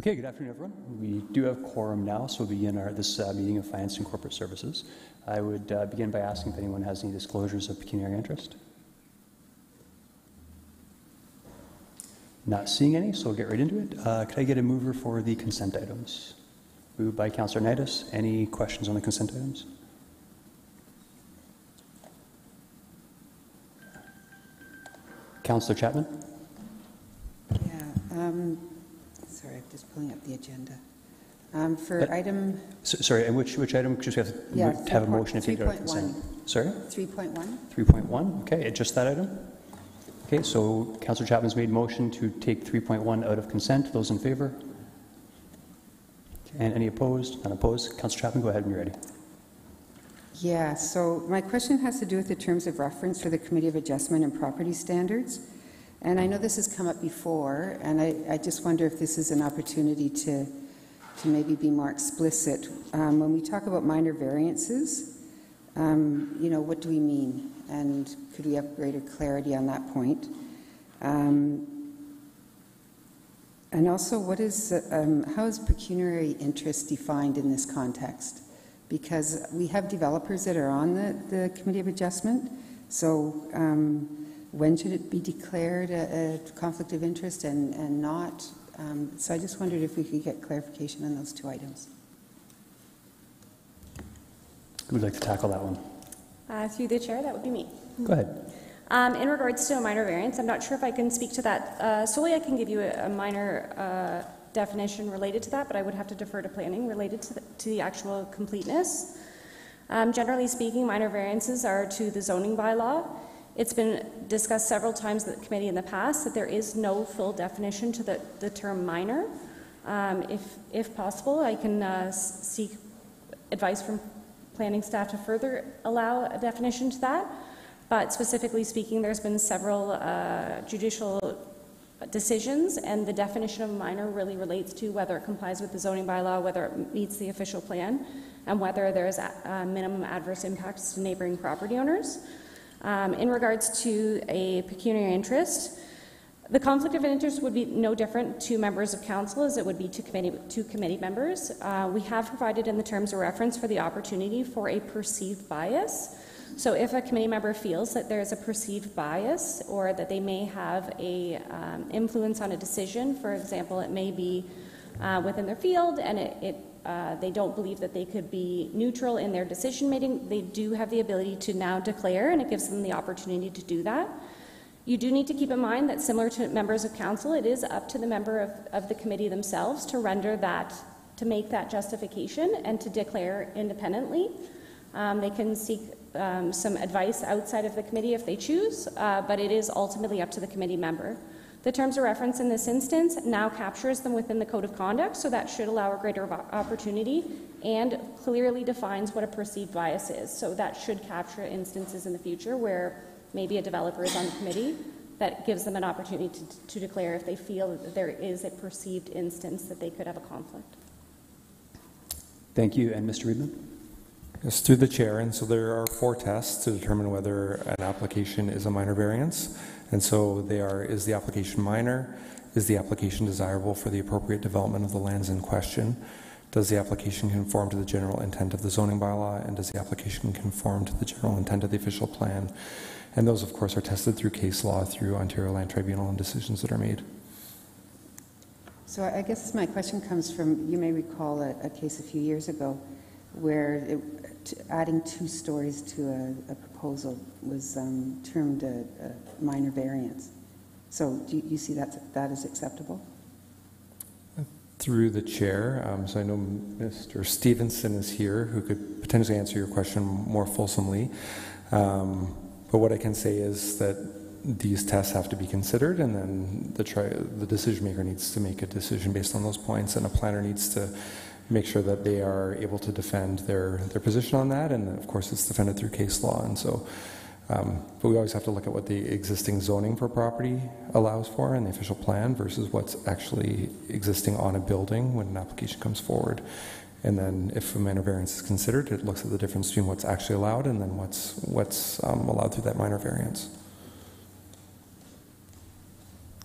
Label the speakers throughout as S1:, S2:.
S1: Okay, good afternoon, everyone. We do have quorum now, so we'll begin this meeting of Finance and Corporate Services. I would begin by asking if anyone has any disclosures of pecuniary interest. Not seeing any, so we'll get right into it. Could I get a mover for the consent items? Moved by Councillor Naitis. Any questions on the consent items? Councillor Chapman?
S2: Yeah, sorry, I'm just pulling up the agenda. For item...
S1: Sorry, and which item? Because we have to have a motion if you go to consent. Sorry?
S2: 3.1.
S1: 3.1, okay, just that item? Okay, so Councillor Chapman's made motion to take 3.1 out of consent. Those in favour? And any opposed? None opposed. Councillor Chapman, go ahead when you're ready.
S2: Yeah, so my question has to do with the terms of reference for the Committee of Adjustment and Property Standards. And I know this has come up before, and I just wonder if this is an opportunity to maybe be more explicit. When we talk about minor variances, you know, what do we mean? And could we have greater clarity on that point? And also, what is, how is pecuniary interest defined in this context? Because we have developers that are on the Committee of Adjustment, so when should it be declared a conflict of interest and not? So I just wondered if we could get clarification on those two items.
S1: Who would like to tackle that one?
S3: Through the chair, that would be me.
S1: Go ahead.
S3: In regards to a minor variance, I'm not sure if I can speak to that solely. I can give you a minor definition related to that, but I would have to defer to planning related to the actual completeness. Generally speaking, minor variances are to the zoning bylaw. It's been discussed several times at the committee in the past that there is no full definition to the term minor. If possible, I can seek advice from planning staff to further allow a definition to that. But specifically speaking, there's been several judicial decisions, and the definition of minor really relates to whether it complies with the zoning bylaw, whether it meets the official plan, and whether there's minimum adverse impacts to neighboring property owners. In regards to a pecuniary interest, the conflict of interest would be no different to members of council as it would be to committee members. We have provided in the terms of reference for the opportunity for a perceived bias. So if a committee member feels that there is a perceived bias or that they may have a influence on a decision, for example, it may be within their field and they don't believe that they could be neutral in their decision making, they do have the ability to now declare, and it gives them the opportunity to do that. You do need to keep in mind that similar to members of council, it is up to the member of the committee themselves to render that, to make that justification and to declare independently. They can seek some advice outside of the committee if they choose, but it is ultimately up to the committee member. The terms of reference in this instance now captures them within the Code of Conduct, so that should allow a greater opportunity and clearly defines what a perceived bias is. So that should capture instances in the future where maybe a developer is on the committee that gives them an opportunity to declare if they feel that there is a perceived instance that they could have a conflict.
S1: Thank you. And Mr. Reedman?
S4: Yes, through the chair, and so there are 4 tests to determine whether an application is a minor variance, and so they are: is the application minor? Is the application desirable for the appropriate development of the lands in question? Does the application conform to the general intent of the zoning bylaw? And does the application conform to the general intent of the official plan? And those, of course, are tested through case law, through Ontario Land Tribunal, and decisions that are made.
S2: So I guess my question comes from, you may recall a case a few years ago where adding 2 stories to a proposal was termed a minor variance. So do you see that is acceptable?
S4: Through the chair, so I know Mr. Stevenson is here, who could potentially answer your question more fulsomely. But what I can say is that these tests have to be considered, and then the decision maker needs to make a decision based on those points, and a planner needs to make sure that they are able to defend their position on that, and of course it's defended through case law. And so, but we always have to look at what the existing zoning for property allows for in the official plan versus what's actually existing on a building when an application comes forward. And then if a minor variance is considered, it looks at the difference between what's actually allowed and then what's allowed through that minor variance.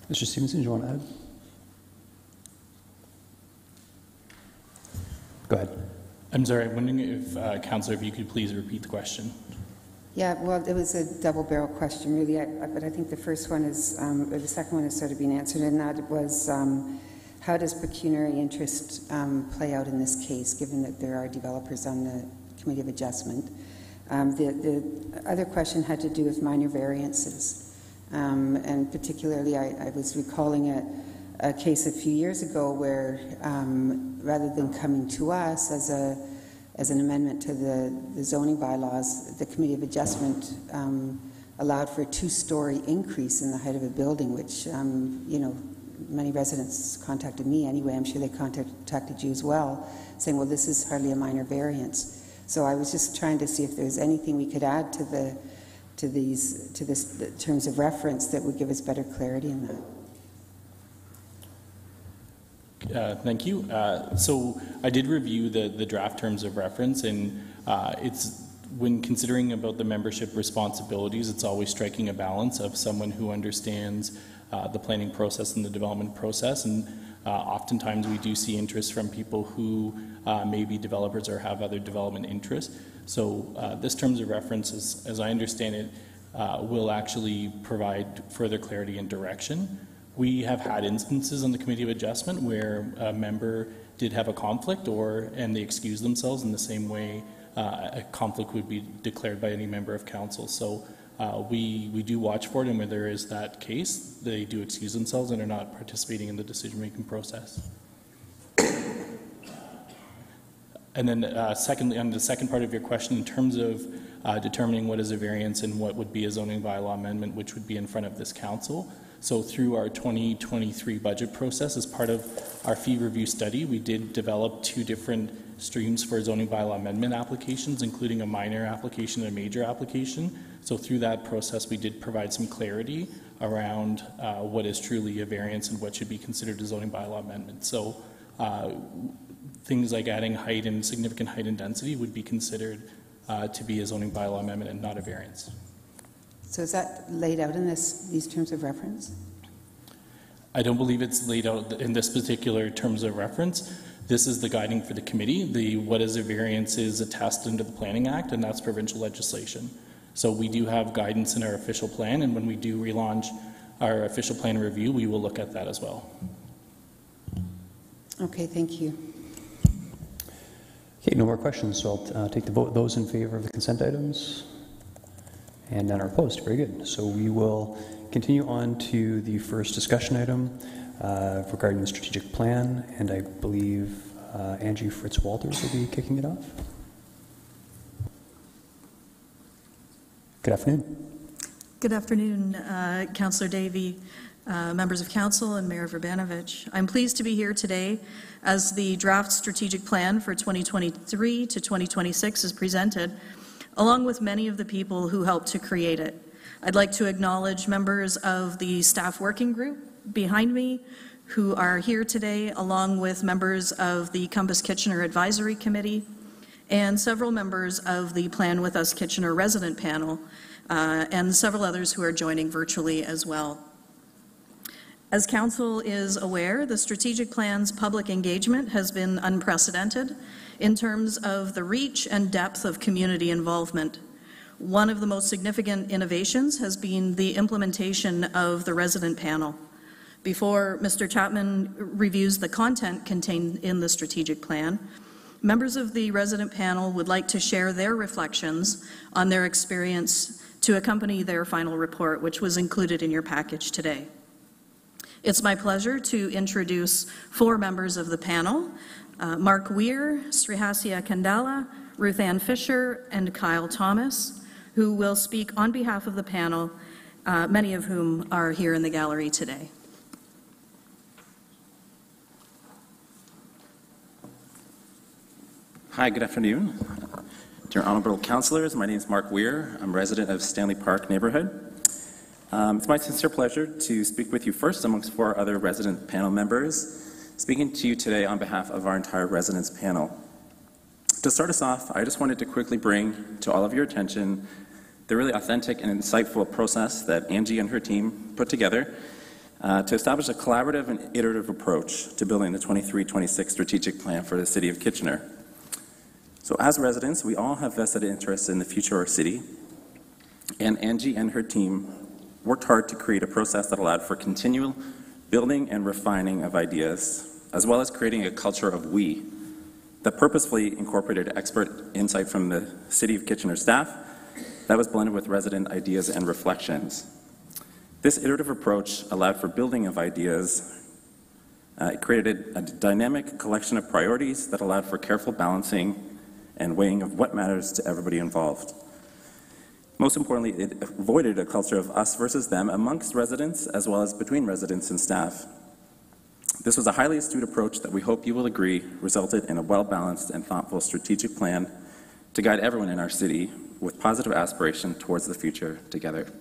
S1: Mr. Stevenson, do you want to add? Go ahead.
S5: I'm sorry, I'm wondering if, Councillor, if you could please repeat the question.
S2: Yeah, well, it was a double-barrel question, really, but I think the first one is, or the second one has sort of been answered, and that was, how does pecuniary interest play out in this case, given that there are developers on the Committee of Adjustment? The other question had to do with minor variances, and particularly I was recalling a case a few years ago where rather than coming to us as an amendment to the zoning bylaws, the Committee of Adjustment allowed for a 2-story increase in the height of a building, which, you know, many residents contacted me anyway. I'm sure they contacted you as well, saying, well, this is hardly a minor variance. So I was just trying to see if there's anything we could add to this terms of reference that would give us better clarity in that.
S5: Thank you. So I did review the draft terms of reference, and it's when considering about the membership responsibilities, it's always striking a balance of someone who understands the planning process and the development process, and oftentimes we do see interest from people who may be developers or have other development interests. So this terms of reference, as I understand it, will actually provide further clarity and direction. We have had instances on the Committee of Adjustment where a member did have a conflict and they excused themselves in the same way a conflict would be declared by any member of council. So we do watch for it, and where there is that case, they do excuse themselves and are not participating in the decision-making process. And then secondly, on the second part of your question, in terms of determining what is a variance and what would be a zoning bylaw amendment, which would be in front of this council. So through our 2023 budget process, as part of our fee review study, we did develop 2 different streams for zoning bylaw amendment applications, including a minor application and a major application. So through that process, we did provide some clarity around what is truly a variance and what should be considered a zoning bylaw amendment. So things like adding height and significant height and density would be considered to be a zoning bylaw amendment and not a variance. So
S2: is that laid out in these terms of reference?
S5: I don't believe it's laid out in this particular terms of reference. This is the guiding for the committee. The what is a variance is attested into the Planning Act, and that's provincial legislation. So we do have guidance in our official plan, and when we do relaunch our official plan review, we will look at that as well.
S2: Okay, thank you.
S1: Okay, no more questions, so I'll take the vote. Those in favor of the consent items? And none are opposed. Very good. So we will continue on to the first discussion item regarding the strategic plan, and I believe Angie Fritz-Walters will be kicking it off. Good afternoon.
S6: Good afternoon, Councillor Davey, members of council, and Mayor Verbanovich. I'm pleased to be here today as the draft strategic plan for 2023 to 2026 is presented, along with many of the people who helped to create it. I'd like to acknowledge members of the staff working group behind me who are here today, along with members of the Compass Kitchener Advisory Committee and several members of the Plan With Us Kitchener resident panel, and several others who are joining virtually as well. As Council is aware, the strategic plan's public engagement has been unprecedented in terms of the reach and depth of community involvement. One of the most significant innovations has been the implementation of the resident panel. Before Mr. Chapman reviews the content contained in the strategic plan, members of the resident panel would like to share their reflections on their experience to accompany their final report, which was included in your package today. It's my pleasure to introduce 4 members of the panel, Mark Weir, Srihasia Kandala, Ruth Ann Fisher, and Kyle Thomas, who will speak on behalf of the panel, many of whom are here in the gallery today.
S7: Hi, good afternoon. Dear Honourable Councillors, my name is Mark Weir. I'm a resident of Stanley Park neighbourhood. It's my sincere pleasure to speak with you first amongst 4 other resident panel members, speaking to you today on behalf of our entire residents panel. To start us off, I just wanted to quickly bring to all of your attention the really authentic and insightful process that Angie and her team put together to establish a collaborative and iterative approach to building the 23-26 strategic plan for the City of Kitchener. So as residents, we all have vested interests in the future of our city, and Angie and her team worked hard to create a process that allowed for continual building and refining of ideas, as well as creating a culture of we that purposefully incorporated expert insight from the City of Kitchener staff that was blended with resident ideas and reflections. This iterative approach allowed for building of ideas. It created a dynamic collection of priorities that allowed for careful balancing and weighing of what matters to everybody involved. Most importantly, it avoided a culture of us versus them amongst residents as well as between residents and staff. This was a highly astute approach that we hope you will agree resulted in a well-balanced and thoughtful strategic plan to guide everyone in our city with positive aspiration towards the future together.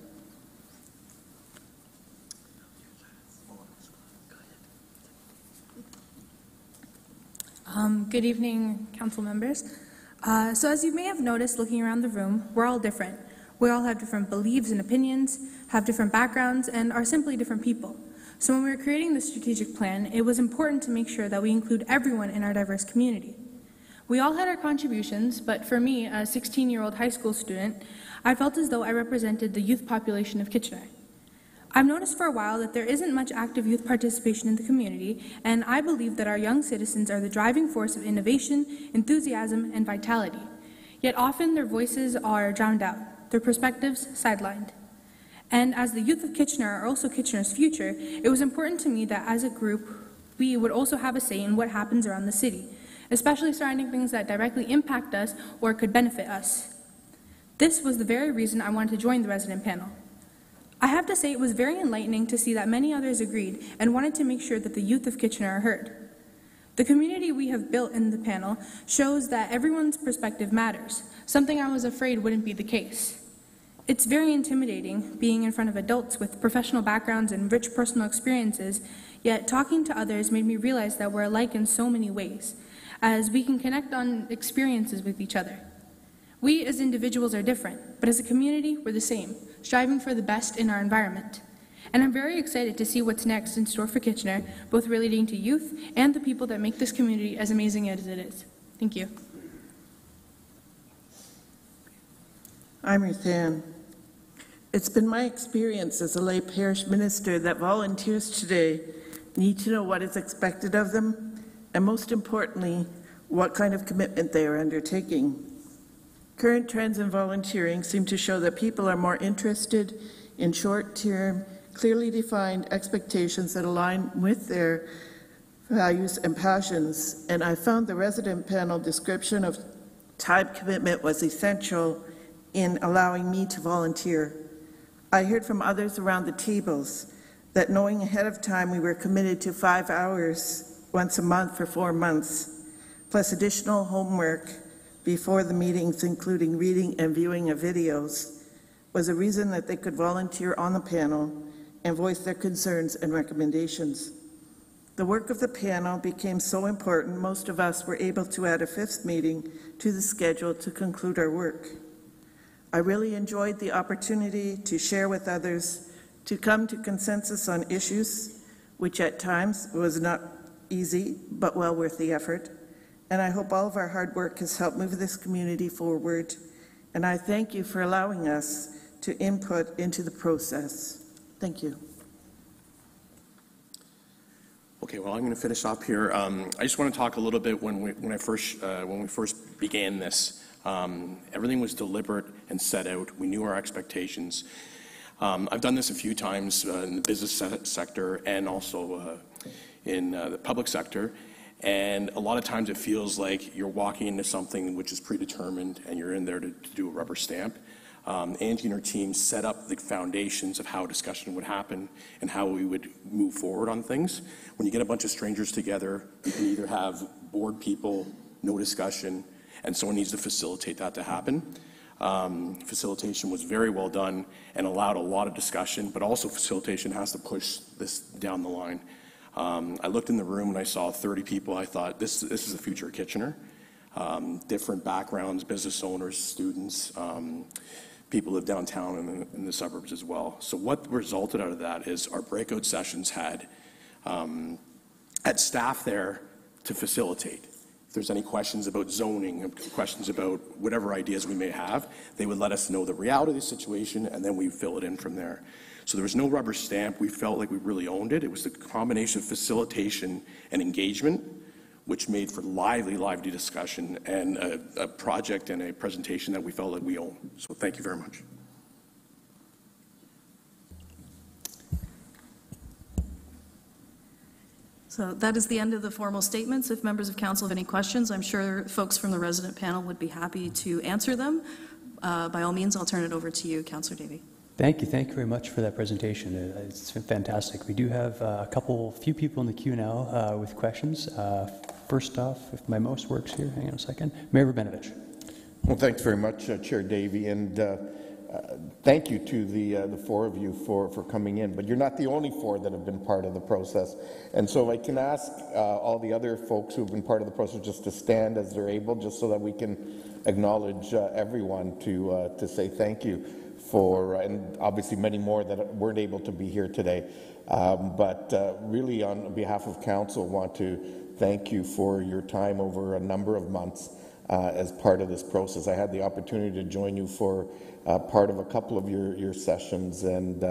S8: Good evening, council members. So as you may have noticed looking around the room, we're all different. We all have different beliefs and opinions, have different backgrounds, and are simply different people. So when we were creating the strategic plan, it was important to make sure that we include everyone in our diverse community. We all had our contributions, but for me, a 16-year-old high school student, I felt as though I represented the youth population of Kitchener. I've noticed for a while that there isn't much active youth participation in the community, and I believe that our young citizens are the driving force of innovation, enthusiasm, and vitality. Yet often their voices are drowned out, their perspectives sidelined. And as the youth of Kitchener are also Kitchener's future, it was important to me that as a group, we would also have a say in what happens around the city, especially surrounding things that directly impact us or could benefit us. This was the very reason I wanted to join the resident panel. I have to say it was very enlightening to see that many others agreed and wanted to make sure that the youth of Kitchener are heard. The community we have built in the panel shows that everyone's perspective matters, something I was afraid wouldn't be the case. It's very intimidating being in front of adults with professional backgrounds and rich personal experiences, yet talking to others made me realize that we're alike in so many ways, as we can connect on experiences with each other. We as individuals are different, but as a community, we're the same, striving for the best in our environment. And I'm very excited to see what's next in store for Kitchener, both relating to youth and the people that make this community as amazing as it is. Thank you.
S9: I'm Ruth Ann. It's been my experience as a lay parish minister that volunteers today need to know what is expected of them, and most importantly, what kind of commitment they are undertaking. Current trends in volunteering seem to show that people are more interested in short-term, clearly defined expectations that align with their values and passions, and I found the resident panel description of time commitment was essential in allowing me to volunteer. I heard from others around the tables that knowing ahead of time we were committed to 5 hours once a month for 4 months, plus additional homework before the meetings, including reading and viewing of videos, was a reason that they could volunteer on the panel and voice their concerns and recommendations. The work of the panel became so important, most of us were able to add a 5th meeting to the schedule to conclude our work. I really enjoyed the opportunity to share with others, to come to consensus on issues, which at times was not easy, but well worth the effort. And I hope all of our hard work has helped move this community forward. And I thank you for allowing us to input into the process. Thank you.
S10: Okay, well, I'm going to finish up here. I just want to talk a little bit when we first began this. Everything was deliberate and set out. We knew our expectations. I've done this a few times in the business sector and also in the public sector. And a lot of times it feels like you're walking into something which is predetermined and you're in there to do a rubber stamp. Angie and her team set up the foundations of how discussion would happen and how we would move forward on things. When you get a bunch of strangers together, you can either have bored people, no discussion, and someone needs to facilitate that to happen. Facilitation was very well done and allowed a lot of discussion, but also facilitation has to push this down the line. I looked in the room and I saw 30 people. I thought, this is the future of Kitchener. Different backgrounds, business owners, students, people live downtown and in the suburbs as well. So what resulted out of that is our breakout sessions had staff there to facilitate. there's any questions about zoning, questions about whatever ideas we may have, they would let us know the reality of the situation, and then we fill it in from there. So there was no rubber stamp. We felt like we really owned it. It was the combination of facilitation and engagement, which made for lively discussion and a project and a presentation that we felt like we own. So thank you very much.
S6: So that is the end of the formal statements. If members of council have any questions, I'm sure folks from the resident panel would be happy to answer them. By all means, I'll turn it over to you, Councillor Davey.
S1: Thank you very much for that presentation. It's fantastic. We do have few people in the queue now with questions. First off, if my mouse works here, hang on a second. Mayor Rabinovich.
S11: Well, thanks very much, Chair Davey, and thank you to the four of you for coming in. But you're not the only four that have been part of the process. And so I can ask all the other folks who have been part of the process just to stand as they're able, just so that we can acknowledge everyone to say thank you for, and obviously many more that weren't able to be here today. But really on behalf of council, want to thank you for your time over a number of months as part of this process. I had the opportunity to join you for part of a couple of your sessions, and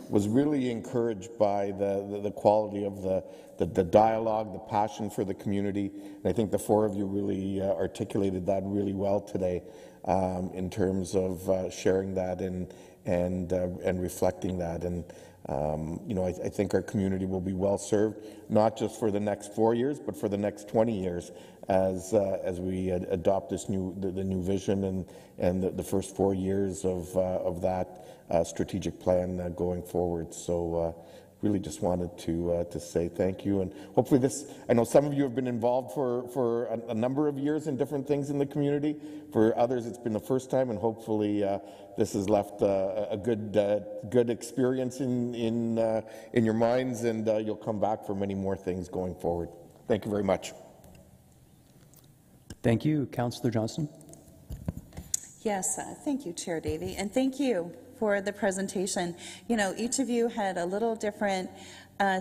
S11: was really encouraged by the quality of the dialogue, the passion for the community. And I think the four of you really articulated that really well today in terms of sharing that and reflecting that. And you know, I think our community will be well served, not just for the next 4 years, but for the next 20 years as we adopt this the new vision and the first 4 years of that strategic plan going forward. So really just wanted to say thank you, and hopefully this, I know some of you have been involved for a number of years in different things in the community. For others, it's been the first time, and hopefully this has left a good experience in your minds, and you'll come back for many more things going forward. Thank you very much.
S1: Thank you. Councillor Johnston.
S12: Yes, thank you, Chair Davey, and thank you for the presentation. You know, each of you had a little different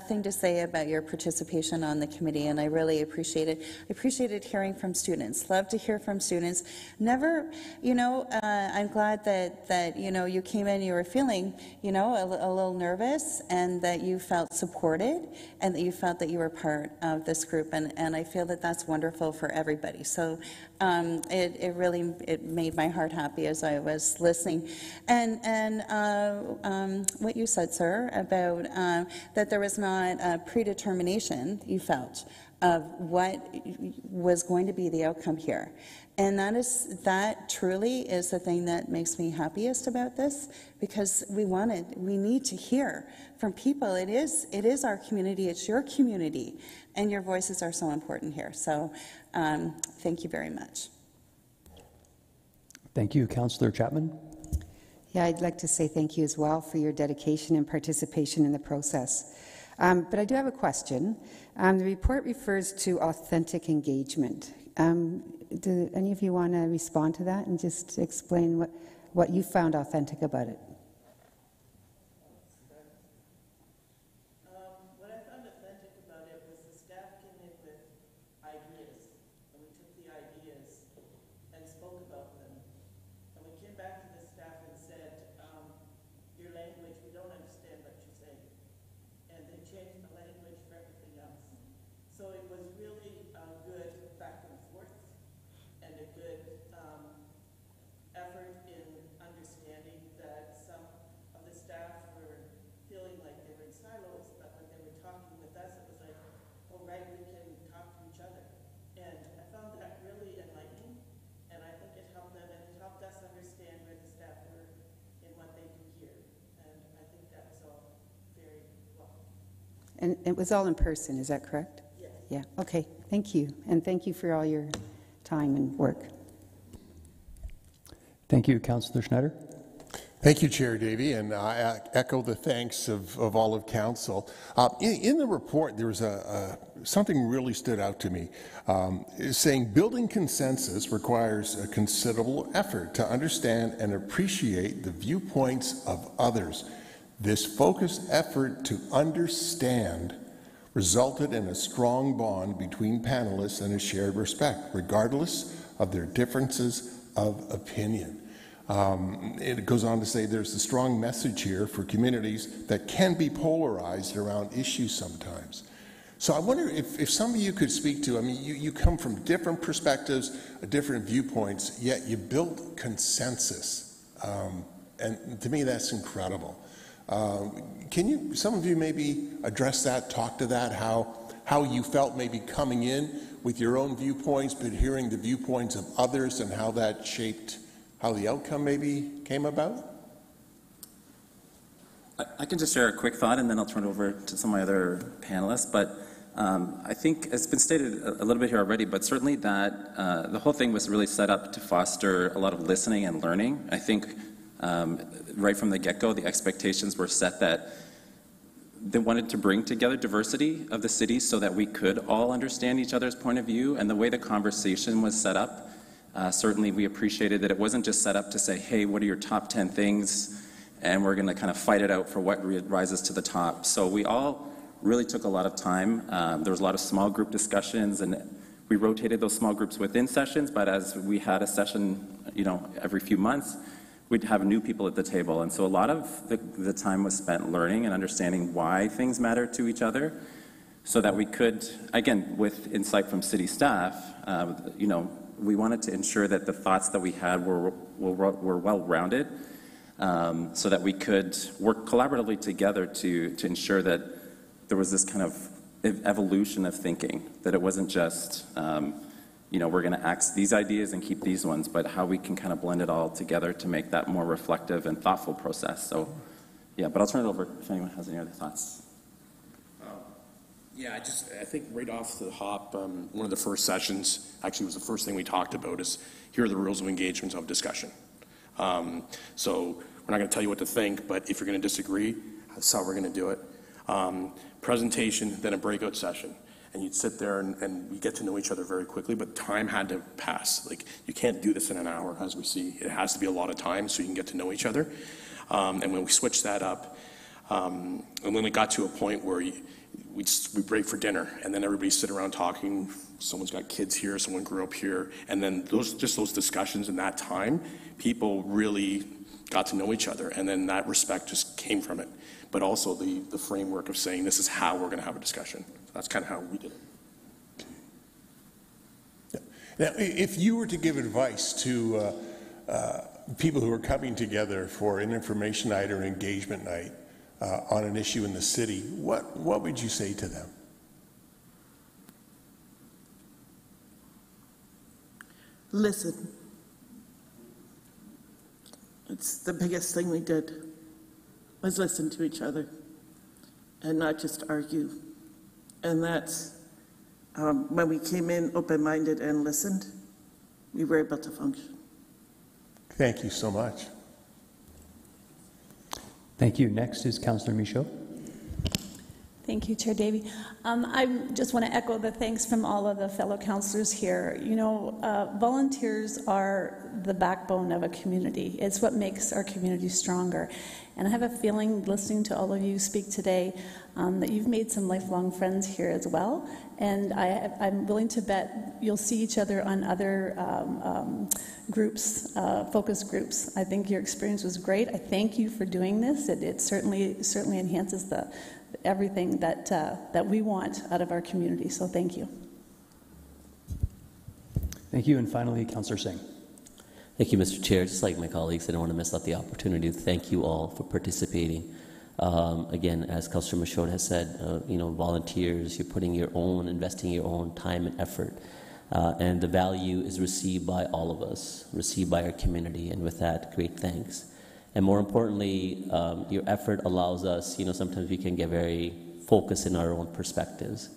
S12: thing to say about your participation on the committee, and I really appreciate it. I appreciated hearing from students. Love to hear from students. Never, you know, I'm glad that you know, you came in, you were feeling, you know, a little nervous, and that you felt supported, and that you felt that you were part of this group, and I feel that that's wonderful for everybody. So it really made my heart happy as I was listening, and what you said, sir, about that there was not a predetermination you felt of what was going to be the outcome here. And that truly is the thing that makes me happiest about this, because we need to hear from people. It is our community, it's your community, and your voices are so important here. So thank you very much.
S1: Thank you. Councillor Chapman.
S2: Yeah, I'd like to say thank you as well for your dedication and participation in the process. But I do have a question. The report refers to authentic engagement. Do any of you want to respond to that and just explain what you found authentic about it?
S9: What I found authentic about it was the staff came in with ideas, and we took the ideas and spoke about them. And we came back to the staff and said, your language, we don't understand what you're saying. And they changed the language for everything else. So it was really a good back and forth and a good effort in understanding that some of the staff were feeling like they were in silos, but when they were talking with us, it was like, oh, right, we can talk to each other. And I found that really enlightening, and I think it helped them, and it helped us understand where the staff were and what they could hear. And I think that was all very well.
S2: And it was all in person, is that correct?
S9: Yes.
S2: Yeah, okay. Thank you. And thank you for all your time and work.
S1: Thank you. Councillor Schneider.
S13: Thank you, Chair Davey, and I echo the thanks of all of council. In the report, there was something really stood out to me, saying building consensus requires a considerable effort to understand and appreciate the viewpoints of others. This focused effort to understand resulted in a strong bond between panelists and a shared respect, regardless of their differences of opinion. It goes on to say there's a strong message here for communities that can be polarized around issues sometimes. So I wonder if some of you could speak to, I mean, you come from different perspectives, different viewpoints, yet you built consensus. And to me, that's incredible. Can you, some of you maybe address that, talk to that, how you felt maybe coming in with your own viewpoints, but hearing the viewpoints of others and how that shaped how the outcome maybe came about?
S7: I can just share a quick thought, and then I'll turn it over to some of my other panelists. But I think it's been stated a little bit here already, but certainly that the whole thing was really set up to foster a lot of listening and learning. I think right from the get-go, the expectations were set that they wanted to bring together diversity of the city so that we could all understand each other's point of view. And the way the conversation was set up, certainly we appreciated that it wasn't just set up to say, hey, what are your top 10 things? And we're going to kind of fight it out for what rises to the top. So we all really took a lot of time. There was a lot of small group discussions, and we rotated those small groups within sessions, but as we had a session, every few months, we'd have new people at the table. And so a lot of the time was spent learning and understanding why things matter to each other, so that we could, again, with insight from city staff, we wanted to ensure that the thoughts that we had were well-rounded, so that we could work collaboratively together to ensure that there was this kind of evolution of thinking, that it wasn't just, we're going to axe these ideas and keep these ones, but how we can kind of blend it all together to make that more reflective and thoughtful process. So, yeah, but I'll turn it over if anyone has any other thoughts.
S10: Yeah, I think right off the hop, one of the first sessions, actually was the first thing we talked about, is here are the rules of engagement of discussion. So we're not going to tell you what to think, but if you're going to disagree, that's how we're going to do it. Presentation, then a breakout session. And you'd sit there and we get to know each other very quickly, but time had to pass. Like, you can't do this in an hour, as we see. It has to be a lot of time so you can get to know each other. And when we switched that up, and when we got to a point where we break for dinner, and then everybody sit around talking. Someone's got kids here, someone grew up here, and then those discussions in that time, people really got to know each other, and then that respect just came from it. But also the framework of saying this is how we're going to have a discussion. That's kind of how we did it.
S13: Yeah. Now, if you were to give advice to people who are coming together for an information night or engagement night on an issue in the city, what would you say to them?
S9: Listen. It's the biggest thing we did, was listen to each other and not just argue. And that's, when we came in open-minded and listened, we were able to function.
S13: Thank you so much.
S1: Thank you. Next is Councillor Michaud.
S14: Thank you, Chair Davey. I just want to echo the thanks from all of the fellow councillors here. Volunteers are the backbone of a community. It's what makes our community stronger. And I have a feeling, listening to all of you speak today, that you've made some lifelong friends here as well. And I'm willing to bet you'll see each other on other groups, focus groups. I think your experience was great. I thank you for doing this. It certainly enhances everything that we want out of our community. So thank you.
S1: Thank you. And finally, Councillor Singh.
S15: Thank you, Mr. Chair. Just like my colleagues, I don't want to miss out the opportunity to thank you all for participating. Again, as Councillor Michaud has said, volunteers, you're investing your own time and effort. And the value is received by all of us, received by our community. And with that, great thanks. And more importantly, your effort allows us, sometimes we can get very focused in our own perspectives.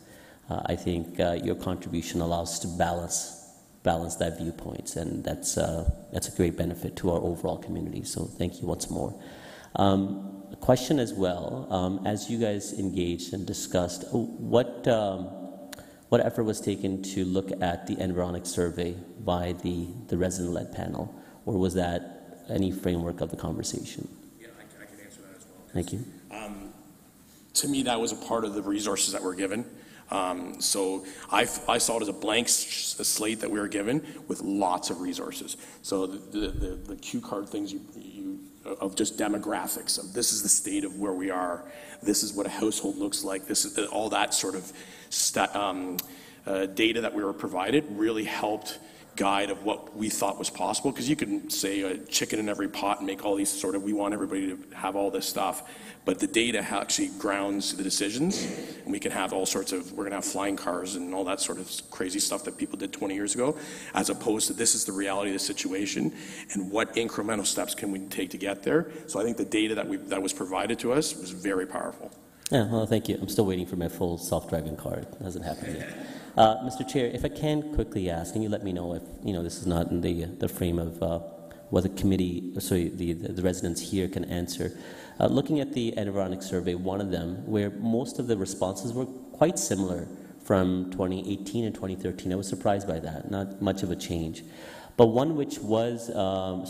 S15: I think your contribution allows us to balance that viewpoints, and that's a great benefit to our overall community. So thank you once more. A question as well, as you guys engaged and discussed, what effort was taken to look at the embryonic survey by the resident-led panel, or was that any framework of the conversation?
S10: Yeah, I can answer that as well.
S15: Thank you.
S10: to me, that was a part of the resources that were given. So I saw it as a blank slate that we were given with lots of resources. So the cue card things of just demographics of this is the state of where we are, this is what a household looks like, this is all that sort of data that we were provided really helped guide of what we thought was possible, because you can say a chicken in every pot and make all these sort of, we want everybody to have all this stuff, but the data actually grounds the decisions, and we can have all sorts of, we're going to have flying cars and all that sort of crazy stuff that people did 20 years ago, as opposed to this is the reality of the situation and what incremental steps can we take to get there. So I think the data that was provided to us was very powerful.
S15: Yeah, well, thank you. I'm still waiting for my full self-driving car. It hasn't happened yet. Mr. Chair, if I can quickly ask, can you let me know if this is not in the frame of what the committee, sorry, the residents here can answer. Looking at the Environics survey, one of them where most of the responses were quite similar from 2018 and 2013. I was surprised by that. Not much of a change. But one which was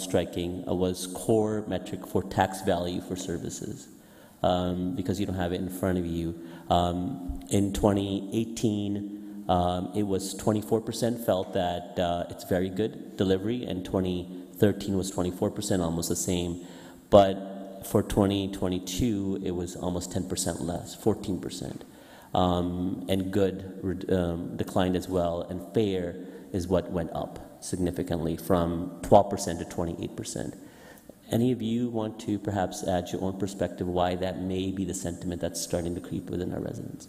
S15: striking was core metric for tax value for services. Because you don't have it in front of you. In 2018, it was 24% felt that it's very good delivery, and 2013 was 24%, almost the same. But for 2022, it was almost 10% less, 14%. And good declined as well, and fair is what went up significantly from 12% to 28%. Any of you want to perhaps add your own perspective why that may be the sentiment that's starting to creep within our residents?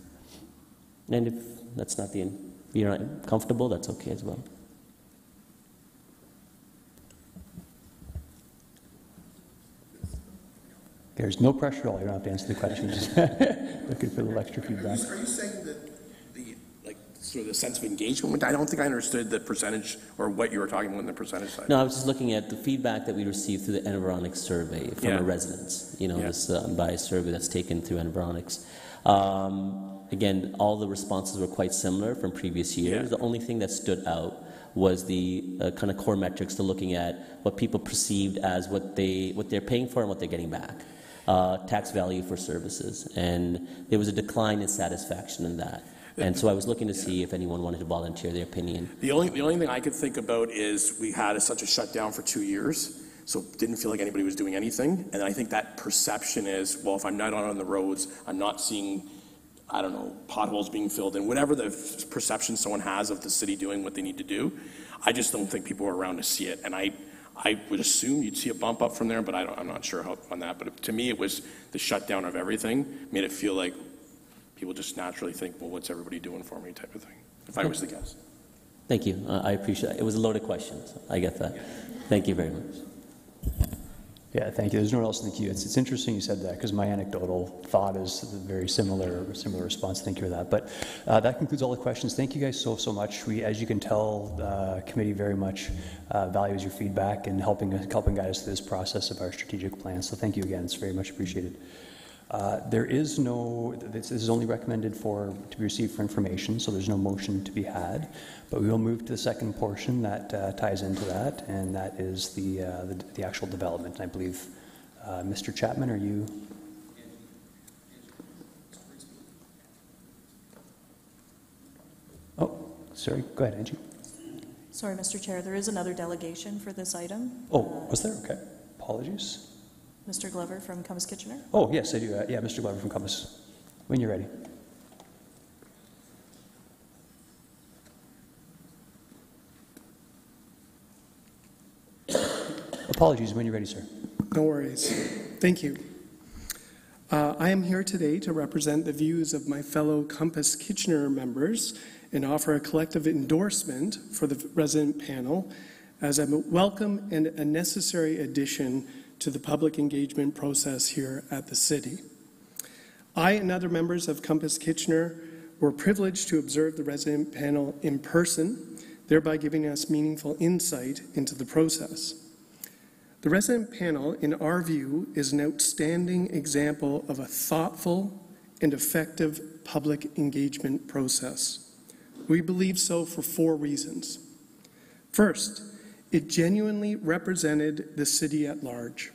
S15: And if that's not if you're not comfortable, that's okay as well.
S1: There's no pressure at all. You don't have to answer the question. Just looking for a little extra feedback.
S10: Are you saying that sort of the sense of engagement? I don't think I understood the percentage or what you were talking about in the percentage side.
S15: No, I was just looking at the feedback that we received through the Environics survey from our residents. This unbiased survey that's taken through Environics. Again, all the responses were quite similar from previous years. The only thing that stood out was the kind of core metrics to looking at what people perceived as what they're paying for and what they're getting back. Tax value for services. And there was a decline in satisfaction in that. And so I was looking to see if anyone wanted to volunteer their opinion.
S10: The only thing I could think about is we had such a shutdown for 2 years, so it didn't feel like anybody was doing anything. And I think that perception is, well, if I'm not on the roads, I'm not seeing, I don't know, potholes being filled in, whatever the perception someone has of the city doing what they need to do. I just don't think people are around to see it. And I would assume you'd see a bump up from there, but I'm not sure how on that. But to me, it was the shutdown of everything made it feel like people just naturally think, well, what's everybody doing for me type of thing, if I was the guess.
S15: Thank you. I appreciate it. It was a loaded question. So I get that. Thank you very much.
S1: Yeah, thank you. There's no one else in the queue. It's interesting you said that, because my anecdotal thought is a very similar response. Thank you for that. But that concludes all the questions. Thank you guys so much. We, as you can tell, the committee very much values your feedback and helping guide us through this process of our strategic plan. So thank you again. It's very much appreciated. This is only recommended to be received for information, so there's no motion to be had. But we will move to the second portion that ties into that, and that is the actual development. I believe, Mr. Chapman, are you? Oh, sorry. Go ahead, Angie.
S6: Sorry, Mr. Chair, there is another delegation for this item.
S1: Oh, was there? Okay. Apologies.
S6: Mr. Glover from Compass Kitchener.
S1: Oh, yes, I do. Yeah, Mr. Glover from Compass. When you're ready. Apologies, when you're ready, sir.
S16: No worries. Thank you. I am here today to represent the views of my fellow Compass Kitchener members and offer a collective endorsement for the resident panel as a welcome and a necessary addition to the public engagement process here at the city. I and other members of Compass Kitchener were privileged to observe the resident panel in person, thereby giving us meaningful insight into the process. The resident panel, in our view, is an outstanding example of a thoughtful and effective public engagement process. We believe so for 4 reasons. First, it genuinely represented the city at large.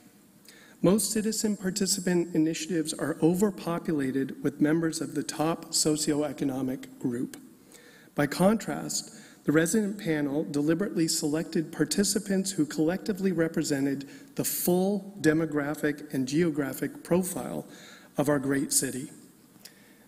S16: Most citizen participant initiatives are overpopulated with members of the top socioeconomic group. By contrast, the resident panel deliberately selected participants who collectively represented the full demographic and geographic profile of our great city.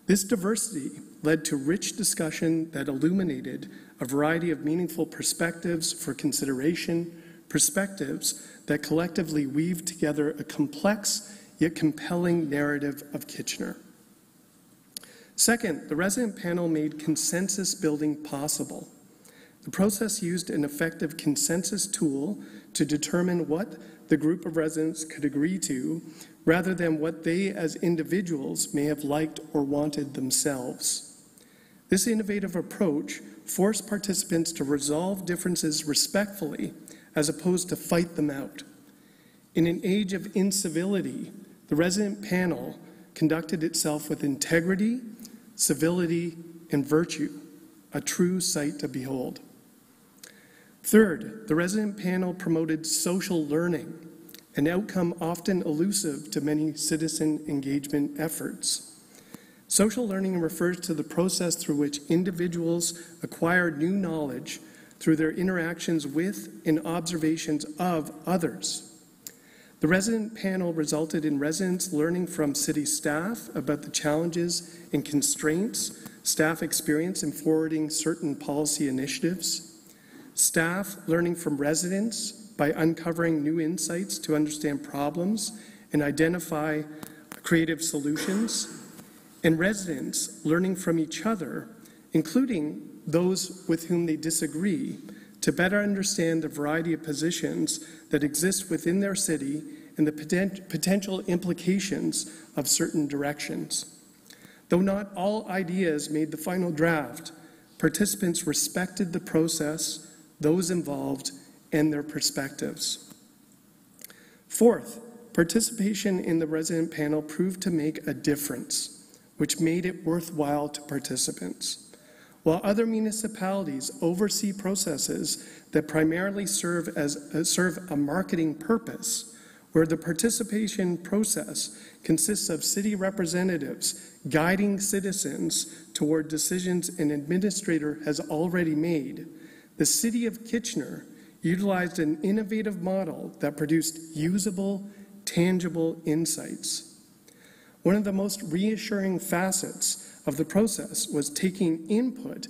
S16: This diversity led to rich discussion that illuminated a variety of meaningful perspectives for consideration, perspectives that collectively weave together a complex yet compelling narrative of Kitchener. Second, the resident panel made consensus building possible. The process used an effective consensus tool to determine what the group of residents could agree to, rather than what they as individuals may have liked or wanted themselves. This innovative approach forced participants to resolve differences respectfully, as opposed to fight them out. In an age of incivility, the resident panel conducted itself with integrity, civility, and virtue, a true sight to behold. Third, the resident panel promoted social learning, an outcome often elusive to many citizen engagement efforts. Social learning refers to the process through which individuals acquire new knowledge through their interactions with and observations of others. The resident panel resulted in residents learning from city staff about the challenges and constraints staff experience in forwarding certain policy initiatives, staff learning from residents by uncovering new insights to understand problems and identify creative solutions, and residents learning from each other, including those with whom they disagree, to better understand the variety of positions that exist within their city and the potential implications of certain directions. Though not all ideas made the final draft, participants respected the process, those involved, and their perspectives. Fourth, participation in the resident panel proved to make a difference, which made it worthwhile to participants. While other municipalities oversee processes that primarily serve a marketing purpose, where the participation process consists of city representatives guiding citizens toward decisions an administrator has already made, the City of Kitchener utilized an innovative model that produced usable, tangible insights. One of the most reassuring facets of the process was taking input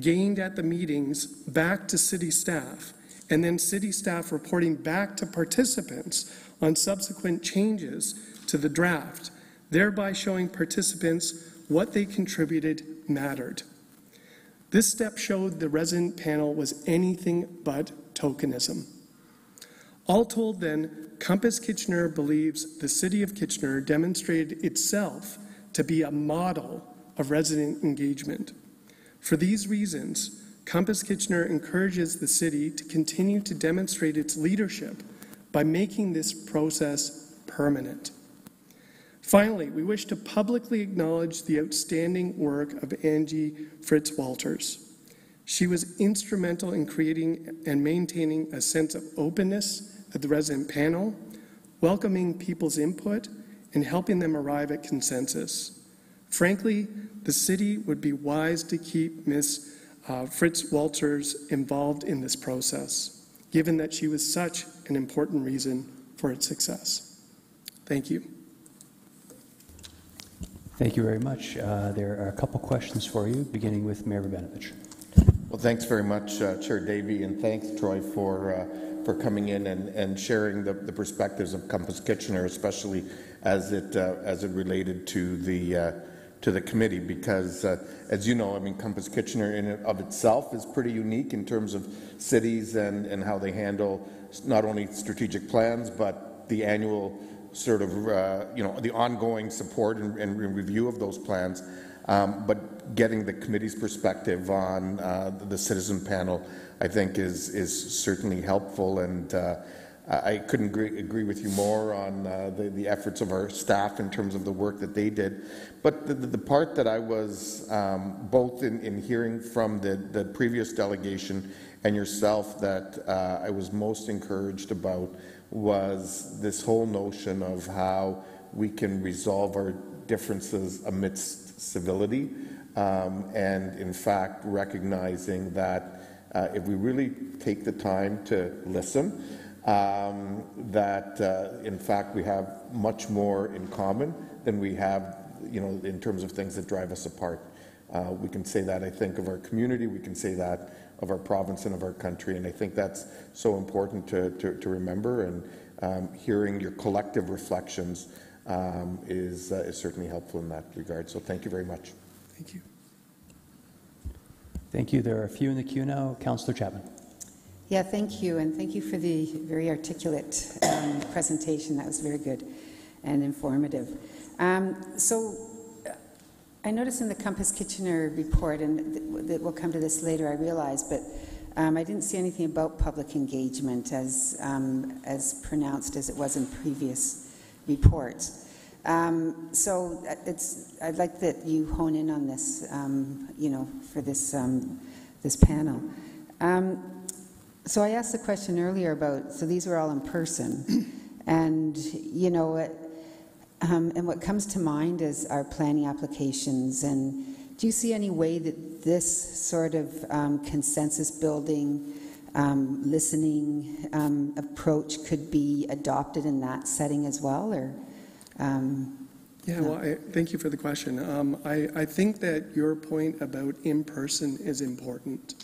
S16: gained at the meetings back to city staff, and then city staff reporting back to participants on subsequent changes to the draft, thereby showing participants what they contributed mattered. This step showed the resident panel was anything but tokenism. All told then, Compass Kitchener believes the City of Kitchener demonstrated itself to be a model of resident engagement. For these reasons, Compass Kitchener encourages the city to continue to demonstrate its leadership by making this process permanent. Finally, we wish to publicly acknowledge the outstanding work of Angie Fritz-Walters. She was instrumental in creating and maintaining a sense of openness at the resident panel, welcoming people's input, and helping them arrive at consensus. Frankly, the city would be wise to keep Ms. Fritz-Walters involved in this process, given that she was such an important reason for its success. Thank you.
S1: Thank you very much. There are a couple questions for you, beginning with Mayor Rabinovich.
S11: Well, thanks very much, Chair Davey, and thanks, Troy, for coming in and sharing the perspectives of Compass Kitchener, especially as it related to the committee. Because, as you know, I mean, Compass Kitchener in and of itself is pretty unique in terms of cities and how they handle not only strategic plans but the annual sort of the ongoing support and review of those plans. But getting the committee's perspective on the citizen panel, I think, is certainly helpful, and I couldn't agree with you more on the efforts of our staff in terms of the work that they did. But the part that I was, both in hearing from the previous delegation and yourself, that I was most encouraged about was this whole notion of how we can resolve our differences amidst civility, and in fact recognizing that if we really take the time to listen, that in fact we have much more in common than we have, in terms of things that drive us apart. We can say that, I think, of our community, we can say that of our province and of our country, and I think that's so important to remember, and hearing your collective reflections is certainly helpful in that regard. So thank you very much.
S16: Thank you.
S1: Thank you. There are a few in the queue now. Councillor Chapman.
S2: Yeah, thank you, and thank you for the very articulate presentation. That was very good and informative. So I noticed in the Compass Kitchener report, and that we'll come to this later, I realize, but I didn't see anything about public engagement as pronounced as it was in previous reports. So I'd like that you hone in on this, for this panel. So I asked the question earlier about, so these were all in person, and and what comes to mind is our planning applications. And do you see any way that this sort of consensus building, listening approach could be adopted in that setting as well, or?
S16: Well, thank you for the question. I think that your point about in-person is important.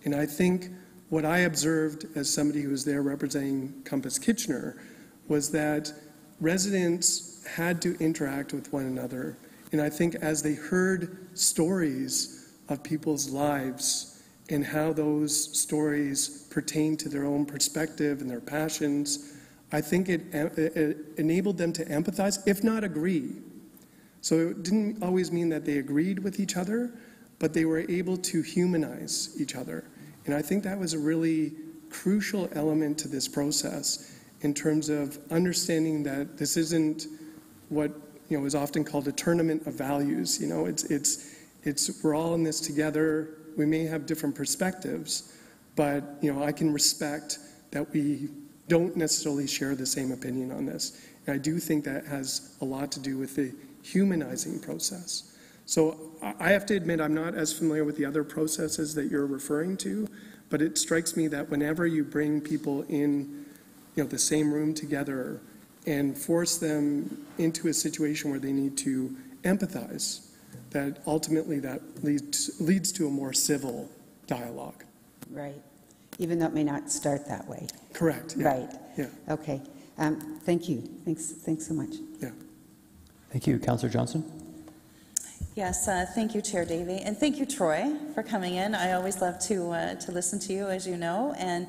S16: And I think what I observed as somebody who was there representing Compass Kitchener was that residents had to interact with one another. And I think as they heard stories of people's lives and how those stories pertain to their own perspective and their passions, I think it enabled them to empathize, if not agree. So it didn't always mean that they agreed with each other, but they were able to humanize each other. And I think that was a really crucial element to this process in terms of understanding that this isn't what is often called a tournament of values. It's we're all in this together. We may have different perspectives, but I can respect that we don't necessarily share the same opinion on this. And I do think that has a lot to do with the humanizing process. So I have to admit I'm not as familiar with the other processes that you're referring to, but it strikes me that whenever you bring people in the same room together and force them into a situation where they need to empathize, that ultimately that leads to a more civil dialogue.
S2: Right. Even though it may not start that way.
S16: Correct. Yeah.
S2: Right.
S16: Yeah.
S2: Okay. Thank you. Thanks so much.
S16: Yeah.
S1: Thank you. Councillor Johnson.
S12: Yes, thank you, Chair Davey, and thank you, Troy, for coming in. I always love to listen to you, as you know, and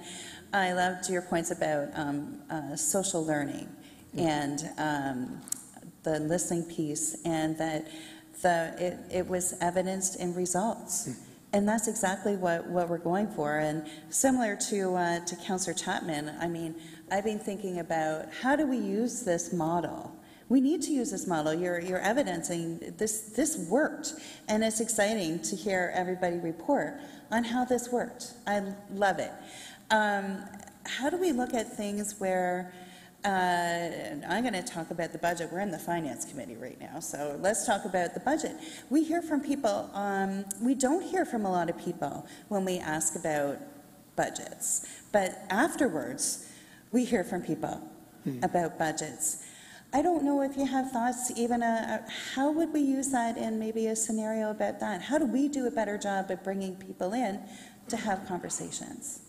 S12: I loved your points about social learning and the listening piece, and that it was evidenced in results. And that's exactly what we're going for. And similar to Councillor Chapman, I mean, I've been thinking about how do we use this model. We need to use this model. You're evidencing this worked, and it's exciting to hear everybody report on how this worked. I love it. How do we look at things where, I'm going to talk about the budget. We're in the Finance Committee right now, so let's talk about the budget. We hear from people, we don't hear from a lot of people when we ask about budgets, but afterwards, we hear from people about budgets. I don't know if you have thoughts even, how would we use that in maybe a scenario about that? How do we do a better job of bringing people in to have conversations?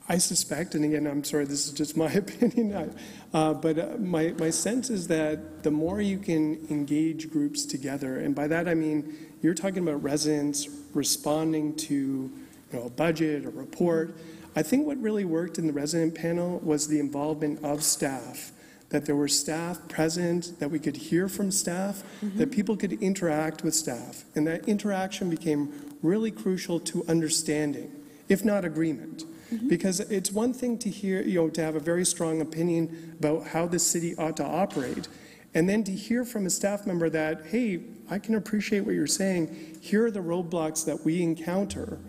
S16: I suspect, and again, I'm sorry, this is just my opinion, but my sense is that the more you can engage groups together, and by that I mean you're talking about residents responding to a budget, a report. I think what really worked in the resident panel was the involvement of staff, that there were staff present, that we could hear from staff, that people could interact with staff, and that interaction became really crucial to understanding, if not agreement. Because it's one thing to hear, to have a very strong opinion about how the city ought to operate, and then to hear from a staff member that, hey, I can appreciate what you're saying. Here are the roadblocks that we encounter.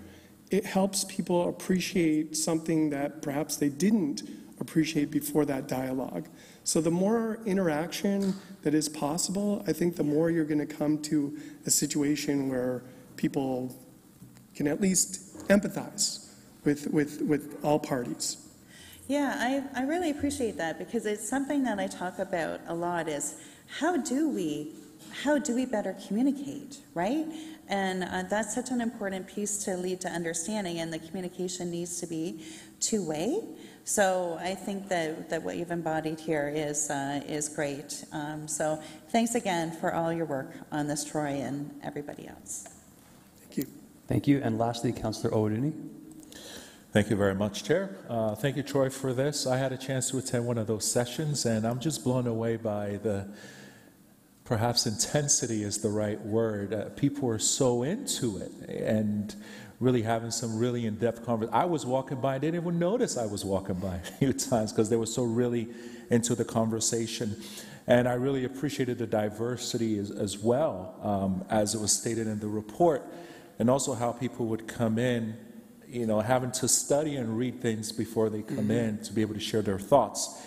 S16: It helps people appreciate something that perhaps they didn't appreciate before that dialogue. So the more interaction that is possible, I think the more you're going to come to a situation where people can at least empathize with all parties.
S12: Yeah, I really appreciate that, because it's something that I talk about a lot is how do we better communicate, right? And that's such an important piece to lead to understanding, and the communication needs to be two-way. So I think that what you've embodied here is great. So thanks again for all your work on this, Troy, and everybody else.
S16: Thank you.
S1: Thank you. And lastly, Councillor O'Dooney.
S17: Thank you very much, Chair. Thank you, Troy, for this. I had a chance to attend one of those sessions, and I'm just blown away by the, perhaps intensity is the right word. People are so into it and really having some really in-depth conversation. I was walking by, I didn't even notice I was walking by a few times because they were so really into the conversation. And I really appreciated the diversity as well, as it was stated in the report, and also how people would come in, having to study and read things before they come in to be able to share their thoughts.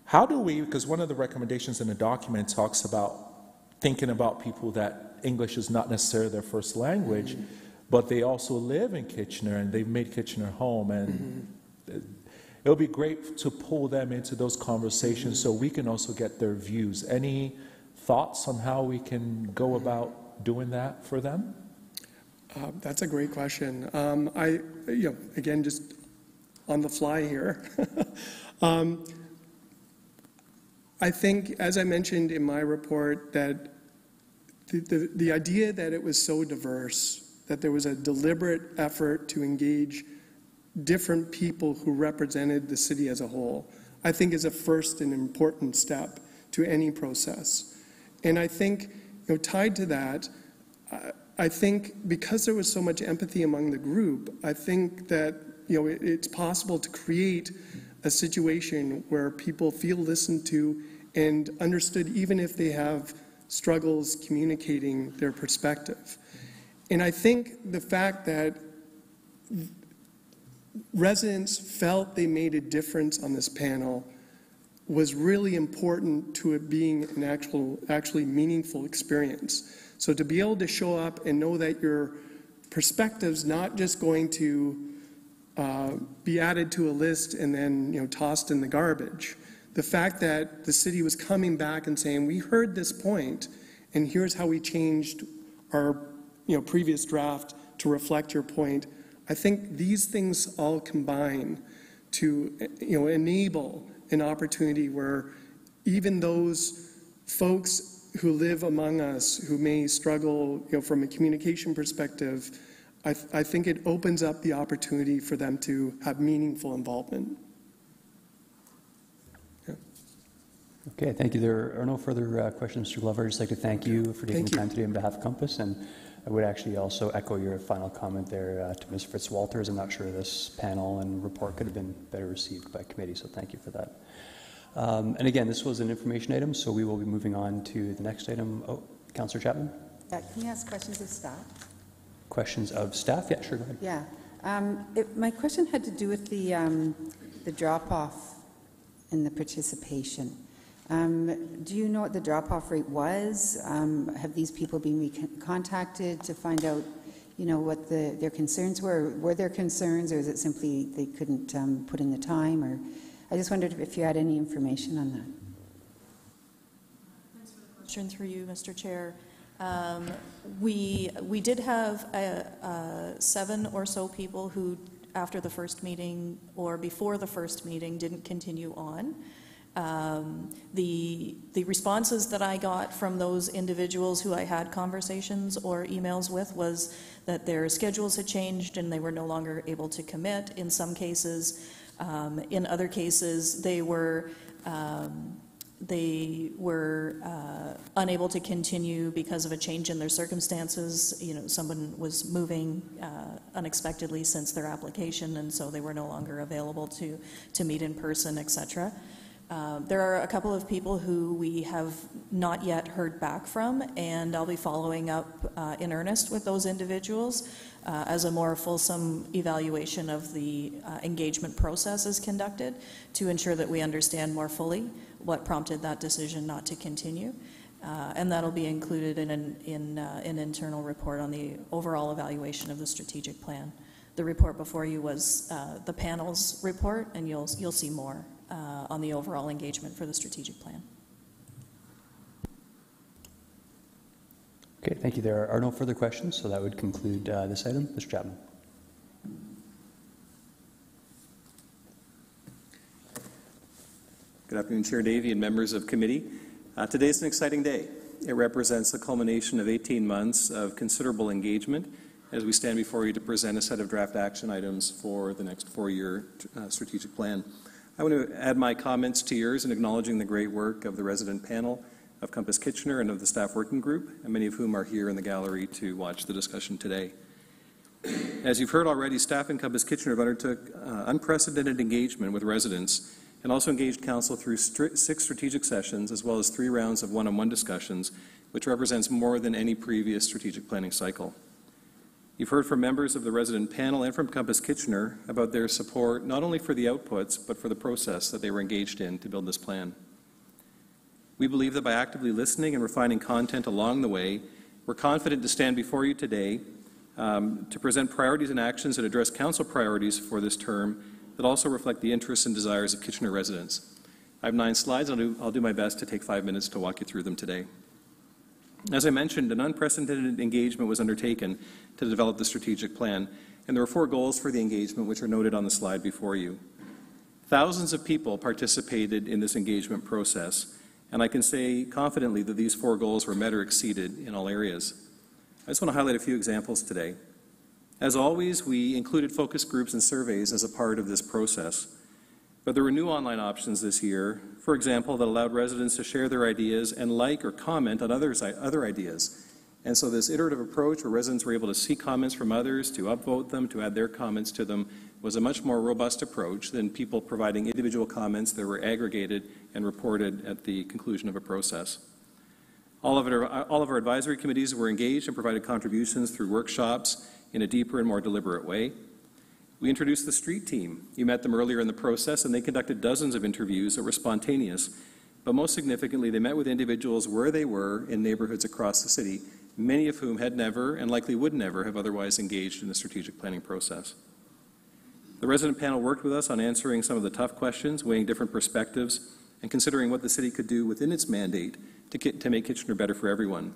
S17: How do we, because one of the recommendations in the document talks about thinking about people that English is not necessarily their first language, but they also live in Kitchener and they've made Kitchener home, and it would be great to pull them into those conversations so we can also get their views. Any thoughts on how we can go about doing that for them?
S16: That's a great question. Again, just on the fly here. I think, as I mentioned in my report, that the idea that it was so diverse, that there was a deliberate effort to engage different people who represented the city as a whole, I think is a first and important step to any process. And I think, tied to that, I think because there was so much empathy among the group, I think that it's possible to create a situation where people feel listened to and understood, even if they have struggles communicating their perspective. And I think the fact that residents felt they made a difference on this panel was really important to it being an actually meaningful experience. So to be able to show up and know that your perspective's not just going to be added to a list and then tossed in the garbage. The fact that the city was coming back and saying, we heard this point, and here's how we changed our previous draft to reflect your point. I think these things all combine to enable an opportunity where even those folks who live among us who may struggle from a communication perspective, I think it opens up the opportunity for them to have meaningful involvement. Yeah.
S1: Okay, thank you. There are no further questions, Mr. Glover. I'd just like to thank you for taking the time today on behalf of Compass, and I would actually also echo your final comment there to Ms. Fritz-Walters. I'm not sure this panel and report could have been better received by committee, so thank you for that. And again, this was an information item, so we will be moving on to the next item. Oh, Councillor Chapman?
S2: Can you ask questions of staff?
S1: Questions of staff? Yeah, sure, go ahead.
S2: Yeah. My question had to do with the drop-off in the participation. Do you know what the drop-off rate was? Have these people been contacted to find out, what their concerns were? Were there concerns, or is it simply they couldn't put in the time? Or I just wondered if you had any information on that.
S6: Thanks for the question through you, Mr. Chair. We did have 7 or so people who, after the first meeting or before the first meeting, didn't continue on. The responses that I got from those individuals who I had conversations or emails with was that their schedules had changed and they were no longer able to commit in some cases. In other cases, they were they were unable to continue because of a change in their circumstances. You know, someone was moving unexpectedly since their application, and so they were no longer available to meet in person, etc. There are a couple of people who we have not yet heard back from, and I'll be following up in earnest with those individuals as a more fulsome evaluation of the engagement process is conducted to ensure that we understand more fully what prompted that decision not to continue. And that'll be included in an internal report on the overall evaluation of the strategic plan. The report before you was the panel's report, and you'll see more on the overall engagement for the strategic plan.
S1: Okay, thank you. There are no further questions, so that would conclude this item. Mr. Chapman.
S18: Good afternoon, Chair Davey and members of committee. Today is an exciting day. It represents the culmination of 18 months of considerable engagement as we stand before you to present a set of draft action items for the next 4-year strategic plan. I want to add my comments to yours in acknowledging the great work of the resident panel of Compass Kitchener and of the staff working group, and many of whom are here in the gallery to watch the discussion today. As you've heard already, staff in Compass Kitchener have undertook unprecedented engagement with residents and also engaged council through 6 strategic sessions as well as 3 rounds of one-on-one discussions, which represents more than any previous strategic planning cycle. You've heard from members of the resident panel and from Compass Kitchener about their support not only for the outputs but for the process that they were engaged in to build this plan. We believe that by actively listening and refining content along the way, we're confident to stand before you today to present priorities and actions that address council priorities for this term that also reflect the interests and desires of Kitchener residents. I have 9 slides, and I'll do my best to take 5 minutes to walk you through them today. As I mentioned, an unprecedented engagement was undertaken to develop the strategic plan, and there were 4 goals for the engagement which are noted on the slide before you. Thousands of people participated in this engagement process, and I can say confidently that these 4 goals were met or exceeded in all areas. I just want to highlight a few examples today. As always, we included focus groups and surveys as a part of this process. But there were new online options this year, for example, that allowed residents to share their ideas and like or comment on other ideas. And so this iterative approach where residents were able to see comments from others, to upvote them, to add their comments to them, was a much more robust approach than people providing individual comments that were aggregated and reported at the conclusion of a process. All of our advisory committees were engaged and provided contributions through workshops in a deeper and more deliberate way. We introduced the street team. You met them earlier in the process, and they conducted dozens of interviews that were spontaneous. But most significantly, they met with individuals where they were in neighborhoods across the city, many of whom had never and likely would never have otherwise engaged in the strategic planning process. The resident panel worked with us on answering some of the tough questions, weighing different perspectives, and considering what the city could do within its mandate to make Kitchener better for everyone.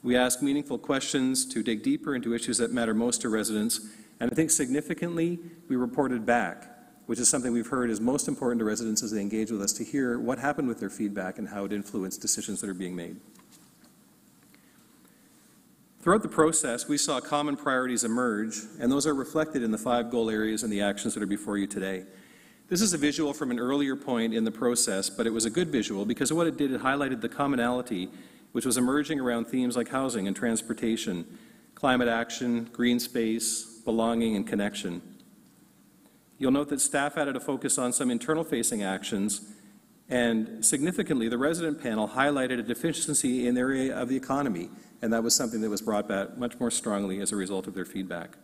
S18: We asked meaningful questions to dig deeper into issues that matter most to residents, and I think significantly, we reported back, which is something we've heard is most important to residents as they engage with us, to hear what happened with their feedback and how it influenced decisions that are being made. Throughout the process, we saw common priorities emerge, and those are reflected in the 5 goal areas and the actions that are before you today. This is a visual from an earlier point in the process, but it was a good visual because of what it did. It highlighted the commonality which was emerging around themes like housing and transportation, climate action, green space, belonging, and connection. You'll note that staff added a focus on some internal-facing actions, and significantly, the resident panel highlighted a deficiency in the area of the economy, and that was something that was brought back much more strongly as a result of their feedback.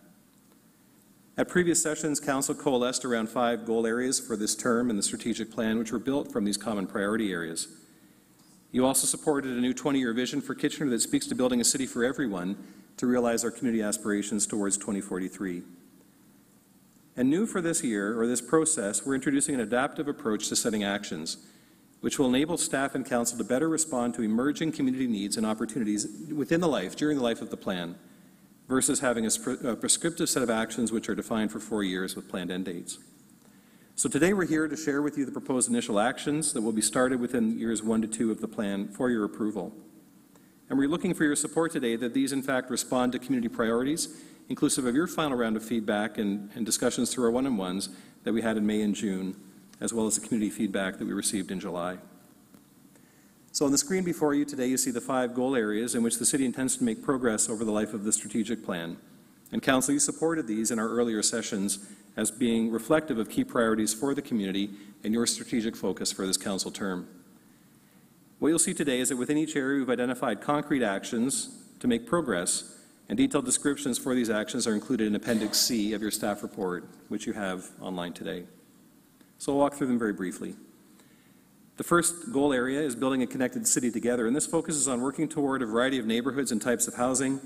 S18: At previous sessions, Council coalesced around 5 goal areas for this term in the strategic plan, which were built from these common priority areas. You also supported a new 20-year vision for Kitchener that speaks to building a city for everyone to realize our community aspirations towards 2043. And new for this year, or this process, we're introducing an adaptive approach to setting actions, which will enable staff and council to better respond to emerging community needs and opportunities during the life of the plan, versus having a prescriptive set of actions which are defined for 4 years with planned end dates. So today we're here to share with you the proposed initial actions that will be started within years 1 to 2 of the plan for your approval. And we're looking for your support today that these in fact respond to community priorities, inclusive of your final round of feedback and discussions through our one-on-ones that we had in May and June, as well as the community feedback that we received in July. So on the screen before you today, you see the 5 goal areas in which the city intends to make progress over the life of the strategic plan. And Council, you supported these in our earlier sessions as being reflective of key priorities for the community and your strategic focus for this Council term. What you'll see today is that within each area we've identified concrete actions to make progress, and detailed descriptions for these actions are included in Appendix C of your staff report, which you have online today. So I'll walk through them very briefly. The first goal area is building a connected city together, and this focuses on working toward a variety of neighborhoods and types of housing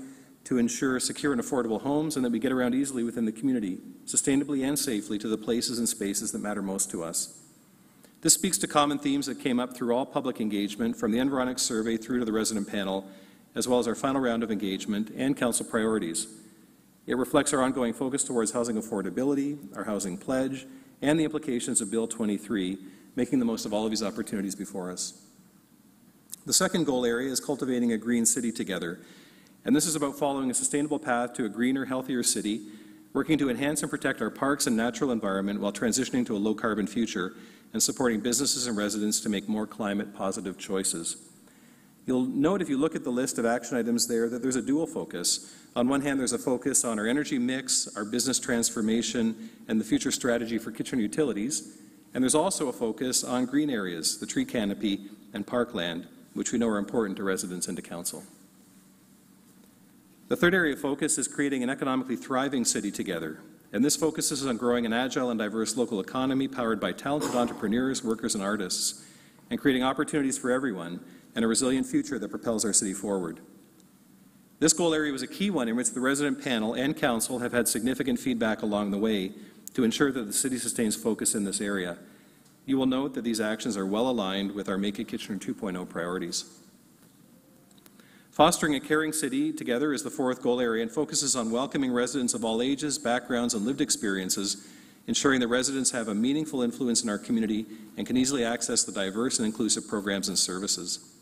S18: to ensure secure and affordable homes and that we get around easily within the community, sustainably and safely to the places and spaces that matter most to us. This speaks to common themes that came up through all public engagement, from the Environics survey through to the resident panel, as well as our final round of engagement and Council priorities. It reflects our ongoing focus towards housing affordability, our housing pledge, and the implications of Bill 23, making the most of all of these opportunities before us. The second goal area is cultivating a green city together, and this is about following a sustainable path to a greener, healthier city, working to enhance and protect our parks and natural environment while transitioning to a low-carbon future, and supporting businesses and residents to make more climate-positive choices. You'll note if you look at the list of action items there that there's a dual focus. On one hand, there's a focus on our energy mix, our business transformation, and the future strategy for Kitchener Utilities. And there's also a focus on green areas, the tree canopy and parkland, which we know are important to residents and to Council. The third area of focus is creating an economically thriving city together. And this focuses on growing an agile and diverse local economy powered by talented entrepreneurs, workers, and artists, and creating opportunities for everyone and a resilient future that propels our city forward. This goal area was a key one in which the resident panel and Council have had significant feedback along the way to ensure that the city sustains focus in this area. You will note that these actions are well aligned with our Make It Kitchener 2.0 priorities. Fostering a caring city together is the fourth goal area and focuses on welcoming residents of all ages, backgrounds, and lived experiences, ensuring that residents have a meaningful influence in our community and can easily access the diverse and inclusive programs and services.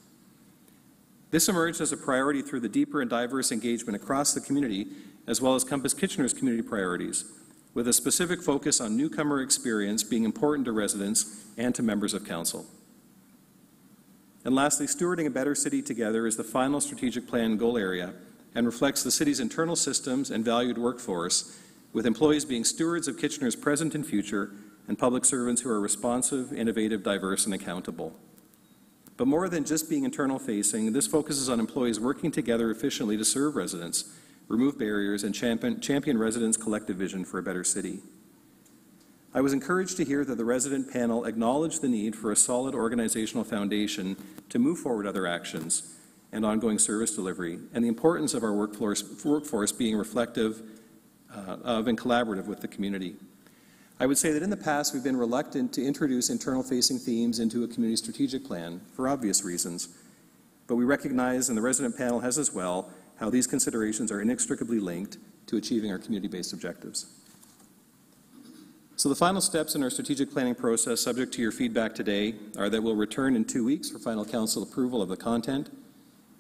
S18: This emerged as a priority through the deeper and diverse engagement across the community, as well as Compass Kitchener's community priorities, with a specific focus on newcomer experience being important to residents and to members of Council. And lastly, stewarding a better city together is the final strategic plan goal area and reflects the city's internal systems and valued workforce, with employees being stewards of Kitchener's present and future, and public servants who are responsive, innovative, diverse, and accountable. But more than just being internal-facing, this focuses on employees working together efficiently to serve residents, remove barriers, and champion residents' collective vision for a better city. I was encouraged to hear that the resident panel acknowledged the need for a solid organizational foundation to move forward other actions and ongoing service delivery, and the importance of our workforce being reflective of and collaborative with the community. I would say that in the past we've been reluctant to introduce internal-facing themes into a community strategic plan for obvious reasons, but we recognize, and the resident panel has as well, how these considerations are inextricably linked to achieving our community-based objectives. So the final steps in our strategic planning process, subject to your feedback today, are that we'll return in 2 weeks for final Council approval of the content.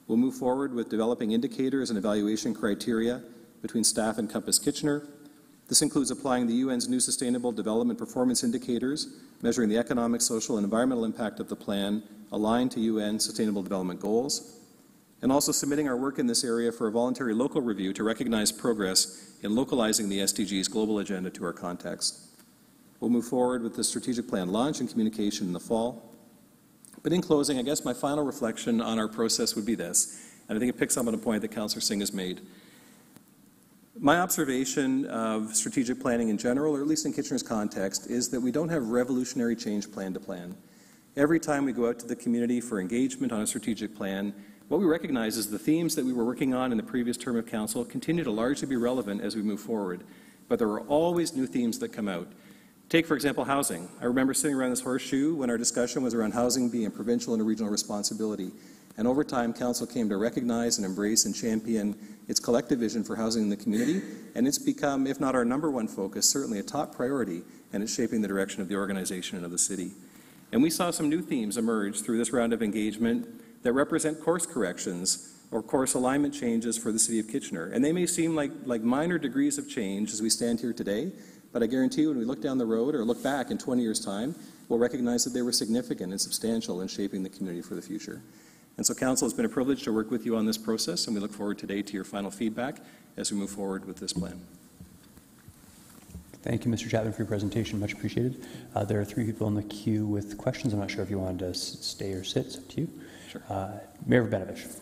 S18: We'll move forward with developing indicators and evaluation criteria between staff and Compass Kitchener. This includes applying the UN's new Sustainable Development Performance Indicators, measuring the economic, social, and environmental impact of the plan aligned to UN Sustainable Development Goals, and also submitting our work in this area for a voluntary local review to recognize progress in localizing the SDG's global agenda to our context. We'll move forward with the strategic plan launch and communication in the fall. But in closing, I guess my final reflection on our process would be this, and I think it picks up on a point that Councillor Singh has made. My observation of strategic planning in general, or at least in Kitchener's context, is that we don't have revolutionary change plan to plan. Every time we go out to the community for engagement on a strategic plan, what we recognize is the themes that we were working on in the previous term of Council continue to largely be relevant as we move forward. But there are always new themes that come out. Take, for example, housing. I remember sitting around this horseshoe when our discussion was around housing being a provincial and a regional responsibility. And over time, Council came to recognize and embrace and champion its collective vision for housing in the community, and it's become, if not our #1 focus, certainly a top priority, and it's shaping the direction of the organization and of the city. And we saw some new themes emerge through this round of engagement that represent course corrections or course alignment changes for the City of Kitchener. And they may seem like minor degrees of change as we stand here today, but I guarantee you when we look down the road or look back in 20 years' time, will recognize that they were significant and substantial in shaping the community for the future. And so, Council, it's been a privilege to work with you on this process, and we look forward today to your final feedback as we move forward with this plan.
S1: Thank you, Mr. Chapman, for your presentation. Much appreciated. There are 3 people in the queue with questions. I'm not sure if you wanted to stay or sit. It's up to you.
S18: Sure.
S1: Mayor Verbenovich.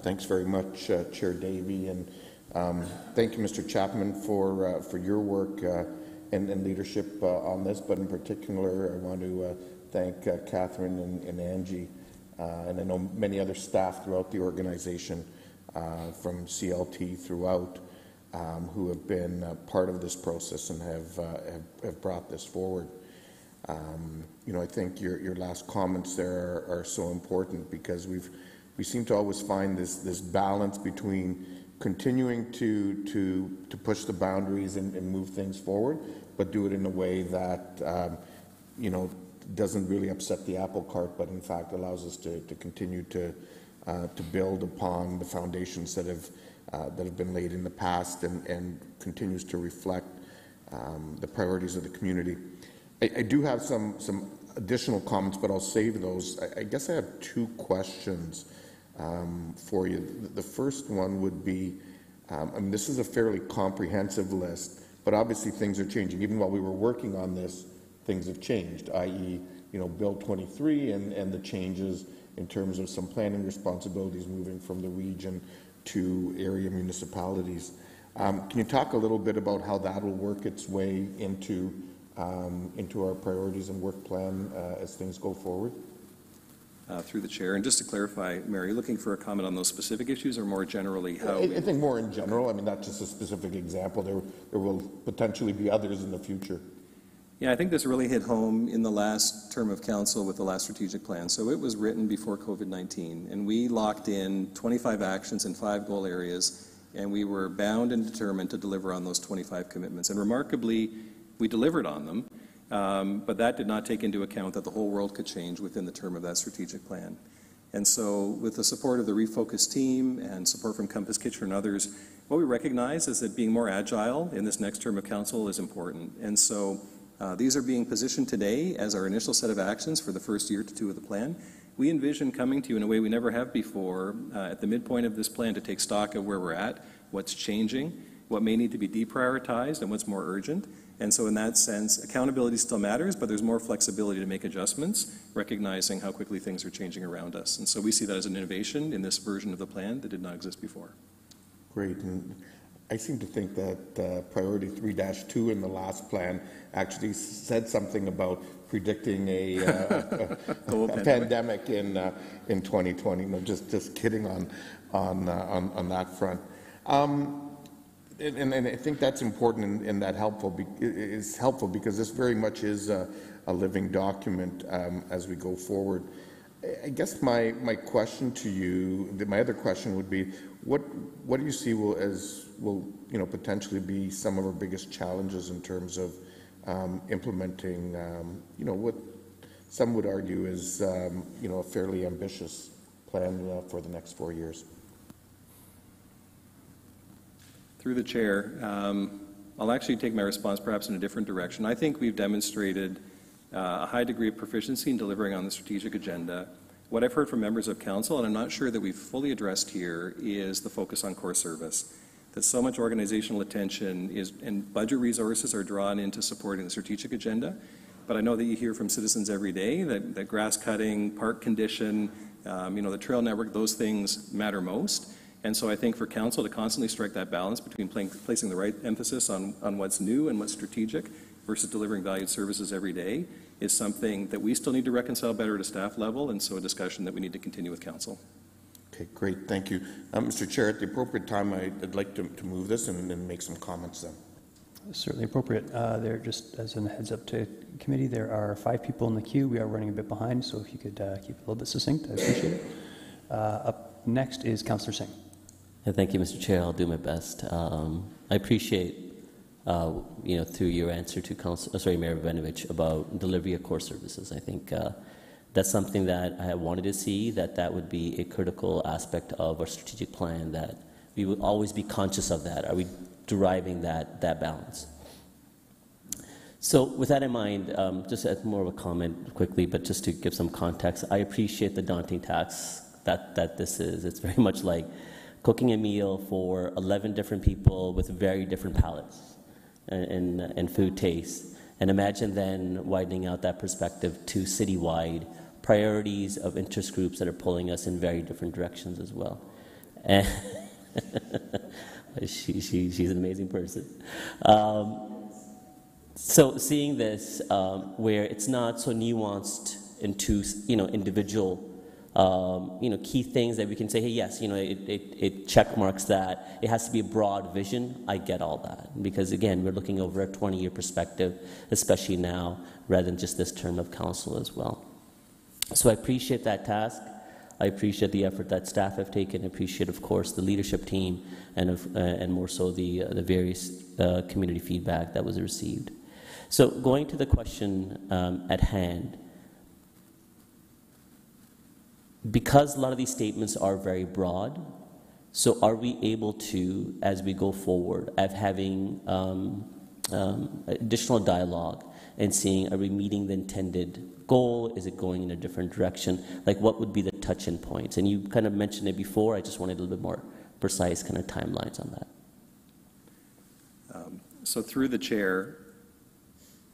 S11: Thanks very much, Chair Davey, and thank you, Mr. Chapman, for your work and leadership on this. But in particular, I want to thank Catherine and Angie, and I know many other staff throughout the organization, from CLT throughout, who have been part of this process and have brought this forward. You know, I think your last comments there are so important, because we seem to always find this balance between continuing to push the boundaries and move things forward, but do it in a way that you know, doesn't really upset the apple cart, but in fact allows us to continue to build upon the foundations that have been laid in the past, and continues to reflect the priorities of the community. I do have some additional comments, but I'll save those. I guess I have 2 questions for you. The first one would be, I mean, this is a fairly comprehensive list, but obviously things are changing. Even while we were working on this, things have changed, i.e., you know, Bill 23 and the changes in terms of some planning responsibilities moving from the region to area municipalities. Can you talk a little bit about how that will work its way into our priorities and work plan as things go forward?
S18: Through the chair, and just to clarify, Mayor, are you looking for a comment on those specific issues, or more generally how?
S11: I think more in general. I mean, not just a specific example. There will potentially be others in the future.
S18: Yeah, I think this really hit home in the last term of council with the last strategic plan. So it was written before COVID-19, and we locked in 25 actions in 5 goal areas, and we were bound and determined to deliver on those 25 commitments. And remarkably, we delivered on them. But that did not take into account that the whole world could change within the term of that strategic plan. And so with the support of the Refocus team and support from Compass Kitchener and others, what we recognize is that being more agile in this next term of council is important. And so these are being positioned today as our initial set of actions for the first year to 2 of the plan. We envision coming to you in a way we never have before at the midpoint of this plan to take stock of where we're at, what's changing, what may need to be deprioritized, and what's more urgent. And so in that sense, accountability still matters, but there's more flexibility to make adjustments, recognizing how quickly things are changing around us. And so we see that as an innovation in this version of the plan that did not exist before.
S11: Great. And I seem to think that priority 3-2 in the last plan actually said something about predicting a pandemic in 2020. No, just kidding on that front. And I think that's important and that is helpful because this very much is a living document as we go forward. I guess my question to you, my other question would be, what do you see will potentially be some of our biggest challenges in terms of implementing what some would argue is a fairly ambitious plan for the next 4 years?
S18: Through the chair, I'll actually take my response perhaps in a different direction. I think we've demonstrated a high degree of proficiency in delivering on the strategic agenda. What I've heard from members of council, and I'm not sure that we've fully addressed here, is the focus on core service. That so much organizational attention and budget resources are drawn into supporting the strategic agenda. But I know that you hear from citizens every day that grass cutting, park condition, the trail network, those things matter most. And so I think for council to constantly strike that balance between placing the right emphasis on what's new and what's strategic versus delivering valued services every day is something that we still need to reconcile better at a staff level, and so a discussion that we need to continue with council.
S11: Okay, great, thank you. Mr. Chair, at the appropriate time, I'd like to move this and then make some comments then.
S1: Certainly appropriate. There, just as a heads up to committee, there are 5 people in the queue. We are running a bit behind, so if you could keep it a little bit succinct, I appreciate it. Up next is Councillor Singh.
S15: Thank you, Mr. Chair. I'll do my best. I appreciate, through your answer to Mayor Verbenovich about delivery of core services. I think that's something that I wanted to see, that would be a critical aspect of our strategic plan, that we would always be conscious of that. Are we deriving that balance? So with that in mind, just as more of a comment quickly, but just to give some context, I appreciate the daunting task that this is. It's very much like cooking a meal for 11 different people with very different palates and food tastes. And imagine then widening out that perspective to citywide priorities of interest groups that are pulling us in very different directions as well. And she's an amazing person. So seeing this, where it's not so nuanced into individual key things that we can say, hey, yes, it check marks that. It has to be a broad vision. I get all that. Because, again, we're looking over a 20-year perspective, especially now, rather than just this term of council as well. So I appreciate that task. I appreciate the effort that staff have taken. I appreciate, of course, the leadership team and more so the various community feedback that was received. So going to the question at hand, because a lot of these statements are very broad, so are we able to, as we go forward, of having additional dialogue and seeing, are we meeting the intended goal? Is it going in a different direction? Like, what would be the touch-in points? And you kind of mentioned it before. I just wanted a little bit more precise kind of timelines on that.
S18: So through the chair,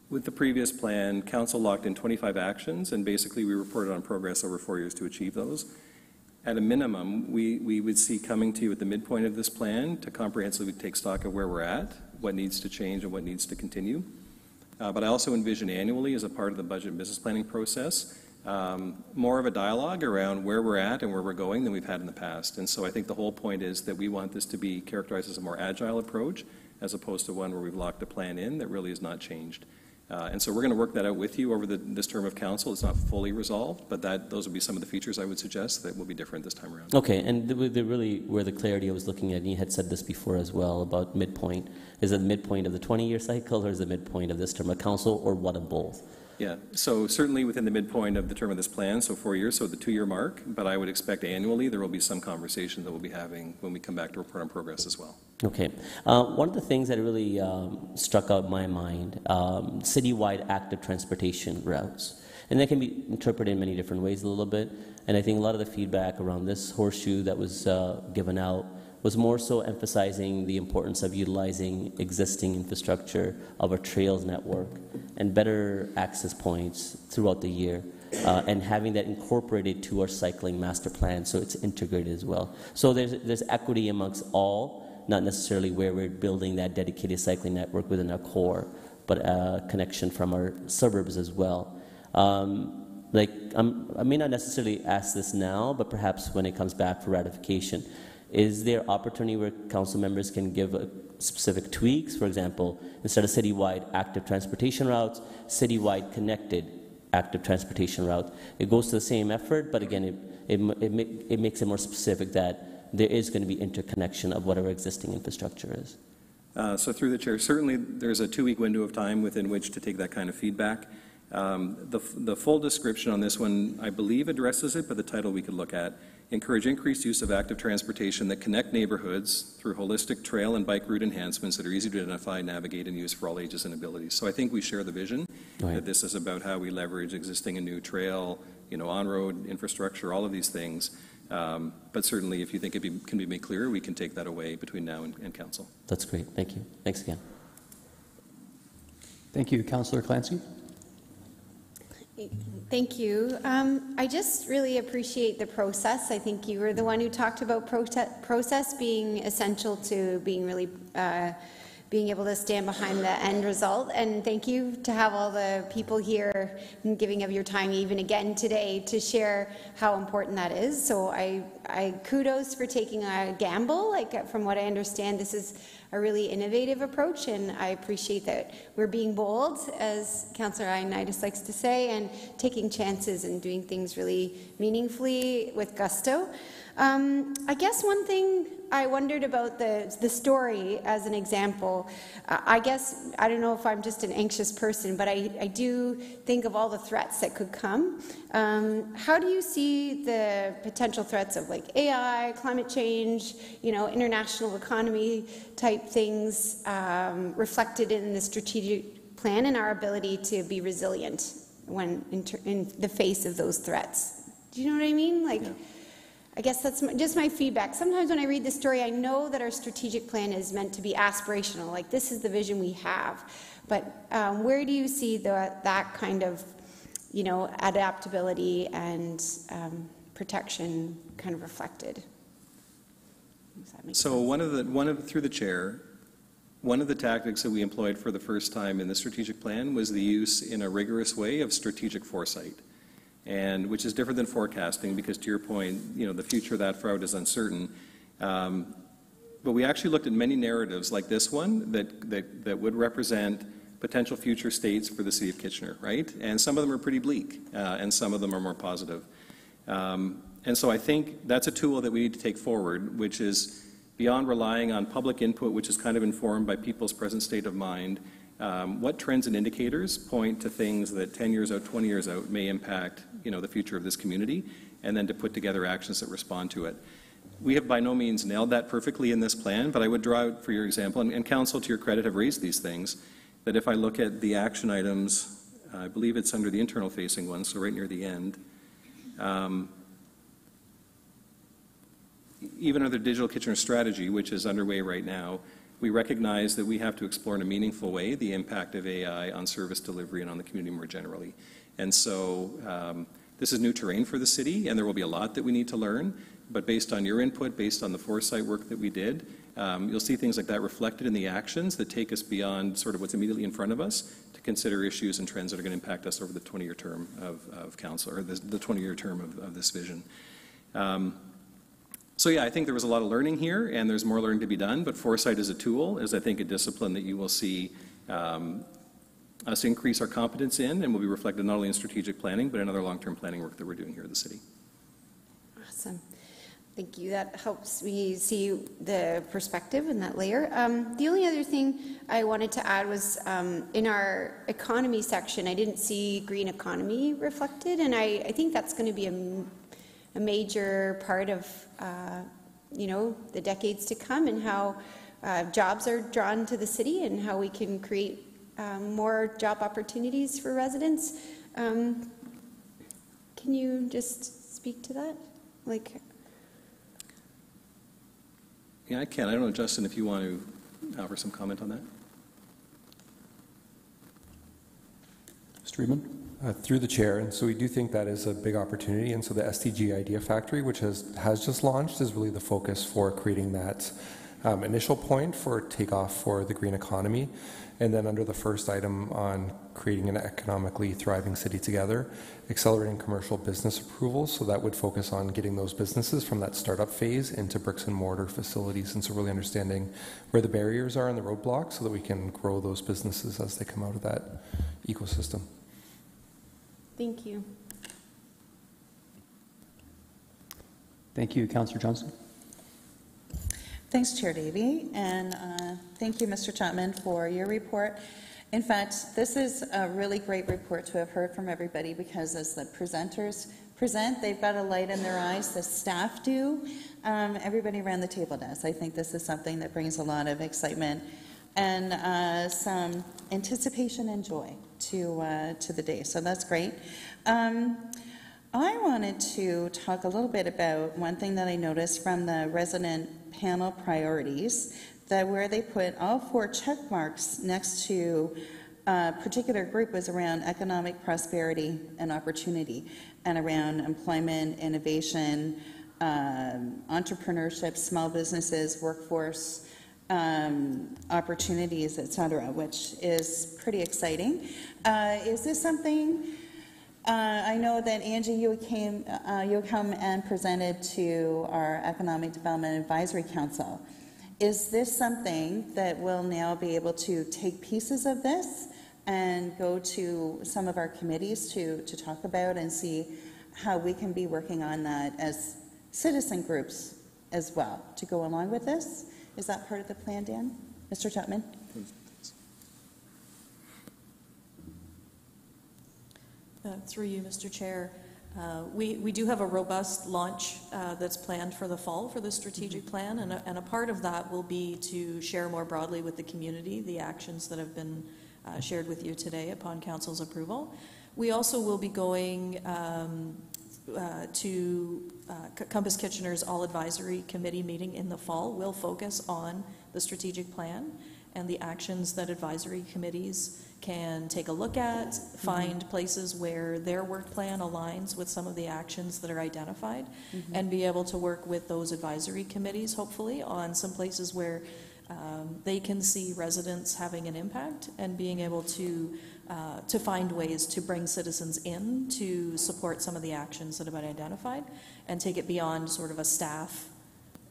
S18: with the previous plan, council locked in 25 actions, and basically we reported on progress over 4 years to achieve those. At a minimum, we would see coming to you at the midpoint of this plan to comprehensively take stock of where we're at, what needs to change and what needs to continue. But I also envision annually, as a part of the budget and business planning process, more of a dialogue around where we're at and where we're going than we've had in the past. And so I think the whole point is that we want this to be characterized as a more agile approach, as opposed to one where we've locked a plan in that really has not changed. And so we're going to work that out with you over this term of council. It's not fully resolved, but those would be some of the features I would suggest that will be different this time around.
S15: Okay, and really where the clarity I was looking at, and you had said this before as well about midpoint, is it the midpoint of the 20-year cycle, or is it the midpoint of this term of council, or what of both?
S18: Yeah, so certainly within the midpoint of the term of this plan, so 4 years, so the 2-year mark, but I would expect annually there will be some conversation that we'll be having when we come back to report on progress as well.
S15: Okay. One of the things that really struck out my mind, citywide active transportation routes. And that can be interpreted in many different ways a little bit. And I think a lot of the feedback around this horseshoe that was given out was more so emphasizing the importance of utilizing existing infrastructure of our trails network and better access points throughout the year. And having that incorporated to our cycling master plan so it's integrated as well. So there's equity amongst all, not necessarily where we're building that dedicated cycling network within our core, but a connection from our suburbs as well. I may not necessarily ask this now, but perhaps when it comes back for ratification, is there opportunity where council members can give specific tweaks? For example, instead of citywide active transportation routes, citywide connected active transportation routes. It goes to the same effort, but again, it makes it more specific that there is going to be interconnection of whatever existing infrastructure is.
S18: So through the chair, certainly there's a 2-week window of time within which to take that kind of feedback. The full description on this one, I believe, addresses it, but the title we could look at: encourage increased use of active transportation that connect neighborhoods through holistic trail and bike route enhancements that are easy to identify, navigate, and use for all ages and abilities. So I think we share the vision that this is about how we leverage existing and new trail, on-road infrastructure, all of these things. But certainly, if you think it can be made clearer, we can take that away between now and council.
S15: That's great. Thank you. Thanks again.
S1: Thank you. Councillor Clancy.
S19: Thank you. I just really appreciate the process. I think you were the one who talked about process being essential to being really being able to stand behind the end result. And thank you to have all the people here and giving of your time even again today to share how important that is. So I kudos for taking a gamble. Like, from what I understand, this is a really innovative approach, and I appreciate that we're being bold, as Councillor Ioannidis likes to say, and taking chances and doing things really meaningfully with gusto. I guess one thing I wondered about the story as an example. I guess, I don't know if I'm just an anxious person, but I do think of all the threats that could come. How do you see the potential threats of like AI, climate change, international economy type things reflected in the strategic plan and our ability to be resilient when in the face of those threats. Do you know what I mean? Like, yeah. I guess that's just my feedback. Sometimes when I read the story, I know that our strategic plan is meant to be aspirational, like this is the vision we have. But where do you see that kind of, you know, adaptability and protection kind of reflected?
S18: So through the chair, one of the tactics that we employed for the first time in the strategic plan was the use in a rigorous way of strategic foresight, and which is different than forecasting because, to your point, you know, the future of that route is uncertain. But we actually looked at many narratives like this one that would represent potential future states for the city of Kitchener, right? And some of them are pretty bleak, and some of them are more positive. And so I think that's a tool that we need to take forward, which is beyond relying on public input, which is kind of informed by people's present state of mind. What trends and indicators point to things that 10 years out, 20 years out may impact, you know, the future of this community, and then to put together actions that respond to it. We have by no means nailed that perfectly in this plan, but I would draw out, for your example, and Council, to your credit, have raised these things, that if I look at the action items, I believe it's under the internal facing one, so right near the end, even under Digital Kitchener strategy, which is underway right now, we recognize that we have to explore in a meaningful way the impact of AI on service delivery and on the community more generally. And so this is new terrain for the city, and there will be a lot that we need to learn, but based on your input, based on the foresight work that we did, you'll see things like that reflected in the actions that take us beyond sort of what's immediately in front of us to consider issues and trends that are going to impact us over the 20-year term of council, or the 20-year term of this vision. So yeah, I think there was a lot of learning here, and there's more learning to be done, but foresight as a tool is, I think, a discipline that you will see us increase our competence in, and will be reflected not only in strategic planning, but in other long-term planning work that we're doing here in the city.
S19: Awesome. Thank you. That helps me see the perspective and that layer. The only other thing I wanted to add was in our economy section, I didn't see green economy reflected, and I think that's going to be a major part of you know, the decades to come, and how jobs are drawn to the city and how we can create more job opportunities for residents. Can you just speak to that? Like,
S18: yeah, I can. I don't know, Justin, if you want to offer some comment on that.
S1: Mr. Reedman?
S4: Through the chair, and so we do think that is a big opportunity, and so the SDG Idea Factory, which has just launched, is really the focus for creating that initial point for takeoff for the green economy. And then under the first item on creating an economically thriving city together, accelerating commercial business approvals, so that would focus on getting those businesses from that startup phase into bricks and mortar facilities, and so really understanding where the barriers are and the roadblocks so that we can grow those businesses as they come out of that ecosystem.
S19: thank you.
S1: Thank you. Councillor Johnson?
S12: Thanks, Chair Davey, and thank you, Mr. Chapman, for your report. In fact, this is a really great report to have heard from everybody, because as the presenters present, they've got a light in their eyes, the staff do, everybody around the table does. I think this is something that brings a lot of excitement and some anticipation and joy to the day, so that's great. I wanted to talk a little bit about one thing that I noticed from the resident panel priorities, that where they put all 4 check marks next to a particular group was around economic prosperity and opportunity, and around employment, innovation, entrepreneurship, small businesses, workforce opportunities, etc., which is pretty exciting. Is this something? I know that Angie, you come and presented to our Economic Development Advisory Council. Is this something that we'll now be able to take pieces of this and go to some of our committees to talk about and see how we can be working on that as citizen groups as well to go along with this? Is that part of the plan, Dan? Mr. Chapman?
S6: Through you, Mr. Chair. We do have a robust launch that's planned for the fall for the strategic plan, and a part of that will be to share more broadly with the community the actions that have been shared with you today upon Council's approval. We also will be going to Compass Kitchener's All Advisory Committee meeting in the fall. Will focus on the strategic plan and the actions that advisory committees can take a look at, find places where their work plan aligns with some of the actions that are identified, and be able to work with those advisory committees, hopefully, on some places where they can see residents having an impact, and being able to find ways to bring citizens in to support some of the actions that have been identified, and take it beyond sort of a staff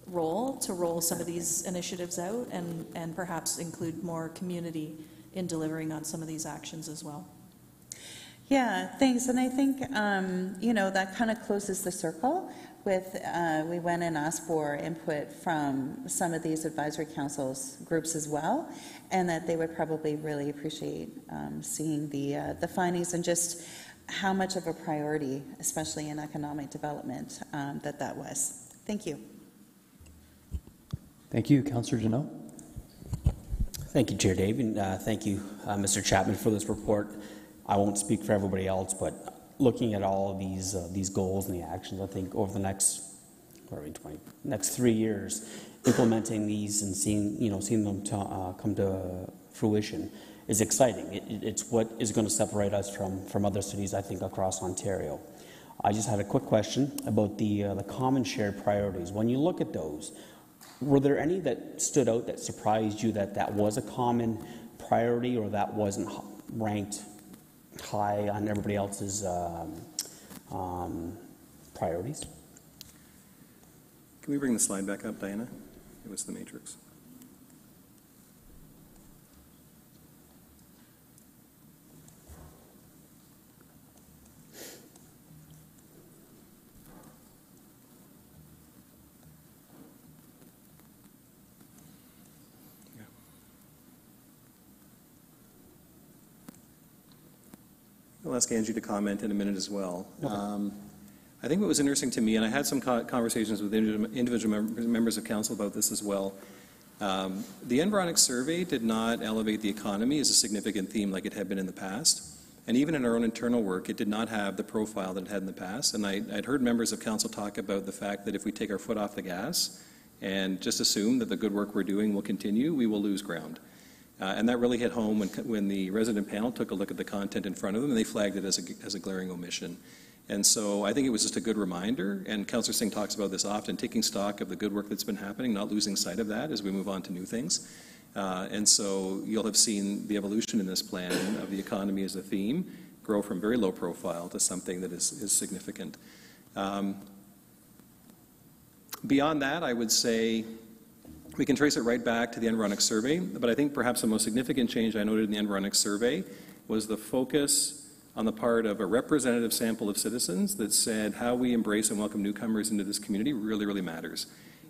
S6: role to roll some of these initiatives out, and perhaps include more community in delivering on some of these actions as well.
S12: Yeah, thanks. And I think, you know, that kind of closes the circle with, we went and asked for input from some of these advisory councils groups as well, and that they would probably really appreciate seeing the findings and just how much of a priority, especially in economic development, that was. Thank you.
S1: Thank you. Councillor Janot.
S20: Thank you, Chair Dave, and thank you, Mr. Chapman, for this report. I won't speak for everybody else, but looking at all of these goals and the actions, I think over the next 3 years, implementing these and seeing them come to fruition is exciting. It's what is going to separate us from other cities, I think, across Ontario. I just had a quick question about the common shared priorities. When you look at those, were there any that stood out that surprised you that was a common priority, or that wasn't ranked high on everybody else's priorities?
S18: Can we bring the slide back up, Diana? It was the matrix. I'll ask Angie to comment in a minute as well. Okay. I think what was interesting to me, and I had some conversations with individual members of council about this as well, the Environics survey did not elevate the economy as a significant theme like it had been in the past. And even in our own internal work, it did not have the profile that it had in the past. And I'd heard members of council talk about the fact that if we take our foot off the gas and just assume that the good work we're doing will continue, we will lose ground. And that really hit home when the resident panel took a look at the content in front of them, and they flagged it as a glaring omission. And so I think it was just a good reminder, and Councillor Singh talks about this often, taking stock of the good work that's been happening, not losing sight of that as we move on to new things. And so you'll have seen the evolution in this plan of the economy as a theme grow from very low profile to something that is significant. Beyond that, I would say we can trace it right back to the Environics survey, but I think perhaps the most significant change I noted in the Environics survey was the focus on the part of a representative sample of citizens that said how we embrace and welcome newcomers into this community really, really matters.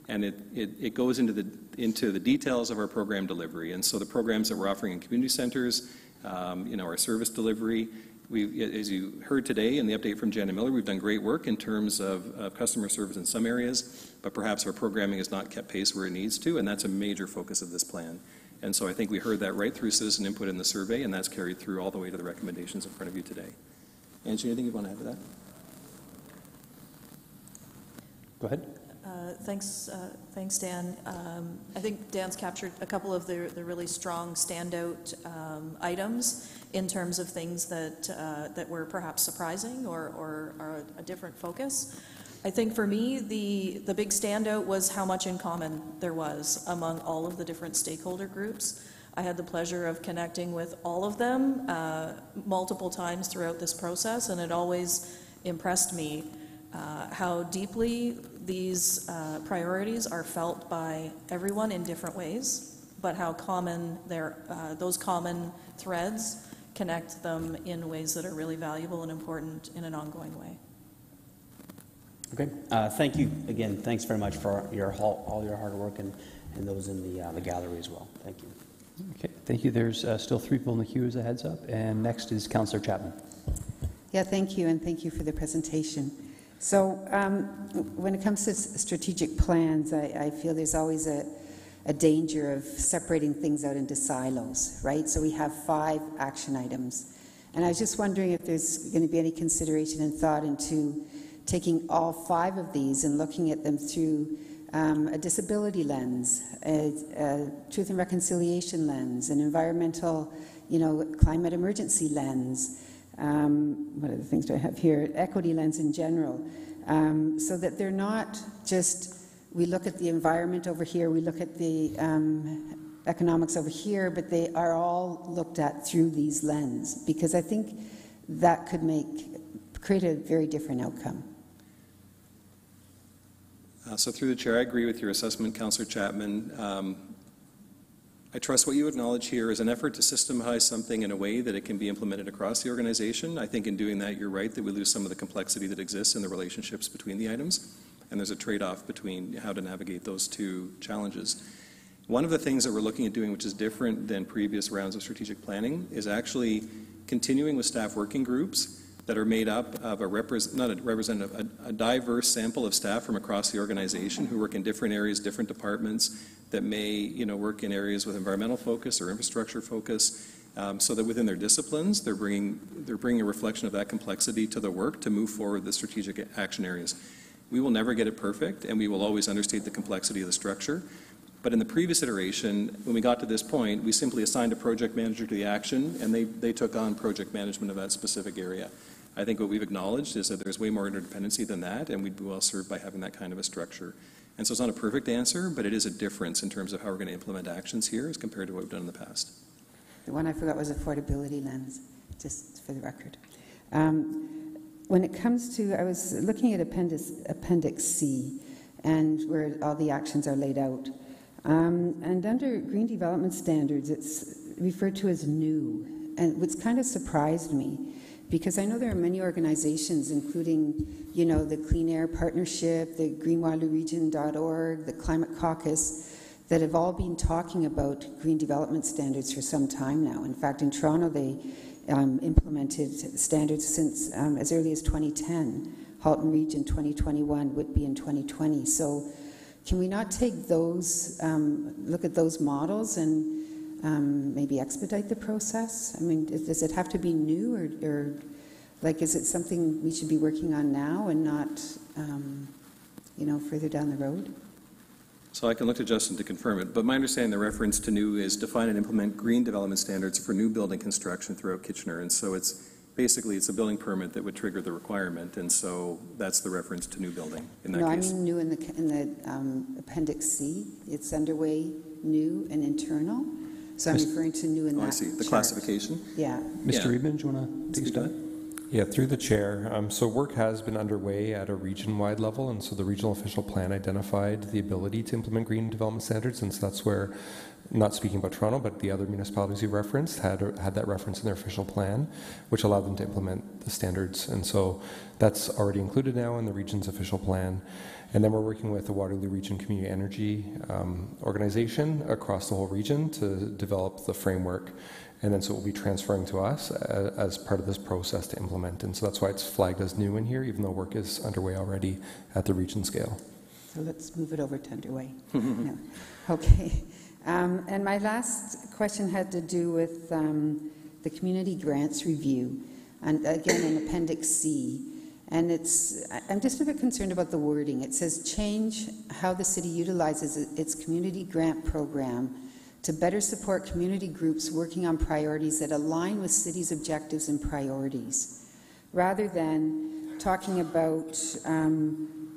S18: And it goes into the details of our program delivery. And so the programs that we're offering in community centers, our service delivery, as you heard today in the update from Janet Miller, we've done great work in terms of customer service in some areas, but perhaps our programming has not kept pace where it needs to, and that's a major focus of this plan. And so I think we heard that right through citizen input in the survey, and that's carried through all the way to the recommendations in front of you today. Angie, anything you want to add to that?
S1: Go ahead.
S6: Thanks, Dan. I think Dan's captured a couple of the really strong standout items in terms of things that were perhaps surprising or are a different focus. I think for me, the big standout was how much in common there was among all of the different stakeholder groups. I had the pleasure of connecting with all of them multiple times throughout this process, and it always impressed me how deeply these priorities are felt by everyone in different ways, but how common those common threads connect them in ways that are really valuable and important in an ongoing way.
S20: Okay, thank you again. Thanks very much for all your hard work and those in the gallery as well. Thank you.
S1: Okay, thank you. There's still 3 people in the queue as a heads up, and next is Councillor Chapman.
S2: Yeah, thank you, and thank you for the presentation. So when it comes to strategic plans, I feel there's always a danger of separating things out into silos, right? So we have 5 action items. And I was just wondering if there's going to be any consideration and thought into taking all 5 of these and looking at them through a disability lens, a truth and reconciliation lens, an environmental, climate emergency lens. What other things do I have here? Equity lens in general, so that they're not just, we look at the environment over here, we look at the economics over here, but they are all looked at through these lenses, because I think that could create a very different outcome.
S18: So through the chair, I agree with your assessment, Councillor Chapman. I trust what you acknowledge here is an effort to systemize something in a way that it can be implemented across the organization. I think in doing that, you're right that we lose some of the complexity that exists in the relationships between the items, and there's a trade-off between how to navigate those 2 challenges. One of the things that we're looking at doing, which is different than previous rounds of strategic planning, is actually continuing with staff working groups that are made up of a diverse sample of staff from across the organization who work in different areas, different departments, that may work in areas with environmental focus or infrastructure focus, so that within their disciplines they're bringing a reflection of that complexity to the work to move forward the strategic action areas. We will never get it perfect, and we will always understate the complexity of the structure. But in the previous iteration, when we got to this point, we simply assigned a project manager to the action, and they took on project management of that specific area. I think what we've acknowledged is that there's way more interdependency than that, and we'd be well served by having that kind of a structure. And so it's not a perfect answer, but it is a difference in terms of how we're going to implement actions here as compared to what we've done in the past.
S2: The one I forgot was affordability lens, just for the record. When it comes to, I was looking at Appendix C, and where all the actions are laid out. And under Green Development Standards, it's referred to as new, and what's kind of surprised me, because I know there are many organizations, including, the Clean Air Partnership, the greenwaterregion.org, the Climate Caucus, that have all been talking about green development standards for some time now. In fact, in Toronto, they implemented standards since as early as 2010. Halton Region 2021, Whitby in 2020. So can we not take those, look at those models and maybe expedite the process? I mean, does it have to be new, or like, is it something we should be working on now and not, further down the road?
S18: So I can look to Justin to confirm it, but my understanding the reference to new is define and implement green development standards for new building construction throughout Kitchener, and so it's a building permit that would trigger the requirement, and so that's the reference to new building in that case.
S2: I mean new in the Appendix C. It's underway, new and internal. So I'm referring to new in that.
S18: I see. The
S2: chart.
S18: Classification?
S2: Yeah.
S1: Mr. Reedman, do you want to take a stab?
S4: Yeah, through the chair. So work has been underway at a region-wide level, and so the regional official plan identified the ability to implement green development standards, and so that's where, not speaking about Toronto, but the other municipalities you referenced had that reference in their official plan, which allowed them to implement the standards. And so that's already included now in the region's official plan. And then we're working with the Waterloo Region Community Energy organization across the whole region to develop the framework. And then so it will be transferring to us as part of this process to implement. And so that's why it's flagged as new in here, even though work is underway already at the region scale.
S2: So let's move it over to underway. No. Okay. And my last question had to do with the community grants review, and again in Appendix C. And I'm just a bit concerned about the wording. It says change how the city utilizes its community grant program to better support community groups working on priorities that align with city's objectives and priorities, rather than talking about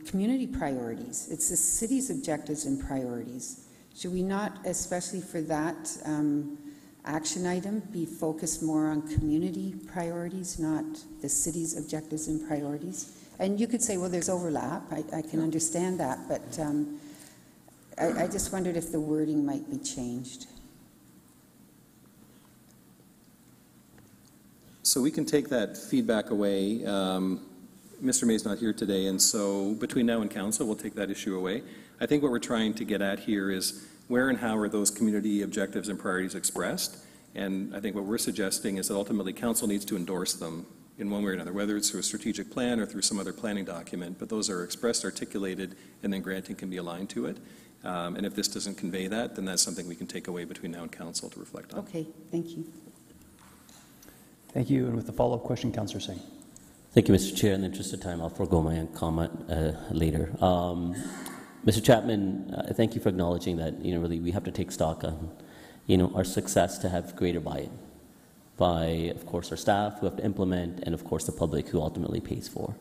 S2: community priorities. It's the city's objectives and priorities. Should we not, especially for that action item, be focused more on community priorities, not the city's objectives and priorities? And you could say, well, there's overlap. I can understand that, but I just wondered if the wording might be changed.
S18: So we can take that feedback away. Mr. May's not here today, and so between now and council, we'll take that issue away. I think what we're trying to get at here is where and how are those community objectives and priorities expressed? And I think what we're suggesting is that ultimately council needs to endorse them in one way or another, whether it's through a strategic plan or through some other planning document, but those are expressed, articulated, and then granting can be aligned to it. And if this doesn't convey that, then that's something we can take away between now and council to reflect on.
S2: Okay, thank you.
S1: Thank you. And with the follow-up question, Councillor Singh.
S15: Thank you, Mr. Chair. In the interest of time, I'll forego my comment later. Mr. Chapman, thank you for acknowledging that, really we have to take stock on, our success to have greater buy-in by, of course, our staff who have to implement, and of course the public who ultimately pays for.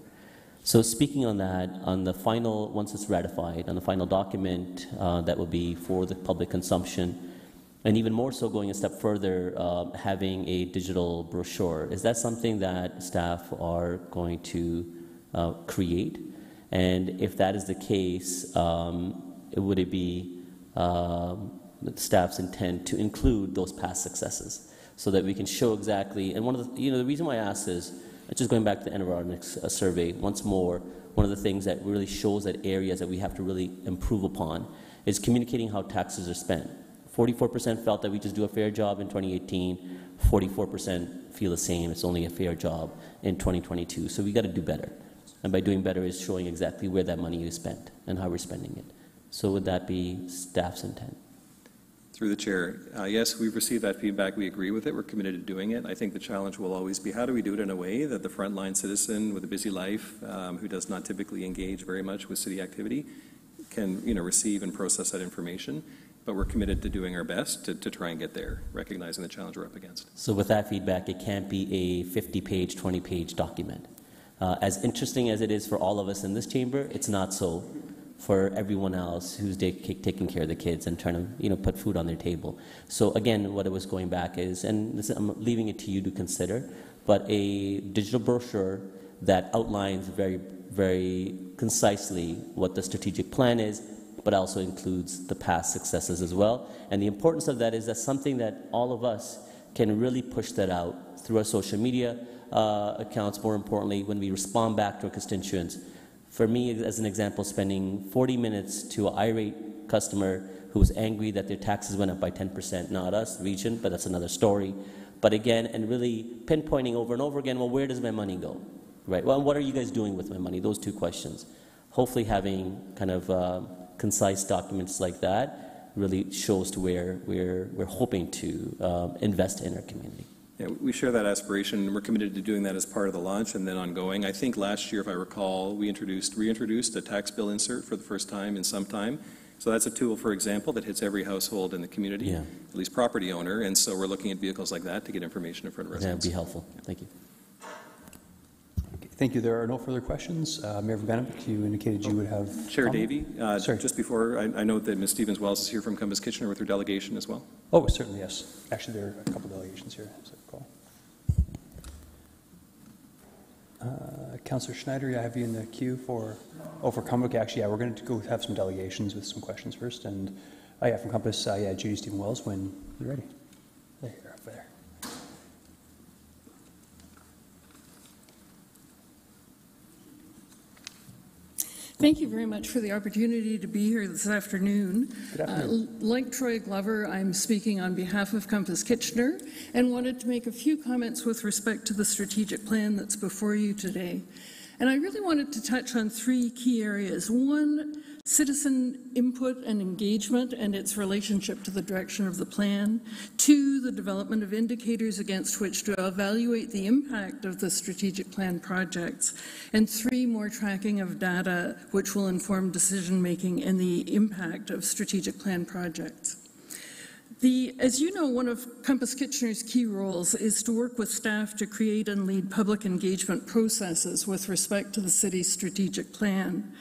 S15: So speaking on that, on the final, once it's ratified, on the final document that will be for the public consumption, and even more so going a step further, having a digital brochure, is that something that staff are going to create? And if that is the case, would it be staff's intent to include those past successes so that we can show exactly, and one of the, the reason why I ask is, just going back to the Environics survey, once more, one of the things that really shows that areas that we have to really improve upon is communicating how taxes are spent. 44% felt that we just do a fair job in 2018, 44% feel the same, it's only a fair job in 2022. So we got to do better. And by doing better is showing exactly where that money is spent and how we're spending it. So would that be staff's intent?
S18: Through the chair, yes, we've received that feedback. We agree with it. We're committed to doing it. I think the challenge will always be how do we do it in a way that the frontline citizen with a busy life, who does not typically engage very much with city activity, can receive and process that information. But we're committed to doing our best to try and get there, recognizing the challenge we're up against.
S15: So with that feedback, it can't be a 50-page, 20-page document. As interesting as it is for all of us in this chamber, it's not so for everyone else who's taking care of the kids and trying to put food on their table. So again, what I was going back is, and this, I'm leaving it to you to consider, but a digital brochure that outlines very, very concisely what the strategic plan is, but also includes the past successes as well. And the importance of that is that's something that all of us can really push that out through our social media accounts, more importantly, when we respond back to our constituents. For me, as an example, spending 40 minutes to an irate customer who was angry that their taxes went up by 10%, not us, region, but that's another story. But again, and really pinpointing over and over again, well, where does my money go? Right? Well, what are you guys doing with my money? Those two questions. Hopefully having kind of concise documents like that really shows to where we're hoping to invest in our community.
S18: Yeah, we share that aspiration, and we're committed to doing that as part of the launch and then ongoing. I think last year, if I recall, we reintroduced a tax bill insert for the first time in some time. So that's a tool, for example, that hits every household in the community, at least property owner. And so we're looking at vehicles like that to get information in front of residents.
S15: That would be helpful. Thank you.
S1: Thank you. There are no further questions. Mayor Banovic, you indicated you would have
S18: Chair
S1: comment?
S18: Davey, just before, I note that Ms. Stevens-Wells is here from Compass Kitchener with her delegation as well.
S1: Oh, certainly, yes. Actually, there are a couple delegations here, as I recall. Councillor Schneider, I have you in the queue for Compass. Actually, we're going to go have some delegations with some questions first. And, from Compass, Judy Stevens-Wells, when you're ready. There, up there.
S21: Thank you very much for the opportunity to be here this afternoon.
S1: Good afternoon.
S21: Like Troy Glover, I'm speaking on behalf of Compass Kitchener and wanted to make a few comments with respect to the strategic plan that's before you today. And I really wanted to touch on three key areas. One, citizen input and engagement and its relationship to the direction of the plan. Two, the development of indicators against which to evaluate the impact of the strategic plan projects. And three, more tracking of data which will inform decision-making and the impact of strategic plan projects. As you know, one of Compass Kitchener's key roles is to work with staff to create and lead public engagement processes with respect to the city's strategic plan.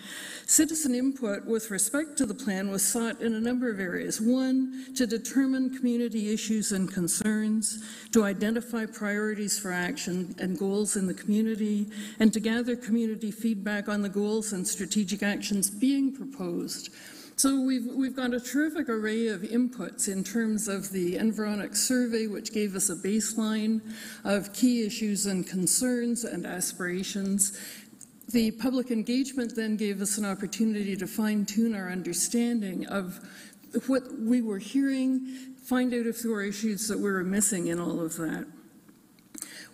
S21: Citizen input with respect to the plan was sought in a number of areas. One, to determine community issues and concerns, to identify priorities for action and goals in the community, and to gather community feedback on the goals and strategic actions being proposed. So we've got a terrific array of inputs in terms of the Environics survey, which gave us a baseline of key issues and concerns and aspirations. The public engagement then gave us an opportunity to fine-tune our understanding of what we were hearing, find out if there were issues that we were missing in all of that.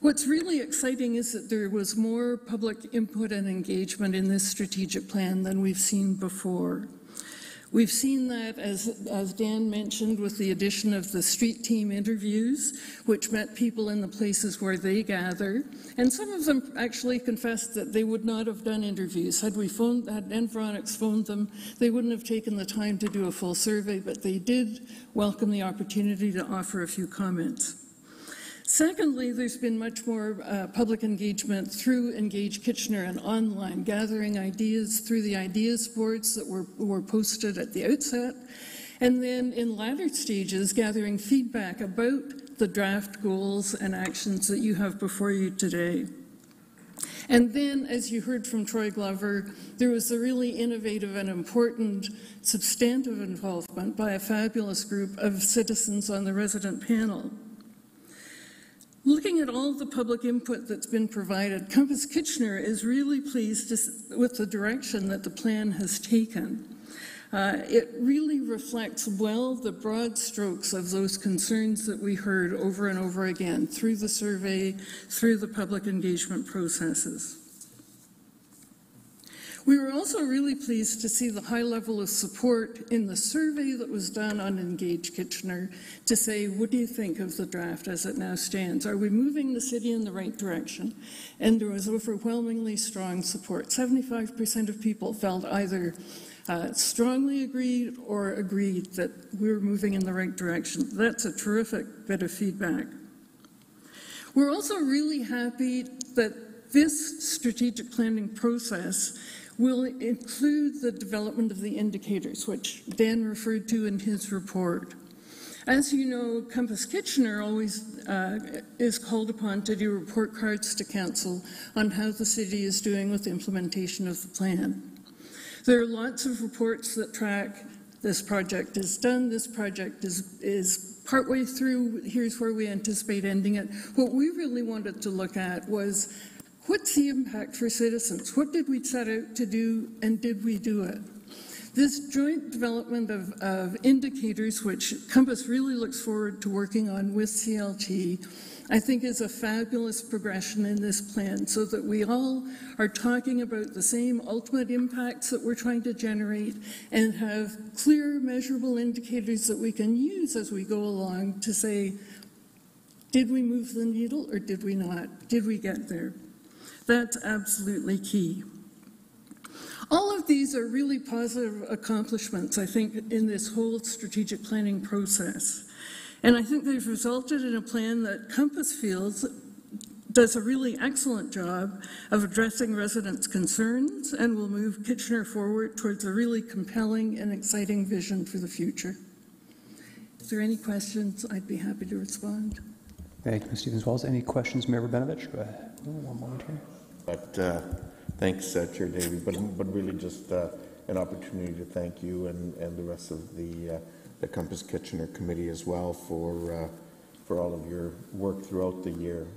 S21: What's really exciting is that there was more public input and engagement in this strategic plan than we've seen before. We've seen that, as Dan mentioned, with the addition of the street team interviews, which met people in the places where they gather. And some of them actually confessed that they would not have done interviews. Had Environics phoned them, they wouldn't have taken the time to do a full survey, but they did welcome the opportunity to offer a few comments. Secondly, there's been much more public engagement through Engage Kitchener and online, gathering ideas through the ideas boards that were posted at the outset, and then in latter stages, gathering feedback about the draft goals and actions that you have before you today. And then, as you heard from Troy Glover, there was a really innovative and important substantive involvement by a fabulous group of citizens on the resident panel. Looking at all the public input that's been provided, Compass Kitchener is really pleased with the direction that the plan has taken. It really reflects well the broad strokes of those concerns that we heard over and over again through the survey, through the public engagement processes. We were also really pleased to see the high level of support in the survey that was done on Engage Kitchener to say, what do you think of the draft as it now stands? Are we moving the city in the right direction? And there was overwhelmingly strong support. 75% of people felt either strongly agreed or agreed that we were moving in the right direction. That's a terrific bit of feedback. We're also really happy that this strategic planning process will include the development of the indicators, which Dan referred to in his report. As you know, Compass Kitchener always is called upon to do report cards to council on how the city is doing with the implementation of the plan. There are lots of reports that track this project is done, this project is partway through, here's where we anticipate ending it. What we really wanted to look at was, what's the impact for citizens? What did we set out to do, and did we do it? This joint development of indicators, which Compass really looks forward to working on with CLT, I think is a fabulous progression in this plan, so that we all are talking about the same ultimate impacts that we're trying to generate and have clear, measurable indicators that we can use as we go along to say, did we move the needle or did we not? Did we get there? That's absolutely key. All of these are really positive accomplishments, I think, in this whole strategic planning process. And I think they've resulted in a plan that Compass feels does a really excellent job of addressing residents' concerns and will move Kitchener forward towards a really compelling and exciting vision for the future. If there are any questions, I'd be happy to respond.
S1: Thank you, Ms. Stevens-Wells. Any questions, Mayor Rabinovich? Go ahead. One moment here.
S11: But thanks, Chair Davey, but really just an opportunity to thank you and the rest of the Compass Kitchener Committee as well for all of your work throughout the year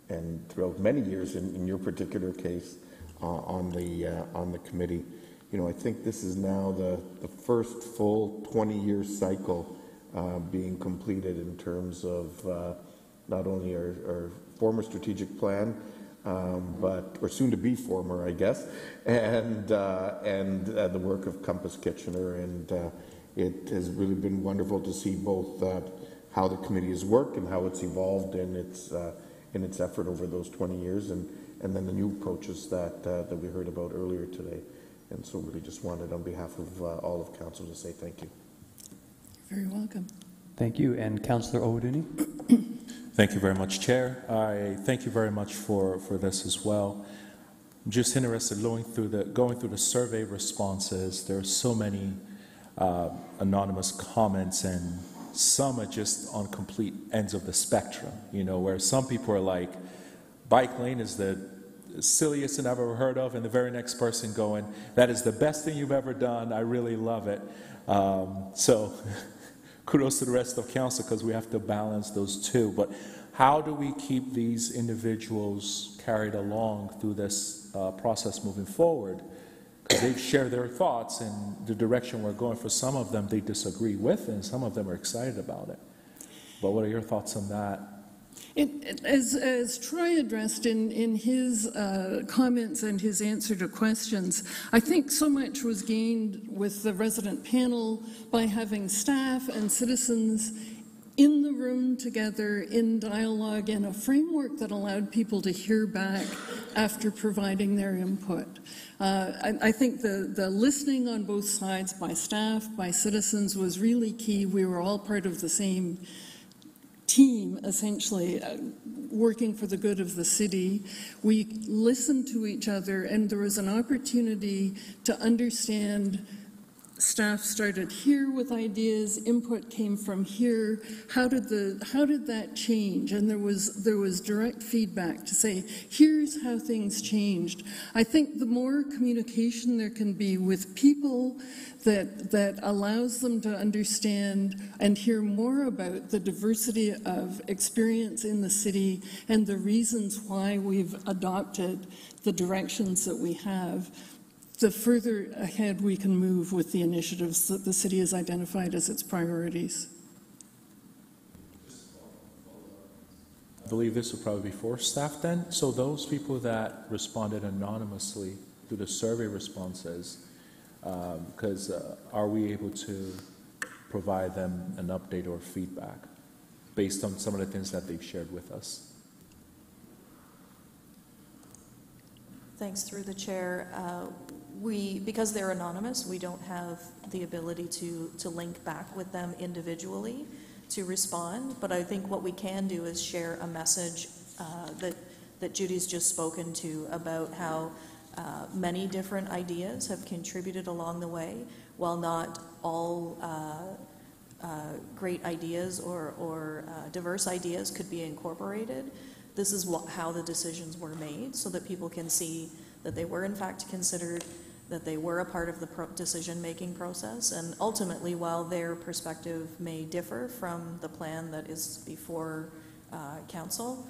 S11: and throughout many years in your particular case on the committee. You know, I think this is now the first full 20-year cycle being completed in terms of not only our former strategic plan, or soon to be former, I guess, and the work of Compass Kitchener, and it has really been wonderful to see both how the committee has worked and how it's evolved in its effort over those 20 years, and then the new approaches that we heard about earlier today. And so really just wanted, on behalf of all of Council, to say thank you.
S21: You're very welcome.
S1: Thank you. And Councillor O'Dooney.
S17: Thank you very much, Chair. I thank you very much for this as well. I'm just interested going through the survey responses. There are so many anonymous comments, and some are just on complete ends of the spectrum, you know, where some people are like, bike lane is the silliest thing I've ever heard of, and the very next person going, that is the best thing you've ever done, I really love it. So kudos to the rest of council, because we have to balance those two. But how do we keep these individuals carried along through this process moving forward? Because they've shared their thoughts and the direction we're going. For some of them, they disagree with, and some of them are excited about it. But what are your thoughts on that?
S21: As Troy addressed in his comments and his answer to questions, I think so much was gained with the resident panel by having staff and citizens in the room together, in dialogue, in a framework that allowed people to hear back after providing their input. I think the listening on both sides by staff, by citizens, was really key. We were all part of the same team, essentially, working for the good of the city. We listened to each other, and there was an opportunity to understand. Staff started here with ideas, input came from here. How did that change? And there was direct feedback to say, here's how things changed. I think the more communication there can be with people that allows them to understand and hear more about the diversity of experience in the city and the reasons why we've adopted the directions that we have, the further ahead we can move with the initiatives that the city has identified as its priorities.
S17: I believe this will probably be for staff then. So those people that responded anonymously through the survey responses, because are we able to provide them an update or feedback based on some of the things that they've shared with us?
S6: Thanks, through the chair. Because they're anonymous, we don't have the ability to link back with them individually to respond, but I think what we can do is share a message that Judy's just spoken to about how many different ideas have contributed along the way. While not all great ideas or diverse ideas could be incorporated, this is how the decisions were made, so that people can see that they were in fact considered, that they were a part of the decision-making process, and ultimately, while their perspective may differ from the plan that is before council,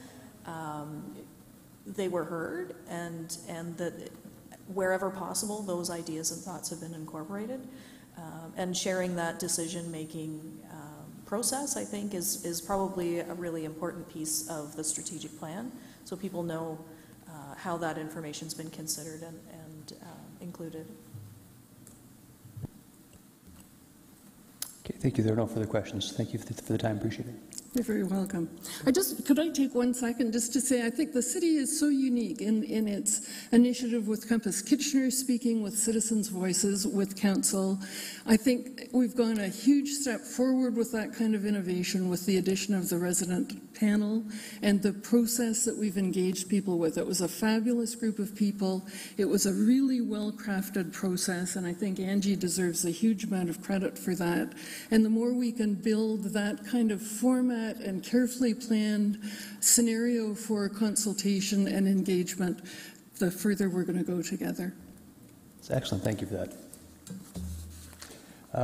S6: they were heard, and that wherever possible, those ideas and thoughts have been incorporated, and sharing that decision-making process, I think, is probably a really important piece of the strategic plan, so people know how that information's been considered and included.
S1: Okay, thank you. There are no further questions. Thank you for the time. Appreciate it.
S21: You're very welcome. Could I take 1 second just to say, I think the city is so unique in its initiative with Compass Kitchener, speaking with citizens' voices, with council. I think we've gone a huge step forward with that kind of innovation with the addition of the resident panel and the process that we've engaged people with. It was a fabulous group of people. It was a really well-crafted process, and I think Angie deserves a huge amount of credit for that. And the more we can build that kind of format and carefully planned scenario for consultation and engagement, the further we're going to go together.
S1: That's excellent. Thank you for that.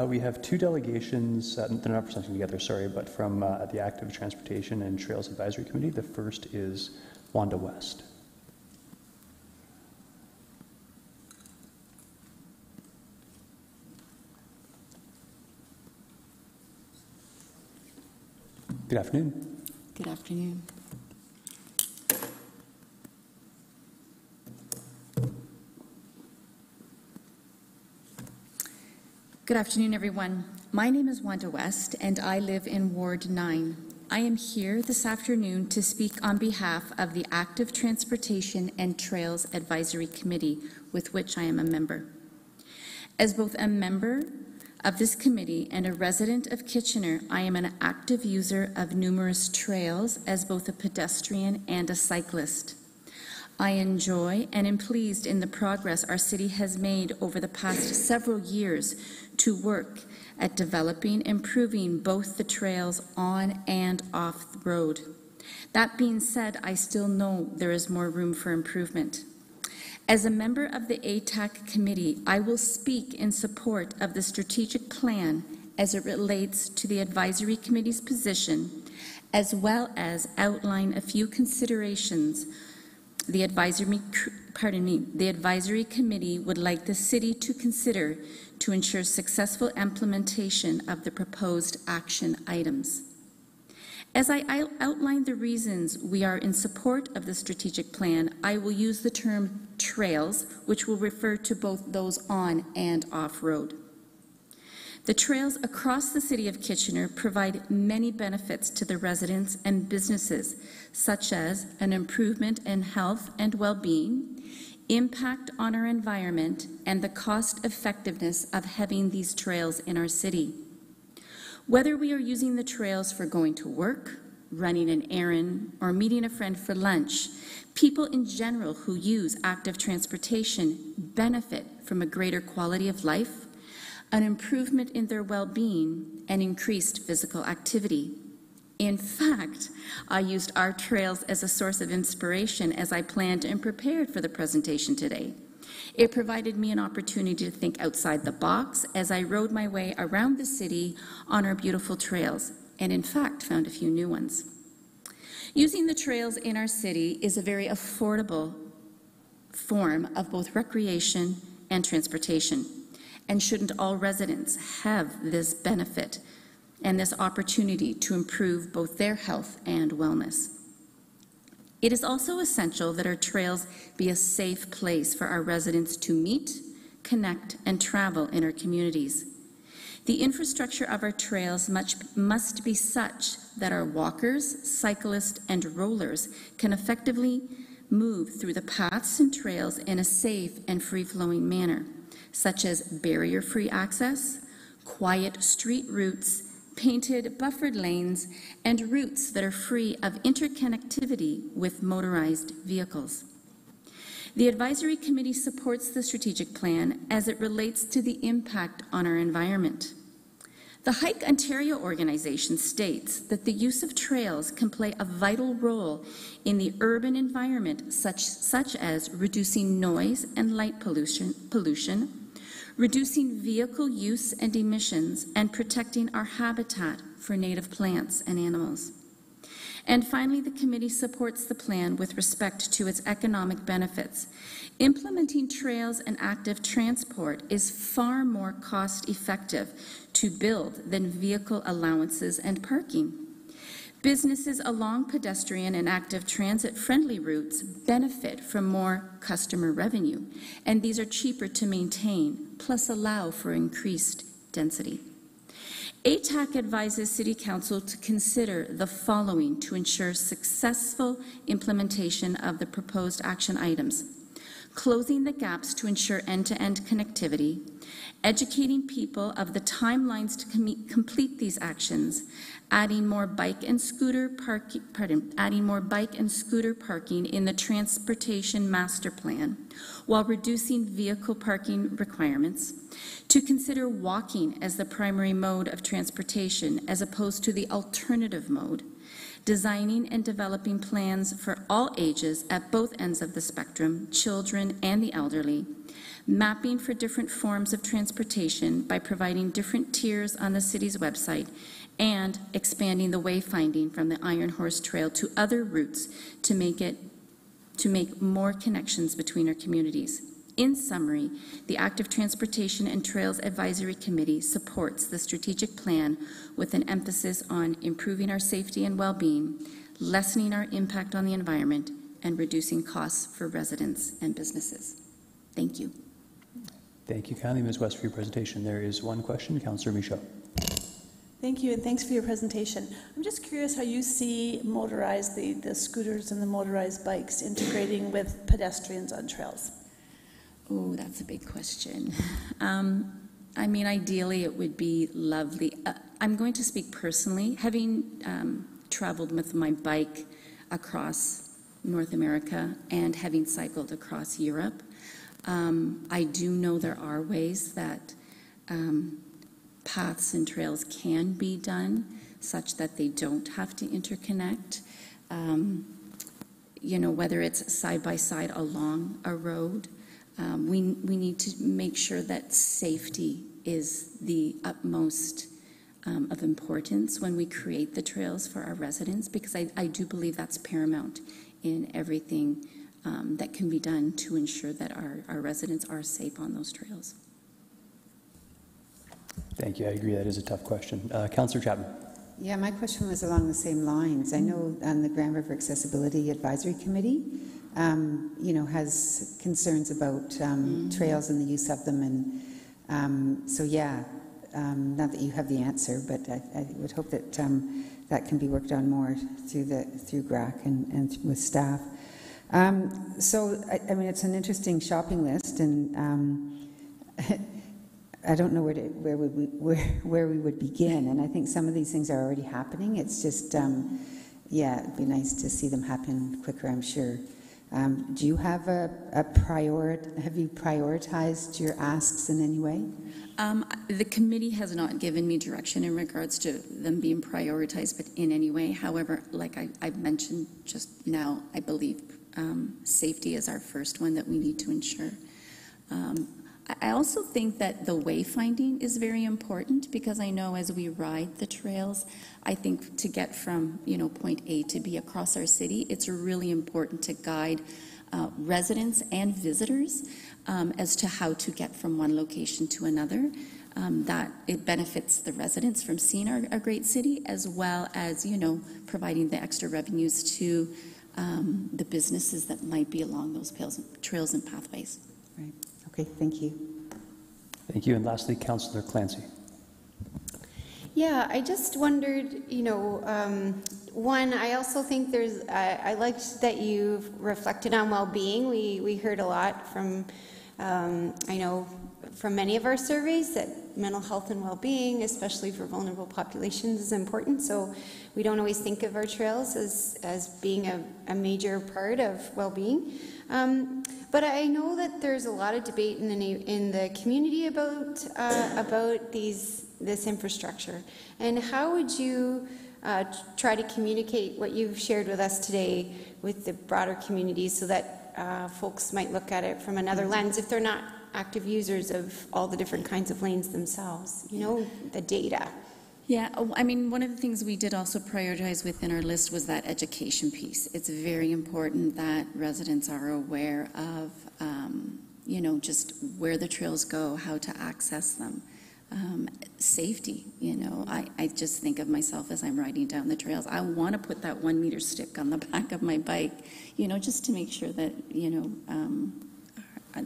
S1: We have two delegations, they're not presenting together, sorry, but from the Active Transportation and Trails Advisory Committee. The first is Wanda West. Good afternoon.
S3: Good afternoon. Good afternoon, everyone. My name is Wanda West, and I live in Ward 9. I am here this afternoon to speak on behalf of the Active Transportation and Trails Advisory Committee, with which I am a member. As both a member of this committee and a resident of Kitchener, I am an active user of numerous trails as both a pedestrian and a cyclist. I enjoy and am pleased in the progress our city has made over the past several years to work at developing and improving both the trails on and off the road. That being said, I still know there is more room for improvement. As a member of the ATAC committee, I will speak in support of the strategic plan as it relates to the advisory committee's position, as well as outline a few considerations the advisory committee would like the city to consider to ensure successful implementation of the proposed action items. As I outline the reasons we are in support of the strategic plan, I will use the term trails, which will refer to both those on and off-road. The trails across the City of Kitchener provide many benefits to the residents and businesses, such as an improvement in health and well-being, impact on our environment, and the cost-effectiveness of having these trails in our city. Whether we are using the trails for going to work, running an errand, or meeting a friend for lunch, people in general who use active transportation benefit from a greater quality of life, an improvement in their well-being, and increased physical activity. In fact, I used our trails as a source of inspiration as I planned and prepared for the presentation today. It provided me an opportunity to think outside the box as I rode my way around the city on our beautiful trails, and in fact found a few new ones. Using the trails in our city is a very affordable form of both recreation and transportation. And shouldn't all residents have this benefit and this opportunity to improve both their health and wellness? It is also essential that our trails be a safe place for our residents to meet, connect, and travel in our communities. The infrastructure of our trails must be such that our walkers, cyclists, and rollers can effectively move through the paths and trails in a safe and free-flowing manner, such as barrier-free access, quiet street routes, painted buffered lanes, and routes that are free of interconnectivity with motorized vehicles. The Advisory Committee supports the strategic plan as it relates to the impact on our environment. The Hike Ontario organization states that the use of trails can play a vital role in the urban environment, such as reducing noise and light pollution, reducing vehicle use and emissions, and protecting our habitat for native plants and animals. And finally, the committee supports the plan with respect to its economic benefits. Implementing trails and active transport is far more cost-effective to build than vehicle allowances and parking. Businesses along pedestrian and active transit-friendly routes benefit from more customer revenue, and these are cheaper to maintain, plus allow for increased density. ATAC advises City Council to consider the following to ensure successful implementation of the proposed action items: closing the gaps to ensure end-to-end connectivity, educating people of the timelines to complete these actions, adding more bike and scooter parking in the transportation master plan, while reducing vehicle parking requirements, to consider walking as the primary mode of transportation as opposed to the alternative mode, designing and developing plans for all ages at both ends of the spectrum, children and the elderly, mapping for different forms of transportation by providing different tiers on the city's website, and expanding the wayfinding from the Iron Horse Trail to other routes to make more connections between our communities. In summary, the Active Transportation and Trails Advisory Committee supports the strategic plan with an emphasis on improving our safety and well-being, lessening our impact on the environment, and reducing costs for residents and businesses. Thank you.
S1: Thank you kindly, Ms. West, for your presentation. There is one question, Councillor Michaud.
S14: Thank you, and thanks for your presentation. I'm just curious how you see motorized, the scooters and the motorized bikes integrating with pedestrians on trails.
S3: Oh, that's a big question. I mean, ideally, it would be lovely. I'm going to speak personally. Having traveled with my bike across North America and having cycled across Europe, I do know there are ways that paths and trails can be done such that they don't have to interconnect. You know, whether it's side by side along a road, we need to make sure that safety is the utmost of importance when we create the trails for our residents, because I do believe that's paramount in everything that can be done to ensure that our residents are safe on those trails.
S1: Thank you. I agree that is a tough question. Councillor Chapman.
S2: Yeah, my question was along the same lines. I know the Grand River Accessibility Advisory Committee, has concerns about trails and the use of them, and so yeah, not that you have the answer, but I would hope that that can be worked on more through GRAC and with staff. So I mean, it's an interesting shopping list, and I don't know where we would begin, and I think some of these things are already happening. It's just, yeah, it'd be nice to see them happen quicker, I'm sure. Do you have have you prioritized your asks in any way?
S3: The committee has not given me direction in regards to them being prioritized, but in any way. However, like I mentioned just now, I believe safety is our first one that we need to ensure. I also think that the wayfinding is very important, because I know as we ride the trails, I think to get from point A to B across our city, it's really important to guide residents and visitors as to how to get from one location to another. That it benefits the residents from seeing our great city, as well as providing the extra revenues to the businesses that might be along those trails and pathways.
S2: Right. Okay, thank you.
S1: Thank you. And lastly, Councillor Clancy.
S19: Yeah, I just wondered, one, I also think I liked that you've reflected on well-being. We heard a lot from, I know from many of our surveys that mental health and well-being, especially for vulnerable populations, is important. So we don't always think of our trails as being a major part of well-being. But I know that there's a lot of debate in the community about this infrastructure. And how would you try to communicate what you've shared with us today with the broader community, so that folks might look at it from another lens if they're not active users of all the different kinds of lanes themselves, the data?
S3: Yeah, I mean, one of the things we did also prioritize within our list was that education piece. It's very important that residents are aware of, just where the trails go, how to access them. Safety, I just think of myself as I'm riding down the trails. I want to put that 1 meter stick on the back of my bike, just to make sure that,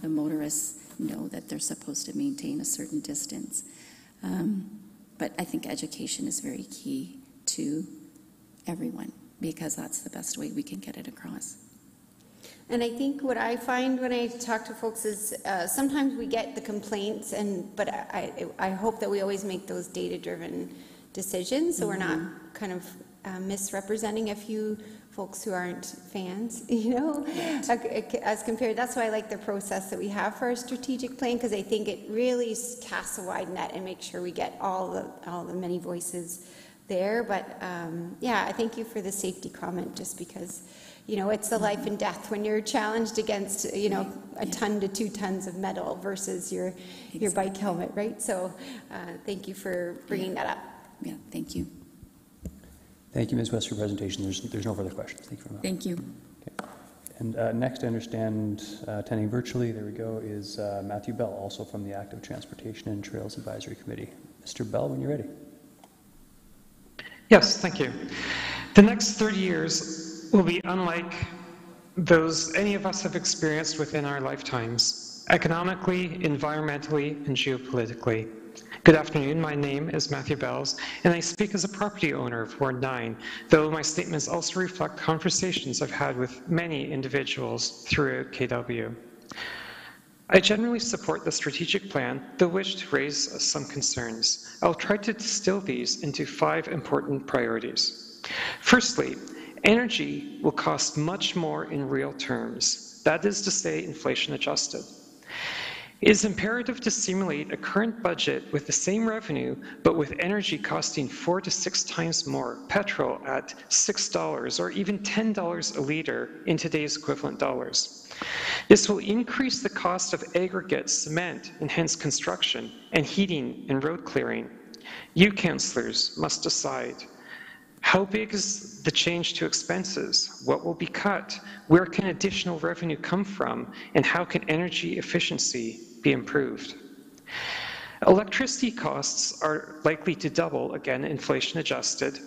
S3: the motorists know that they're supposed to maintain a certain distance. But I think education is very key to everyone, because that's the best way we can get it across.
S19: And I think what I find when I talk to folks is sometimes we get the complaints, but I hope that we always make those data-driven decisions, so we're not kind of misrepresenting a few folks who aren't fans, as compared. That's why I like the process that we have for our strategic plan, because I think it really casts a wide net and makes sure we get all the many voices there. But yeah, I thank you for the safety comment, just because it's the life and death when you're challenged against a ton to 2 tons of metal versus your bike helmet, right? So thank you for bringing that up.
S3: Yeah, thank you.
S1: Thank you, Ms. West, for your presentation. There's no further questions. Thank you very much.
S3: Thank you.
S1: Okay. And next, I understand, attending virtually, there we go, is Matthew Bell, also from the Active Transportation and Trails Advisory Committee. Mr. Bell, when you're ready.
S5: Yes, thank you. The next 30 years will be unlike those any of us have experienced within our lifetimes, economically, environmentally, and geopolitically. Good afternoon, my name is Matthew Bells, and I speak as a property owner of Ward 9, though my statements also reflect conversations I've had with many individuals throughout KW. I generally support the strategic plan, though wish to raise some concerns. I'll try to distill these into 5 important priorities. Firstly, energy will cost much more in real terms, that is to say, inflation adjusted. It is imperative to simulate a current budget with the same revenue, but with energy costing 4 to 6 times more, petrol at $6 or even $10 a litre in today's equivalent dollars. This will increase the cost of aggregate, cement, and hence construction, and heating and road clearing. You, councillors, must decide. How big is the change to expenses? What will be cut? Where can additional revenue come from? And how can energy efficiency be improved? Electricity costs are likely to double, again, inflation adjusted.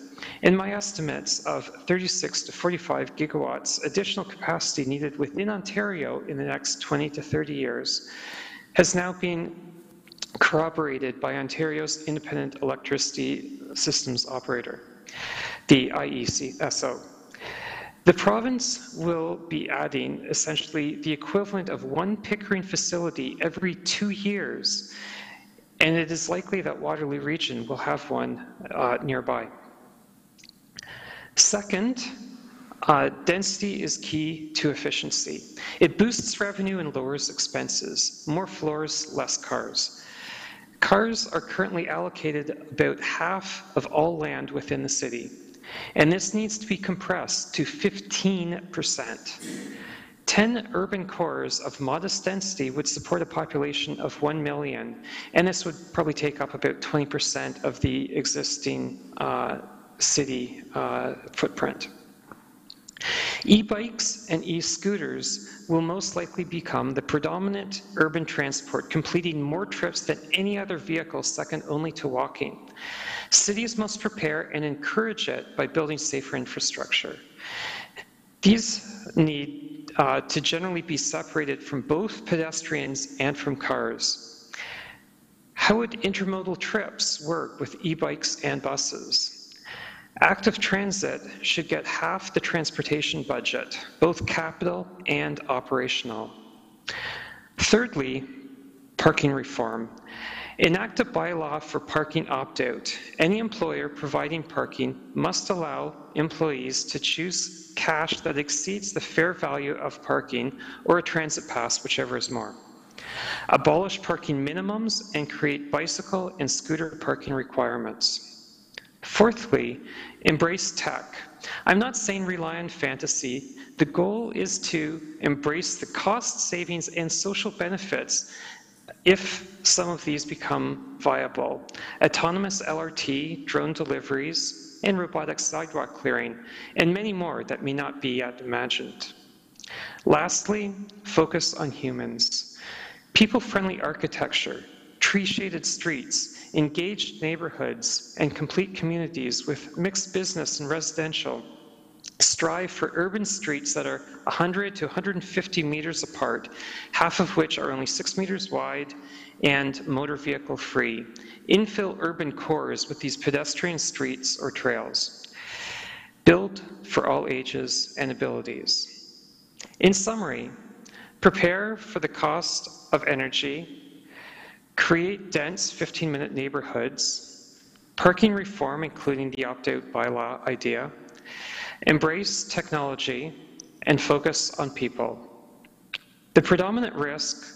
S5: In my estimates of 36 to 45 gigawatts additional capacity needed within Ontario in the next 20 to 30 years has now been corroborated by Ontario's Independent Electricity Systems Operator, the IESO. The province will be adding essentially the equivalent of one Pickering facility every 2 years, and it is likely that Waterloo Region will have one nearby. Second, density is key to efficiency. It boosts revenue and lowers expenses. More floors, less cars. Cars are currently allocated about half of all land within the city, and this needs to be compressed to 15%. 10 urban cores of modest density would support a population of 1 million, and this would probably take up about 20% of the existing city footprint. E-bikes and e-scooters will most likely become the predominant urban transport, completing more trips than any other vehicle, second only to walking. Cities must prepare and encourage it by building safer infrastructure. These need to generally be separated from both pedestrians and from cars. How would intermodal trips work with e-bikes and buses? Active Transit should get half the transportation budget, both capital and operational. Thirdly, parking reform. Enact a bylaw for parking opt-out. Any employer providing parking must allow employees to choose cash that exceeds the fair value of parking or a transit pass, whichever is more. Abolish parking minimums and create bicycle and scooter parking requirements. Fourthly, embrace tech. I'm not saying rely on fantasy. The goal is to embrace the cost savings and social benefits if some of these become viable. Autonomous LRT, drone deliveries, and robotic sidewalk clearing, and many more that may not be yet imagined. Lastly, focus on humans. People-friendly architecture, tree-shaded streets, engaged neighborhoods, and complete communities with mixed business and residential strive for urban streets that are 100 to 150 meters apart, half of which are only 6 meters wide and motor vehicle free. Infill urban cores with these pedestrian streets or trails. Build for all ages and abilities. In summary, prepare for the cost of energy, create dense 15-minute neighborhoods, parking reform, including the opt-out bylaw idea, embrace technology, and focus on people. The predominant risk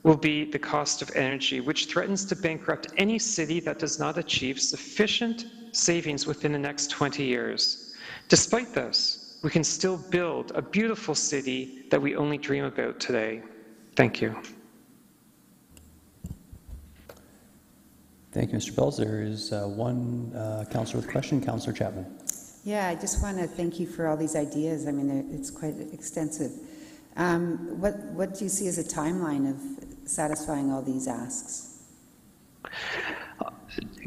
S5: will be the cost of energy, which threatens to bankrupt any city that does not achieve sufficient savings within the next 20 years. Despite this, we can still build a beautiful city that we only dream about today. Thank you.
S1: Thank you, Mr. Bells. There is one councillor with a question, Councillor Chapman.
S2: Yeah, I just want to thank you for all these ideas. I mean, it's quite extensive. What do you see as a timeline of satisfying all these asks?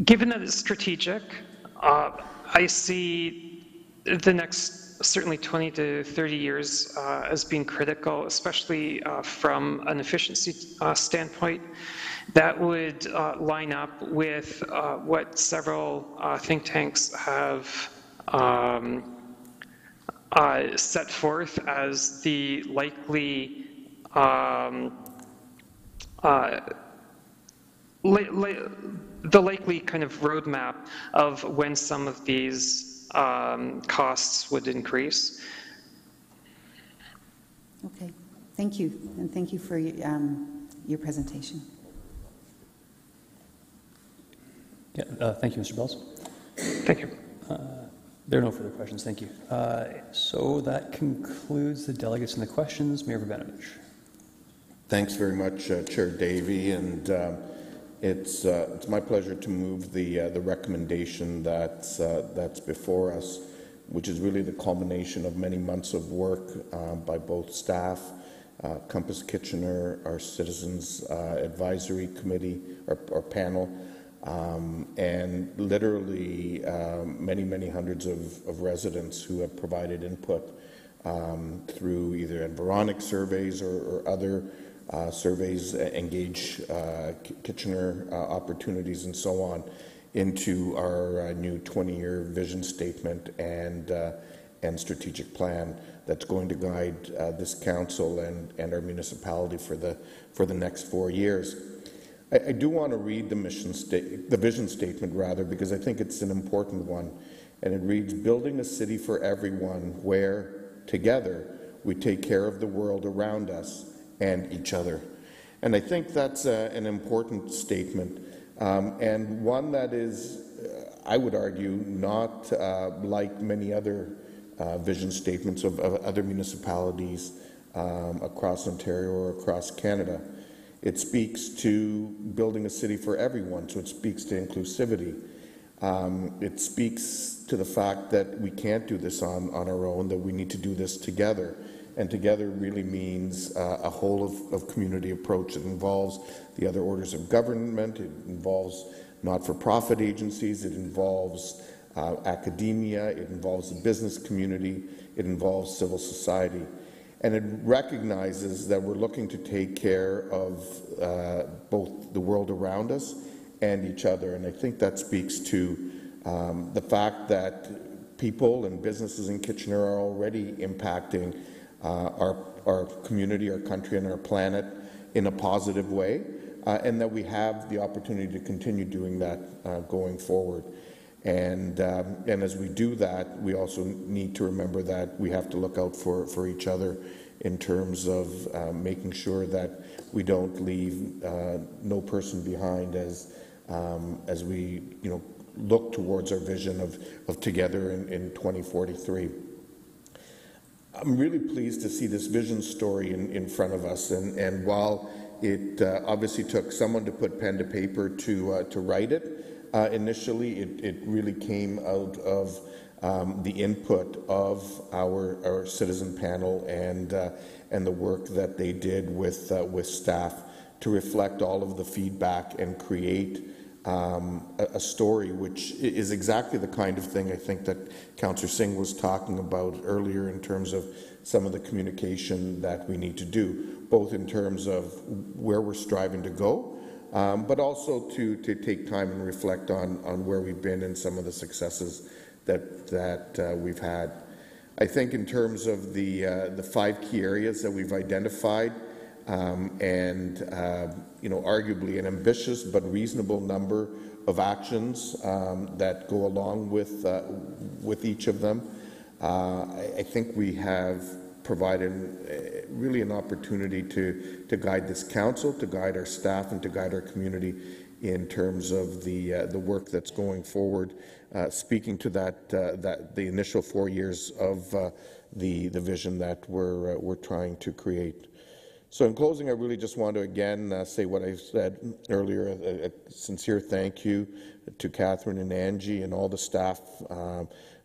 S5: Given that it's strategic, I see the next certainly 20 to 30 years as being critical, especially from an efficiency standpoint. That would line up with what several think tanks have set forth as the likely kind of roadmap of when some of these costs would increase.
S2: Okay, thank you, and thank you for your presentation.
S1: Yeah, thank you, Mr. Bells.
S5: Thank you.
S1: There are no further questions. Thank you. So that concludes the delegates and the questions. Mayor Verbenovich.
S11: Thanks very much, Chair Davey, and it's my pleasure to move the recommendation that's before us, which is really the culmination of many months of work by both staff, Compass Kitchener, our Citizens Advisory Committee or panel, and literally many hundreds of residents who have provided input through either environic surveys or other surveys, Engage Kitchener opportunities and so on, into our new 20-year vision statement and strategic plan that's going to guide this council and our municipality for the next 4 years. I do want to read the vision statement rather, because I think it's an important one, and it reads, "Building a city for everyone where, together, we take care of the world around us and each other." And I think that's an important statement, and one that is, I would argue, not like many other vision statements of other municipalities across Ontario or across Canada. It speaks to building a city for everyone, so it speaks to inclusivity. It speaks to the fact that we can't do this on our own, that we need to do this together. And together really means a whole of community approach. It involves the other orders of government, it involves not-for-profit agencies, it involves academia, it involves the business community, it involves civil society. And it recognizes that we're looking to take care of both the world around us and each other. And I think that speaks to the fact that people and businesses in Kitchener are already impacting our community, our country, and our planet in a positive way, and that we have the opportunity to continue doing that going forward. And as we do that, we also need to remember that we have to look out for each other in terms of making sure that we don't leave no person behind as we look towards our vision of together in 2043. I'm really pleased to see this vision story in front of us, and while it obviously took someone to put pen to paper to write it, initially it really came out of the input of our citizen panel and the work that they did with staff to reflect all of the feedback and create a story which is exactly the kind of thing I think that Councillor Singh was talking about earlier in terms of some of the communication that we need to do, both in terms of where we're striving to go, but also to take time and reflect on where we've been and some of the successes that we've had. I think in terms of the 5 key areas that we've identified, and arguably an ambitious but reasonable number of actions that go along with each of them, I think we have provided really an opportunity to guide this council, to guide our staff, and to guide our community in terms of the work that's going forward, speaking to the initial 4 years of the vision that we're trying to create. So in closing, I really just want to again say what I said earlier, a sincere thank you to Catherine and Angie and all the staff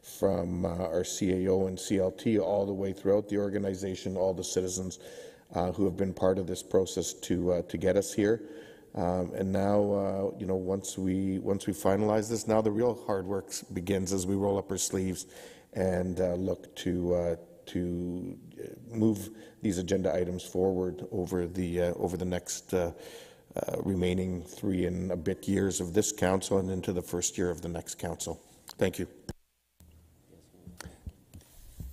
S11: from our CAO and CLT all the way throughout the organization, all the citizens who have been part of this process to get us here. And now, once we finalize this, now the real hard work begins as we roll up our sleeves and look to move these agenda items forward over the next remaining 3 and a bit years of this council and into the first year of the next council. Thank you.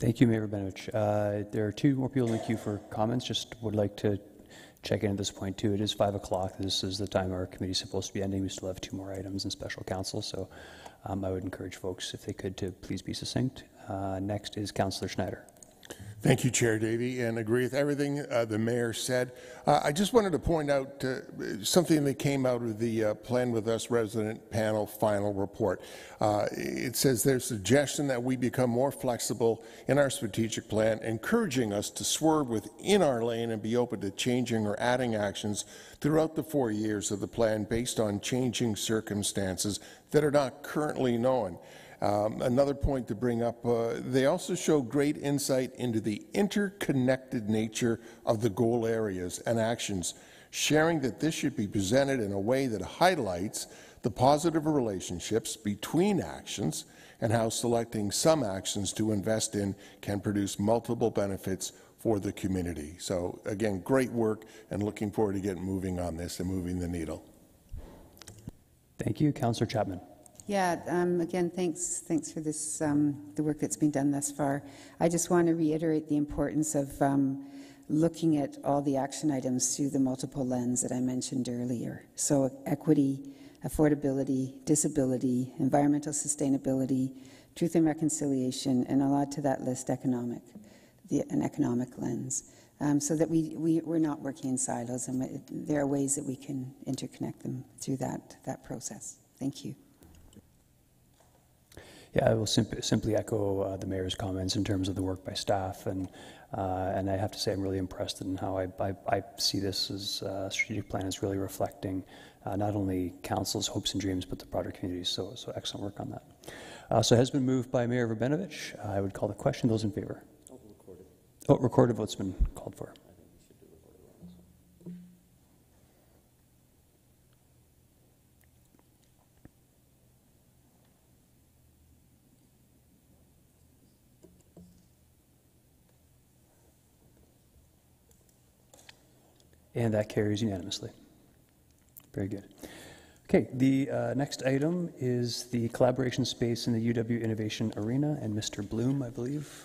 S1: Thank you, Mayor Rabinovich. There are 2 more people in the queue for comments. Just would like to check in at this point too. It is 5 o'clock. This is the time our committee is supposed to be ending. We still have 2 more items in special council, so I would encourage folks, if they could, to please be succinct. Next is Councillor Schneider.
S13: Thank you, Chair Davey, and agree with everything the Mayor said. I just wanted to point out something that came out of the Plan With Us resident panel final report. It says there's a suggestion that we become more flexible in our strategic plan, encouraging us to swerve within our lane and be open to changing or adding actions throughout the 4 years of the plan based on changing circumstances that are not currently known. Another point to bring up, they also show great insight into the interconnected nature of the goal areas and actions, sharing that this should be presented in a way that highlights the positive relationships between actions and how selecting some actions to invest in can produce multiple benefits for the community. So again, great work, and looking forward to getting moving on this and moving the needle.
S1: Thank you. Councillor Chapman.
S2: Yeah, again, thanks for this, the work that's been done thus far. I just want to reiterate the importance of looking at all the action items through the multiple lens that I mentioned earlier. So equity, affordability, disability, environmental sustainability, truth and reconciliation, and I'll add to that list an economic lens, so that we're not working in silos, and there are ways that we can interconnect them through that process. Thank you.
S1: Yeah, I will simply echo the Mayor's comments in terms of the work by staff, and I have to say I'm really impressed in how I see this as strategic plan is really reflecting not only Council's hopes and dreams, but the broader community. So excellent work on that. So it has been moved by Mayor Verbenovich. I would call the question. Those in favor? Recorded vote's been called for. And that carries unanimously. Very good. Okay, the next item is the collaboration space in the UW Innovation Arena, and Mr. Bloom, I believe.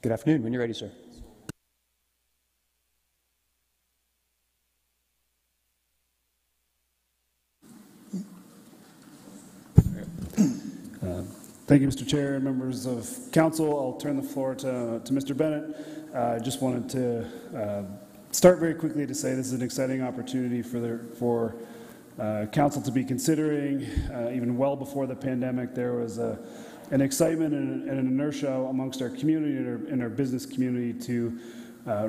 S1: Good afternoon. When you're ready, sir.
S8: Thank you, Mr. Chair, members of council. I'll turn the floor to Mr. Bennett. I just wanted to start very quickly to say this is an exciting opportunity for council to be considering. Even well before the pandemic, there was an excitement and an inertia amongst our community and our business community to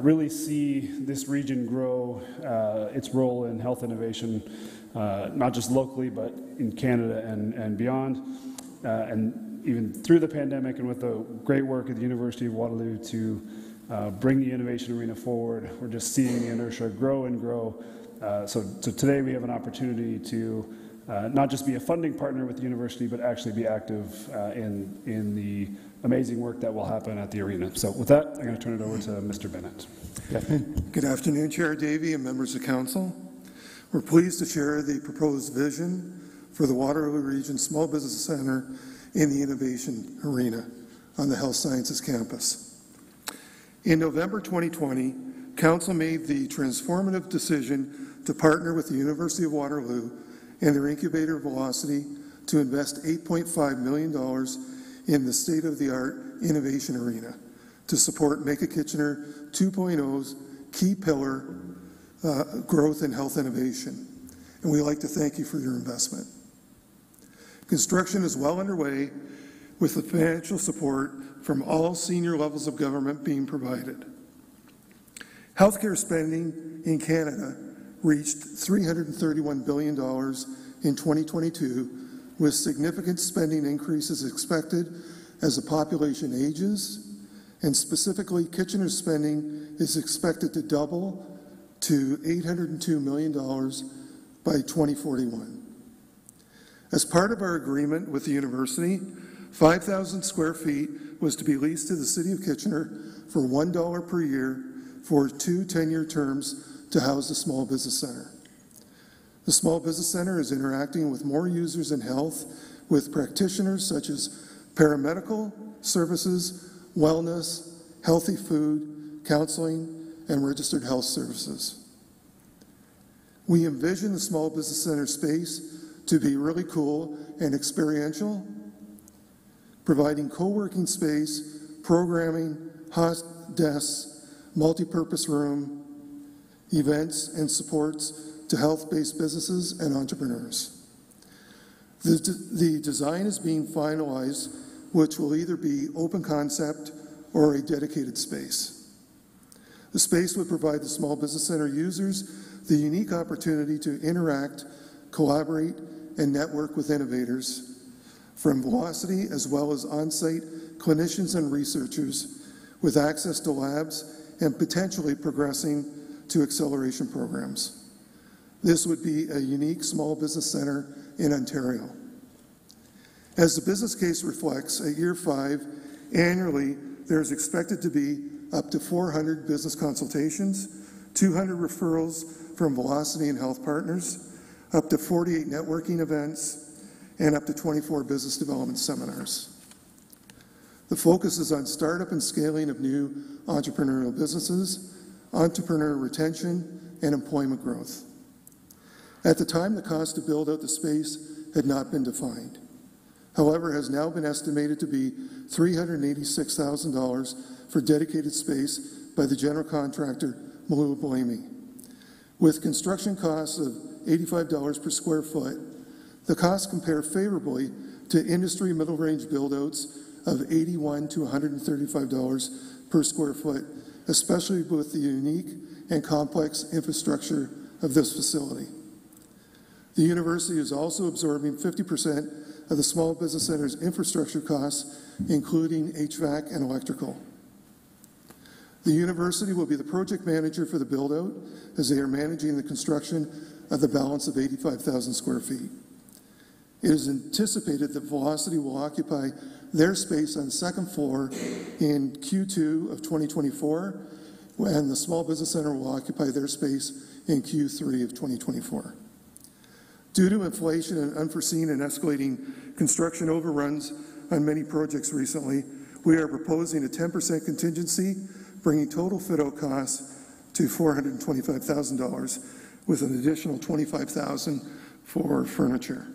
S8: really see this region grow its role in health innovation, not just locally, but in Canada and beyond. And even through the pandemic, and with the great work at the University of Waterloo to bring the innovation arena forward, we're just seeing the inertia grow and grow. So today we have an opportunity to not just be a funding partner with the university, but actually be active in the amazing work that will happen at the arena. So with that, I'm going to turn it over to Mr. Bennett.
S1: Good afternoon.
S22: Good afternoon, Chair Davey and members of council. We're pleased to share the proposed vision for the Waterloo Region Small Business Center in the Innovation Arena on the Health Sciences campus. In November 2020, Council made the transformative decision to partner with the University of Waterloo and their incubator Velocity to invest $8.5 million in the state-of-the-art Innovation Arena to support Make a Kitchener 2.0's key pillar, growth and health innovation. And we'd like to thank you for your investment. Construction is well underway, with the financial support from all senior levels of government being provided. Healthcare spending in Canada reached $331 billion in 2022, with significant spending increases expected as the population ages, and specifically Kitchener's spending is expected to double to $802 million by 2041. As part of our agreement with the university, 5,000 square feet was to be leased to the City of Kitchener for $1 per year for 2 10-year terms to house the Small Business Center. The Small Business Center is interacting with more users in health, with practitioners such as paramedical services, wellness, healthy food, counseling, and registered health services. We envision the Small Business Center space to be really cool and experiential, providing co-working space, programming, hot desks, multi-purpose room, events, and supports to health-based businesses and entrepreneurs. The design is being finalized, which will either be open concept or a dedicated space. The space would provide the Small Business Center users the unique opportunity to interact, collaborate, and network with innovators from Velocity, as well as on-site clinicians and researchers with access to labs and potentially progressing to acceleration programs. This would be a unique small business center in Ontario. As the business case reflects, at year 5, annually, there is expected to be up to 400 business consultations, 200 referrals from Velocity and Health Partners, up to 48 networking events, and up to 24 business development seminars. The focus is on startup and scaling of new entrepreneurial businesses, entrepreneur retention, and employment growth. At the time, the cost to build out the space had not been defined. However, it has now been estimated to be $386,000 for dedicated space by the general contractor, Malou Blamey. With construction costs of $85 per square foot, the costs compare favorably to industry middle-range build-outs of $81 to $135 per square foot, especially with the unique and complex infrastructure of this facility. The university is also absorbing 50% of the small business center's infrastructure costs, including HVAC and electrical. The university will be the project manager for the build-out as they are managing the construction of the balance of 85,000 square feet. It is anticipated that Velocity will occupy their space on the second floor in Q2 of 2024, and the Small Business Center will occupy their space in Q3 of 2024. Due to inflation and unforeseen and escalating construction overruns on many projects recently, we are proposing a 10% contingency, bringing total fit-out costs to $425,000, with an additional $25,000 for furniture.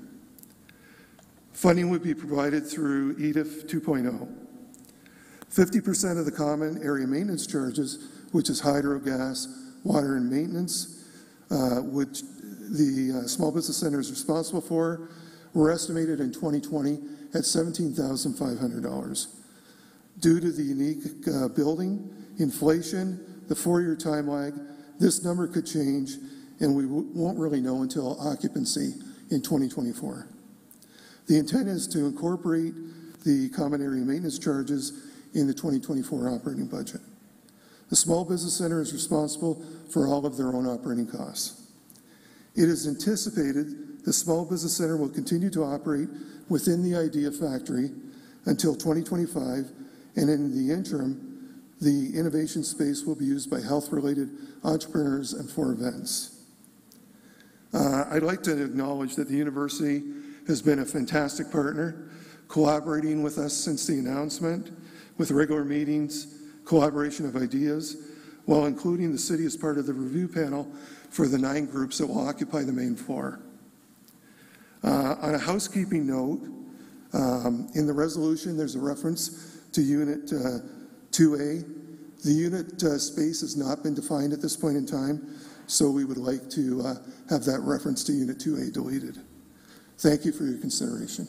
S22: Funding would be provided through EDIF 2.0. 50% of the common area maintenance charges, which is hydro, gas, water, and maintenance, which the Small Business Center is responsible for, were estimated in 2020 at $17,500. Due to the unique building, inflation, the 4-year time lag, this number could change, and we won't really know until occupancy in 2024. The intent is to incorporate the common area maintenance charges in the 2024 operating budget. The Small Business Center is responsible for all of their own operating costs. It is anticipated the Small Business Center will continue to operate within the Idea Factory until 2025, and in the interim, the innovation space will be used by health-related entrepreneurs and for events. I'd like to acknowledge that the university has been a fantastic partner, collaborating with us since the announcement, with regular meetings, collaboration of ideas, while including the city as part of the review panel for the 9 groups that will occupy the main floor. On a housekeeping note, in the resolution, there's a reference to Unit 2A. The unit space has not been defined at this point in time, so we would like to have that reference to Unit 2A deleted. Thank you for your consideration.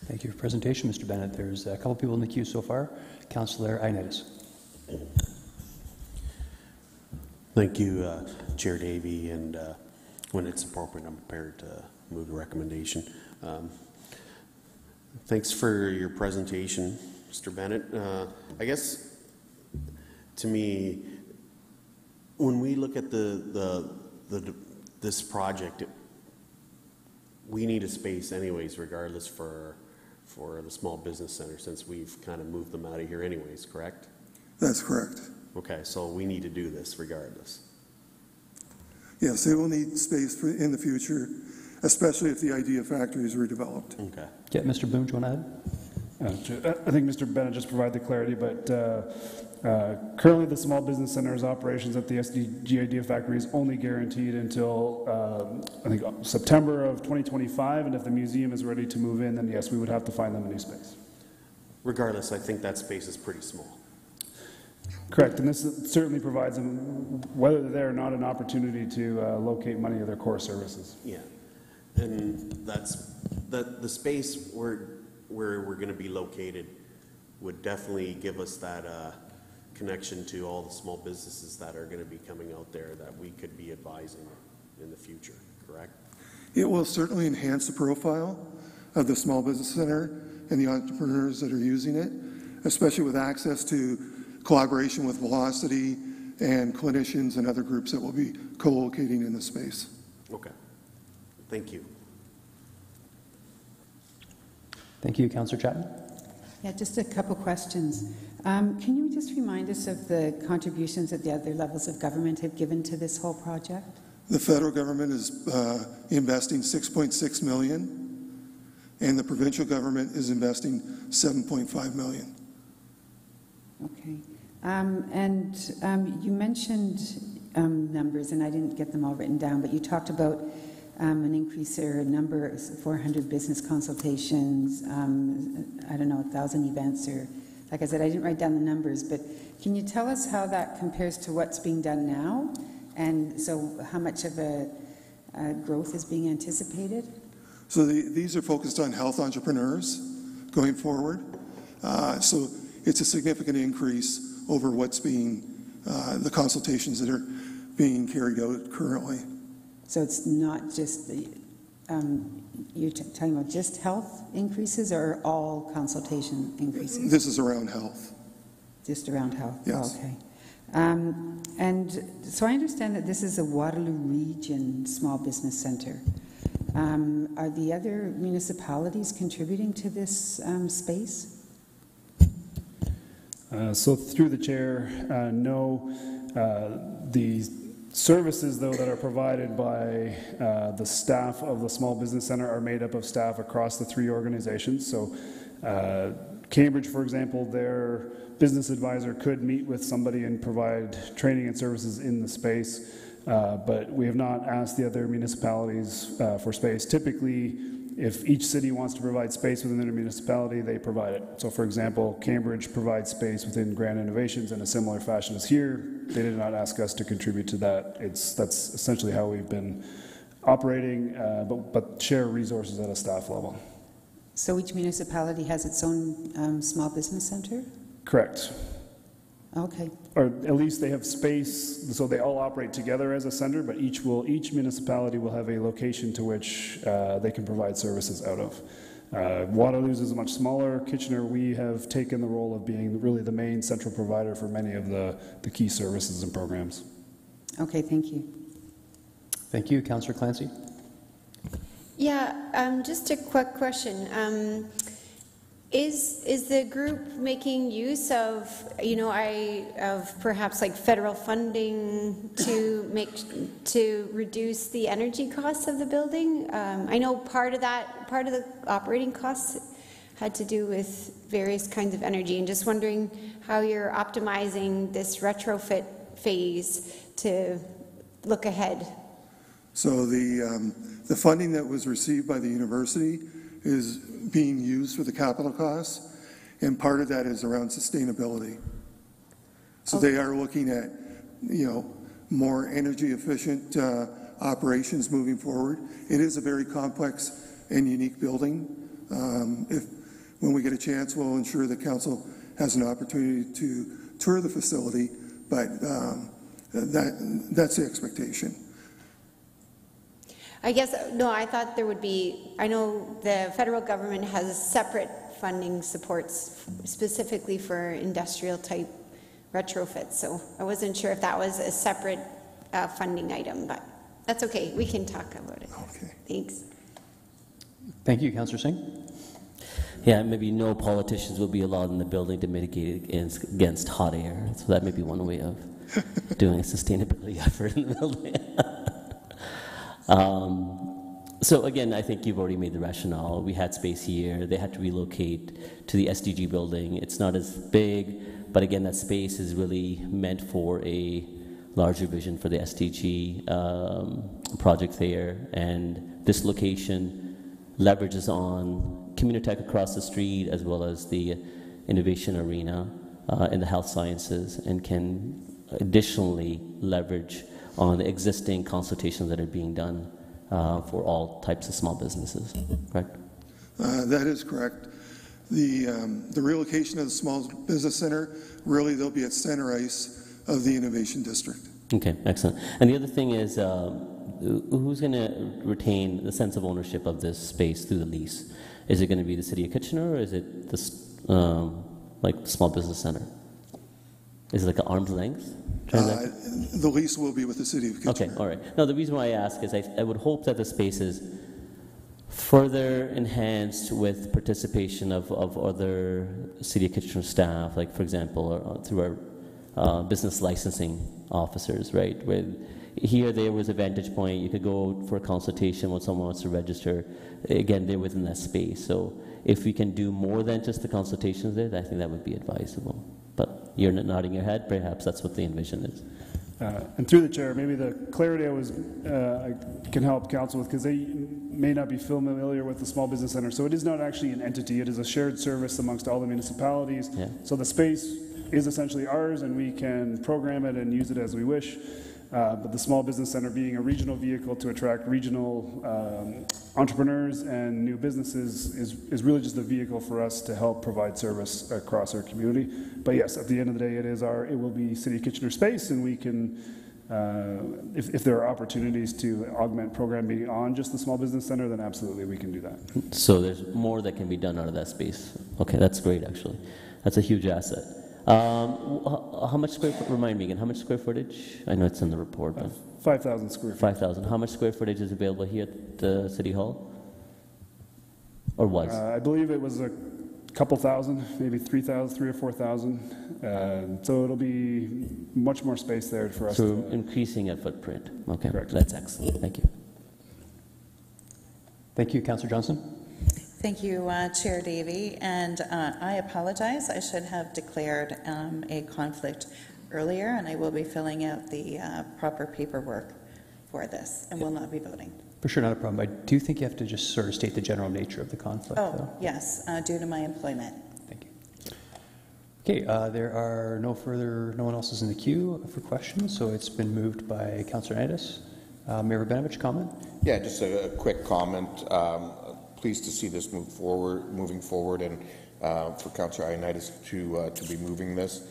S1: Thank you for your presentation, Mr. Bennett. There's a couple people in the queue so far. Councillor Ioannidis.
S7: Thank you, Chair Davey, and when it's appropriate, I'm prepared to move the recommendation. Thanks for your presentation, Mr. Bennett. I guess, to me, when we look at this project, we need a space anyways, regardless for the Small Business Center, since we've kind of moved them out of here anyways, correct?
S22: That's correct.
S7: Okay, so we need to do this regardless.
S22: Yes, they will need space in the future, especially if the Idea Factory is redeveloped.
S7: Okay.
S1: Yeah, Mr. Boone, do you want to add?
S8: I think Mr. Bennett just provided the clarity, but currently the Small Business Center's operations at the SDG Idea Factory is only guaranteed until, I think, September of 2025, and if the museum is ready to move in, then yes, we would have to find them a new space.
S7: Regardless, I think that space is pretty small.
S8: Correct, and this certainly provides them, whether they're there or not, an opportunity to locate many of their core services.
S7: Yeah, and that's the space where we're going to be located would definitely give us that connection to all the small businesses that are going to be coming out there that we could be advising in the future, correct?
S22: It will certainly enhance the profile of the small business center and the entrepreneurs that are using it, especially with access to collaboration with Velocity and clinicians and other groups that will be co-locating in the space.
S7: Okay. Thank you.
S1: Thank you, Councillor Chapman.
S2: Yeah, just a couple questions. Can you just remind us of the contributions that the other levels of government have given to this whole project?
S22: The federal government is investing $6.6 million, and the provincial government is investing $7.5 million.
S2: Okay. You mentioned numbers, and I didn't get them all written down, but you talked about an increase or a number, 400 business consultations, I don't know, 1,000 events, or like I said, I didn't write down the numbers, but can you tell us how that compares to what's being done now? And so how much of a growth is being anticipated?
S22: So these are focused on health entrepreneurs going forward. So it's a significant increase over what's being, the consultations that are being carried out currently.
S2: So it's not just the, you're talking about just health increases or all consultation increases?
S22: This is around health.
S2: Just around health?
S22: Yes.
S2: Oh, okay. And so I understand that this is a Waterloo Region Small Business Centre. Are the other municipalities contributing to this space?
S8: So through the chair, no. The services, though, that are provided by the staff of the Small Business Center are made up of staff across the three organizations. So Cambridge, for example, their business advisor could meet with somebody and provide training and services in the space, but we have not asked the other municipalities for space. Typically, if each city wants to provide space within their municipality, they provide it. So for example, Cambridge provides space within Grand Innovations in a similar fashion as here. They did not ask us to contribute to that. That's essentially how we've been operating, but share resources at a staff level.
S2: So each municipality has its own small business center?
S8: Correct.
S2: Okay.
S8: Or at least they have space, so they all operate together as a center, but each municipality will have a location to which they can provide services out of. Waterloo's is much smaller. Kitchener, we have taken the role of being really the main central provider for many of the key services and programs.
S2: Okay, thank you.
S1: Thank you. Councillor Clancy.
S19: Yeah, just a quick question. Is the group making use of, of perhaps like federal funding to reduce the energy costs of the building? I know part of the operating costs had to do with various kinds of energy, and just wondering how you're optimizing this retrofit phase to look ahead.
S22: So the funding that was received by the university is being used for the capital costs, and part of that is around sustainability. So they are looking at, more energy efficient operations moving forward. It is a very complex and unique building. When we get a chance, we'll ensure that council has an opportunity to tour the facility, but that's the expectation.
S19: I guess, no, I thought there would be, I know the federal government has separate funding supports specifically for industrial type retrofits, so I wasn't sure if that was a separate funding item, but that's okay, we can talk about it.
S22: Okay.
S19: Thanks.
S1: Thank you. Councillor Singh.
S15: Yeah, maybe no politicians will be allowed in the building to mitigate against hot air, so that may be one way of doing a sustainability effort in the building. So again, I think you've already made the rationale. We had space here. They had to relocate to the SDG building. It's not as big, but again, that space is really meant for a larger vision for the SDG project there. And this location leverages on Communitech across the street, as well as the innovation arena in the health sciences, and can additionally leverage on the existing consultations that are being done for all types of small businesses, correct?
S22: That is correct. The relocation of the small business center, really they'll be at center ice of the innovation district.
S15: Okay, excellent. And the other thing is, who's going to retain the sense of ownership of this space through the lease? Is it going to be the City of Kitchener, or is it this, like Small Business Center? Is it like an arm's length transaction?
S22: The lease will be with the City of Kitchener.
S15: Okay, all right. No, the reason why I ask is I would hope that the space is further enhanced with participation of other City of Kitchener staff, like for example, or through our business licensing officers, right? Where here there was a vantage point. You could go for a consultation when someone wants to register. Again, they're within that space. So if we can do more than just the consultations there, I think that would be advisable. But you're nodding your head. Perhaps that's what the envision is.
S8: And through the chair, maybe the clarity I can help council with, because they may not be familiar with the small business center. So it is not actually an entity. It is a shared service amongst all the municipalities.
S15: Yeah.
S8: So the space is essentially ours, and we can program it and use it as we wish. But the small business center being a regional vehicle to attract regional entrepreneurs and new businesses is really just a vehicle for us to help provide service across our community. But yes, at the end of the day, it will be City of Kitchener space, and we can, if there are opportunities to augment programming on just the small business center, then absolutely we can do that.
S15: So there's more that can be done out of that space. Okay, that's great actually. That's a huge asset. How much square foot, remind me again, how much square footage? I know it's in the report, but
S8: 5,000 square feet.
S15: 5,000. How much square footage is available here at the City Hall? Or was?
S8: I believe it was a couple thousand, maybe 3,000, 3,000 or 4,000. So it'll be much more space there for us.
S15: So increasing a footprint. Okay,
S8: correct.
S15: That's excellent. Thank you.
S1: Thank you, Councillor Johnson.
S12: Thank you, Chair Davey, and I apologize. I should have declared a conflict earlier, and I will be filling out the proper paperwork for this, and will not be voting.
S1: For sure, not a problem. I do think you have to just sort of state the general nature of the conflict,
S12: Oh,
S1: though.
S12: yes, due to my employment.
S1: Thank you. Okay, there are no one else is in the queue for questions, so it's been moved by Councillor Ioannidis. Mayor Rabinovich, comment?
S11: Yeah, just a quick comment. Pleased to see this moving forward, and for Councillor Ioannidis to be moving this.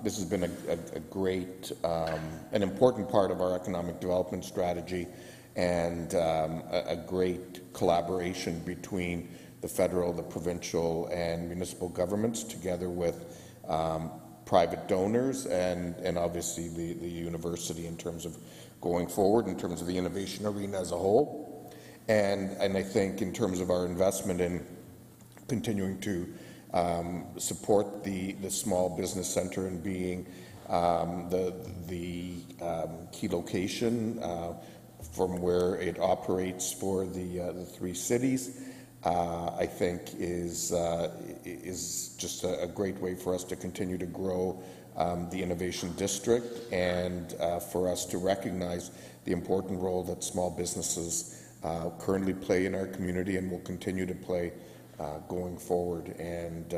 S11: This has been a great, an important part of our economic development strategy, and a great collaboration between the federal, the provincial, and municipal governments, together with private donors and obviously the university in terms of going forward, in terms of the innovation arena as a whole. And I think in terms of our investment in continuing to support the small business center and being the key location from where it operates for the three cities, I think is just a great way for us to continue to grow the innovation district, and for us to recognize the important role that small businesses currently play in our community and will continue to play going forward, and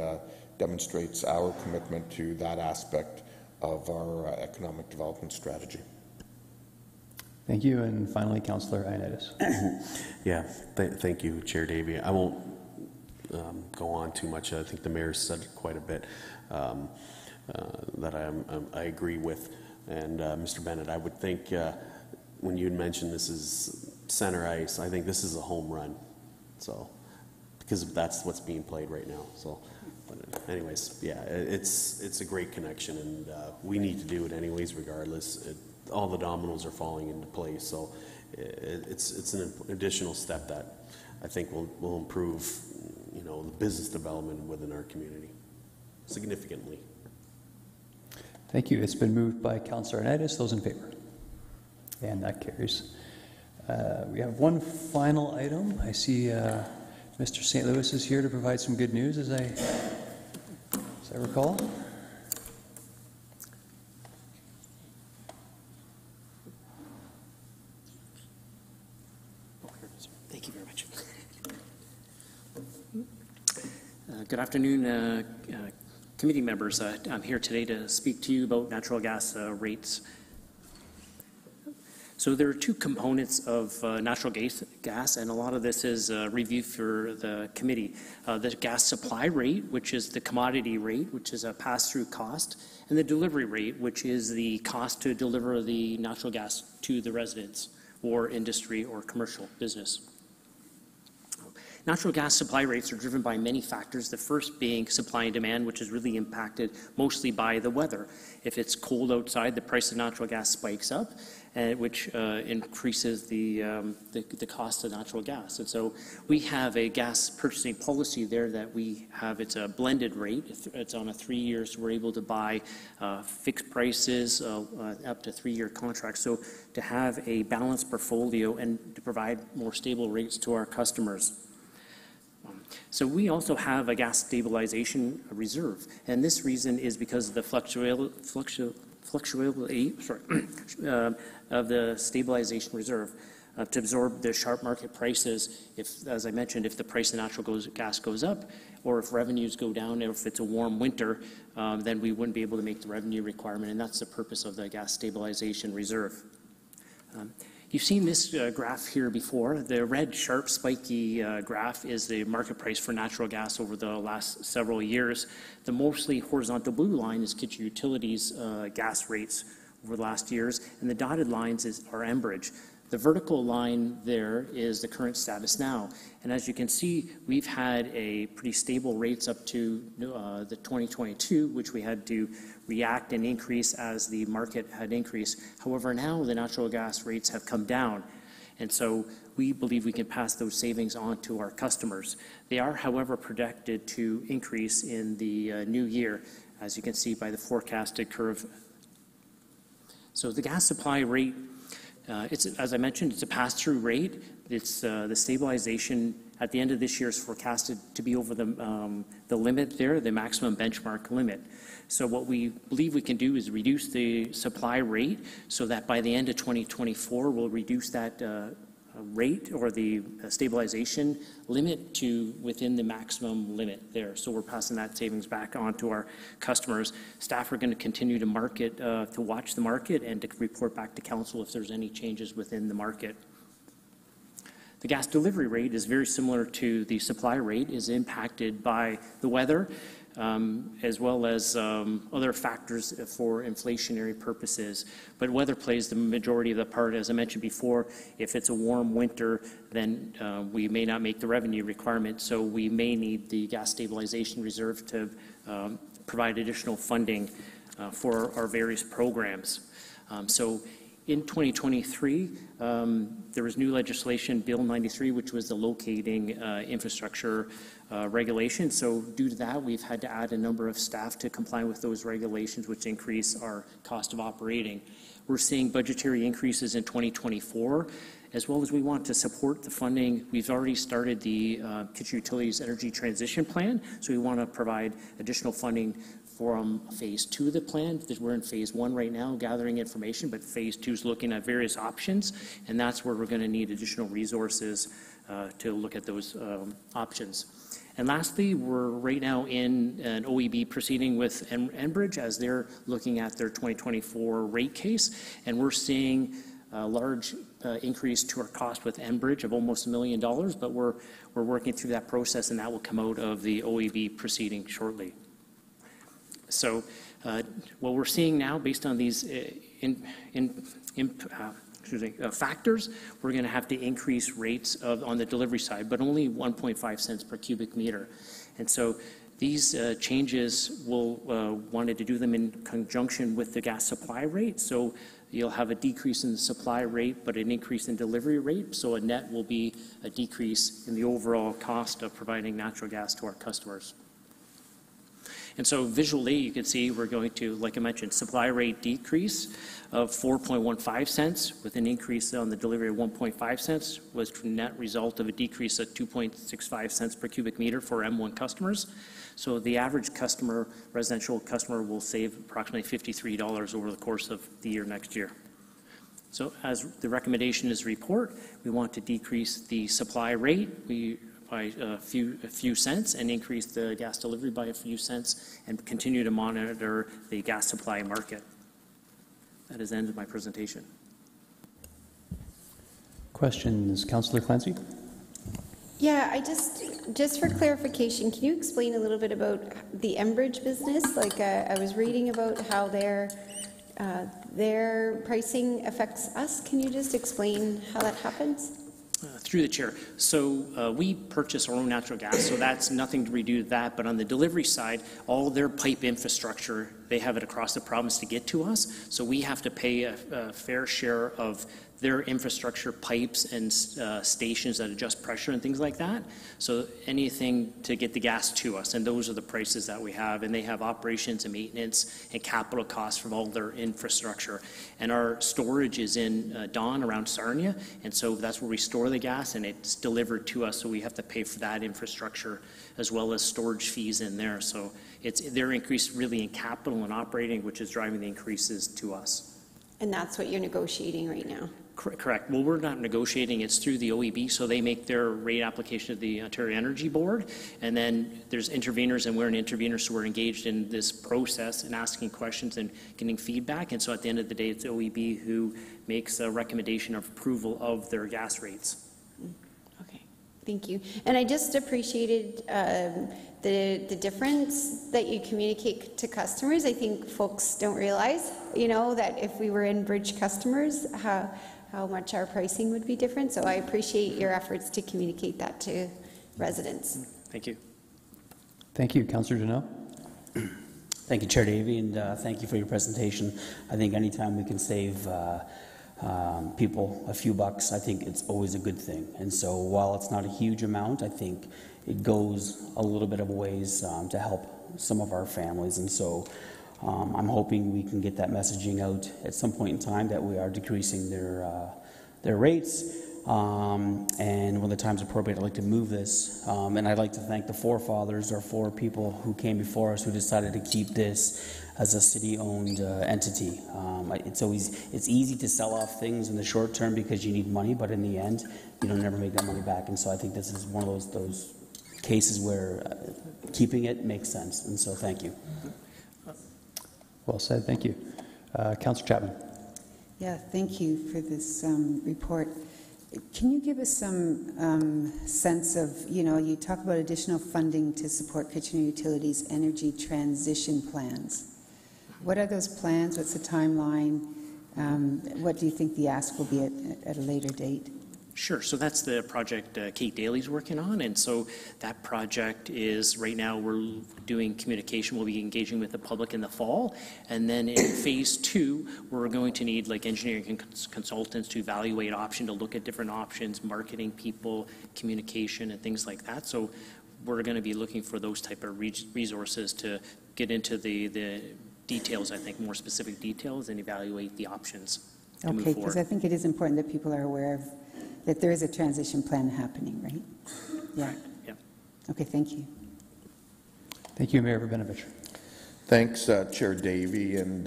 S11: demonstrates our commitment to that aspect of our economic development strategy.
S1: Thank you. And finally, Councillor Ioannidis.
S7: Yeah, thank you, Chair Davey. I won't go on too much. I think the Mayor said quite a bit that I agree with. And Mr. Bennett, I would think when you mentioned this is center ice, I think this is a home run. So, because that's what's being played right now. So, but anyways, yeah, it's a great connection, and we need to do it anyways, regardless. All the dominoes are falling into place, so it's an additional step that I think will improve, the business development within our community significantly.
S1: Thank you. It's been moved by Councillor Ioannidis. Those in favor? And that carries. We have one final item. I see Mr. St. Louis is here to provide some good news, as I recall.
S9: Thank you very much. Good afternoon, committee members. I'm here today to speak to you about natural gas rates. So there are two components of natural gas, and a lot of this is review for the committee. The gas supply rate, which is the commodity rate, which is a pass-through cost, and the delivery rate, which is the cost to deliver the natural gas to the residents or industry or commercial business. Natural gas supply rates are driven by many factors, the first being supply and demand, which is really impacted mostly by the weather. If it's cold outside, the price of natural gas spikes up, which increases the cost of natural gas. And so we have a gas purchasing policy there that we have. It's a blended rate. It's on a 3 years, so we're able to buy fixed prices up to 3-year contracts. So to have a balanced portfolio and to provide more stable rates to our customers. So we also have a gas stabilization reserve, and this reason is because of the fluctuability of the stabilization reserve to absorb the sharp market prices. If, as I mentioned, if the price of natural gas goes up, or if revenues go down, or if it's a warm winter, then we wouldn't be able to make the revenue requirement, and that's the purpose of the gas stabilization reserve. You've seen this graph here before. The red, sharp, spiky graph is the market price for natural gas over the last several years. The mostly horizontal blue line is Kitchener Utilities gas rates over the last years, and the dotted lines are Enbridge. The vertical line there is the current status now. And as you can see, we've had a pretty stable rates up to the 2022, which we had to react and increase as the market had increased. However, now the natural gas rates have come down. And so we believe we can pass those savings on to our customers. They are, however, projected to increase in the new year, as you can see by the forecasted curve. So the gas supply rate, as I mentioned, it's a pass-through rate. It's the stabilization at the end of this year is forecasted to be over the limit there, the maximum benchmark limit. So what we believe we can do is reduce the supply rate so that by the end of 2024, we'll reduce that rate or the stabilization limit to within the maximum limit there. So we're passing that savings back on to our customers. Staff are going to continue to market, to watch the market and to report back to council if there's any changes within the market. The gas delivery rate is very similar to the supply rate, is impacted by the weather, as well as other factors for inflationary purposes. But weather plays the majority of the part. As I mentioned before, if it's a warm winter, then we may not make the revenue requirement, so we may need the gas stabilization reserve to provide additional funding for our various programs. So in 2023, there was new legislation, Bill 93, which was the locating infrastructure regulation. So due to that, we've had to add a number of staff to comply with those regulations, which increase our cost of operating. We're seeing budgetary increases in 2024, as well as we want to support the funding. We've already started the Kitchener Utilities Energy Transition Plan, so we want to provide additional funding from phase 2 of the plan, because we're in phase 1 right now, gathering information, but phase 2 is looking at various options, and that's where we're going to need additional resources to look at those options. And lastly, we're right now in an OEB proceeding with Enbridge as they're looking at their 2024 rate case, and we're seeing a large increase to our cost with Enbridge of almost $1 million, but we're working through that process, and that will come out of the OEB proceeding shortly. So what we're seeing now, based on these factors, we're going to have to increase rates on the delivery side, but only 1.5 cents per cubic meter. And so these changes will wanted to do them in conjunction with the gas supply rate. So you'll have a decrease in the supply rate, but an increase in delivery rate. So a net will be a decrease in the overall cost of providing natural gas to our customers. And so visually, you can see we're going to, like I mentioned, supply rate decrease of 4.15 cents with an increase on the delivery of 1.5 cents was the net result of a decrease of 2.65 cents per cubic meter for M1 customers. So the average customer, residential customer, will save approximately $53 over the course of the year next year. So as the recommendation is report, we want to decrease the supply rate by a few cents and increase the gas delivery by a few cents and continue to monitor the gas supply market. That has ended my presentation.
S1: Questions, Councillor Clancy?
S19: Yeah, just for clarification, can you explain a little bit about the Enbridge business? Like, I was reading about how their pricing affects us. Can you just explain how that happens?
S9: Through the chair. So we purchase our own natural gas, so that's nothing to redo that. But on the delivery side, all their pipe infrastructure, they have it across the province to get to us. So we have to pay a fair share of their infrastructure, pipes and stations that adjust pressure and things like that. So anything to get the gas to us, and those are the prices that we have. And they have operations and maintenance and capital costs from all their infrastructure. And our storage is in Dawn around Sarnia, and so that's where we store the gas, and it's delivered to us. So we have to pay for that infrastructure as well as storage fees in there. So it's their increase really in capital and operating, which is driving the increases to us.
S19: And that's what you're negotiating right now?
S9: Correct. Well, we're not negotiating. It's through the OEB, so they make their rate application to the Ontario Energy Board, and then there's interveners, and we're an intervener, so we're engaged in this process and asking questions and getting feedback. And so at the end of the day, it's OEB who makes a recommendation of approval of their gas rates.
S19: Okay, thank you. And I just appreciated the difference that you communicate to customers. I think folks don't realize, you know, that if we were Enbridge customers, how much our pricing would be different. So I appreciate your efforts to communicate that to residents.
S9: Thank you.
S1: Thank you. Councillor Donnell?
S20: Thank you, Chair Davey, and thank you for your presentation. I think anytime we can save people a few bucks, I think it's always a good thing. And so while it's not a huge amount, I think it goes a little bit of a ways to help some of our families. And so I'm hoping we can get that messaging out at some point in time that we are decreasing their rates. And when the time's appropriate, I'd like to move this. And I'd like to thank the forefathers or four people who came before us who decided to keep this as a city-owned entity. It's easy to sell off things in the short term because you need money, but in the end, you don't never make that money back. And so I think this is one of those cases where keeping it makes sense. And so thank you.
S1: Well said. Thank you. Councillor Chapman.
S2: Yeah, thank you for this report. Can you give us some sense of, you talk about additional funding to support Kitchener Utilities' energy transition plans. What are those plans? What's the timeline? What do you think the ask will be at a later date?
S9: Sure. So that's the project Kate Daly's working on. And so that project is, right now we're doing communication. We'll be engaging with the public in the fall. And then in phase 2, we're going to need like engineering consultants to evaluate option, to look at different options, marketing people, communication, and things like that. So we're going to be looking for those type of resources to get into the details, I think, more specific details, and evaluate the options to move
S2: Okay,
S9: forward.
S2: because I think it is important that people are aware of that there is a transition plan happening, right? Yeah.
S9: Yeah.
S2: Okay, thank you.
S1: Thank you, Mayor Verbenovich.
S11: Thanks, Chair Davey, and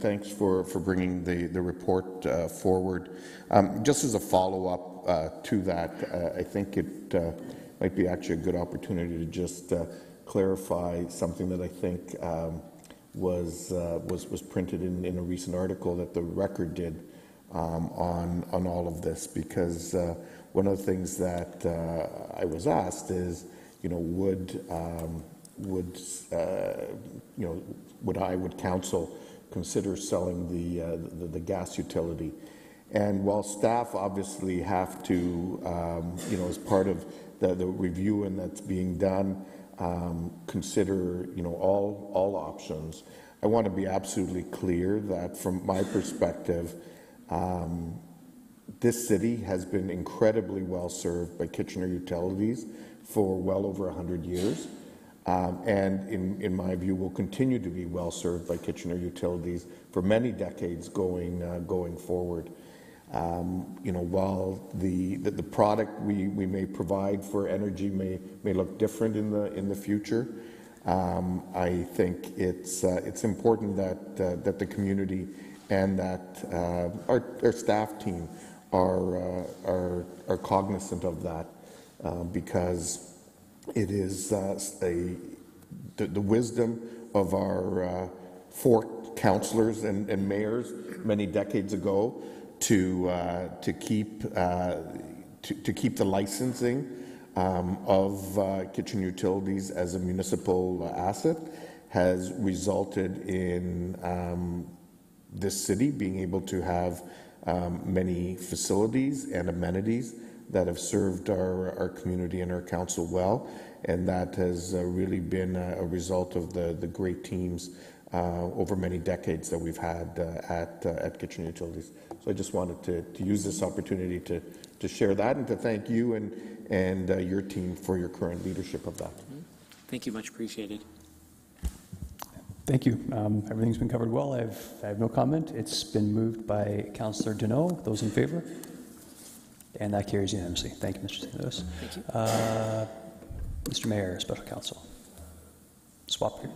S11: thanks for bringing the report forward. Just as a follow-up to that, I think it might be actually a good opportunity to just clarify something that I think was printed in a recent article that the Record did on all of this, because one of the things that I was asked is, would council consider selling the gas utility? And while staff obviously have to, as part of the review and that's being done, consider all options, I want to be absolutely clear that from my perspective, this city has been incredibly well served by Kitchener Utilities for well over 100 years, and in my view will continue to be well served by Kitchener Utilities for many decades going forward. While the product we may provide for energy may look different in the future, I think it's important that the community and that our staff team are cognizant of that, because it is the wisdom of our 4 councillors and mayors many decades ago to keep the licensing of kitchen utilities as a municipal asset has resulted in this city being able to have many facilities and amenities that have served our community and our council well, and that has really been a result of the great teams over many decades that we've had at Kitchen Utilities. So I just wanted to use this opportunity to share that and to thank you and your team for your current leadership of that.
S9: Thank you, much appreciated.
S1: Thank you. Everything's been covered well. I have no comment. It's been moved by Councillor Deneau. Those in favor? And that carries unanimously. Thank you, Mr. St. Louis.
S9: Thank you.
S1: Mr. Mayor, Special Counsel. Swap here.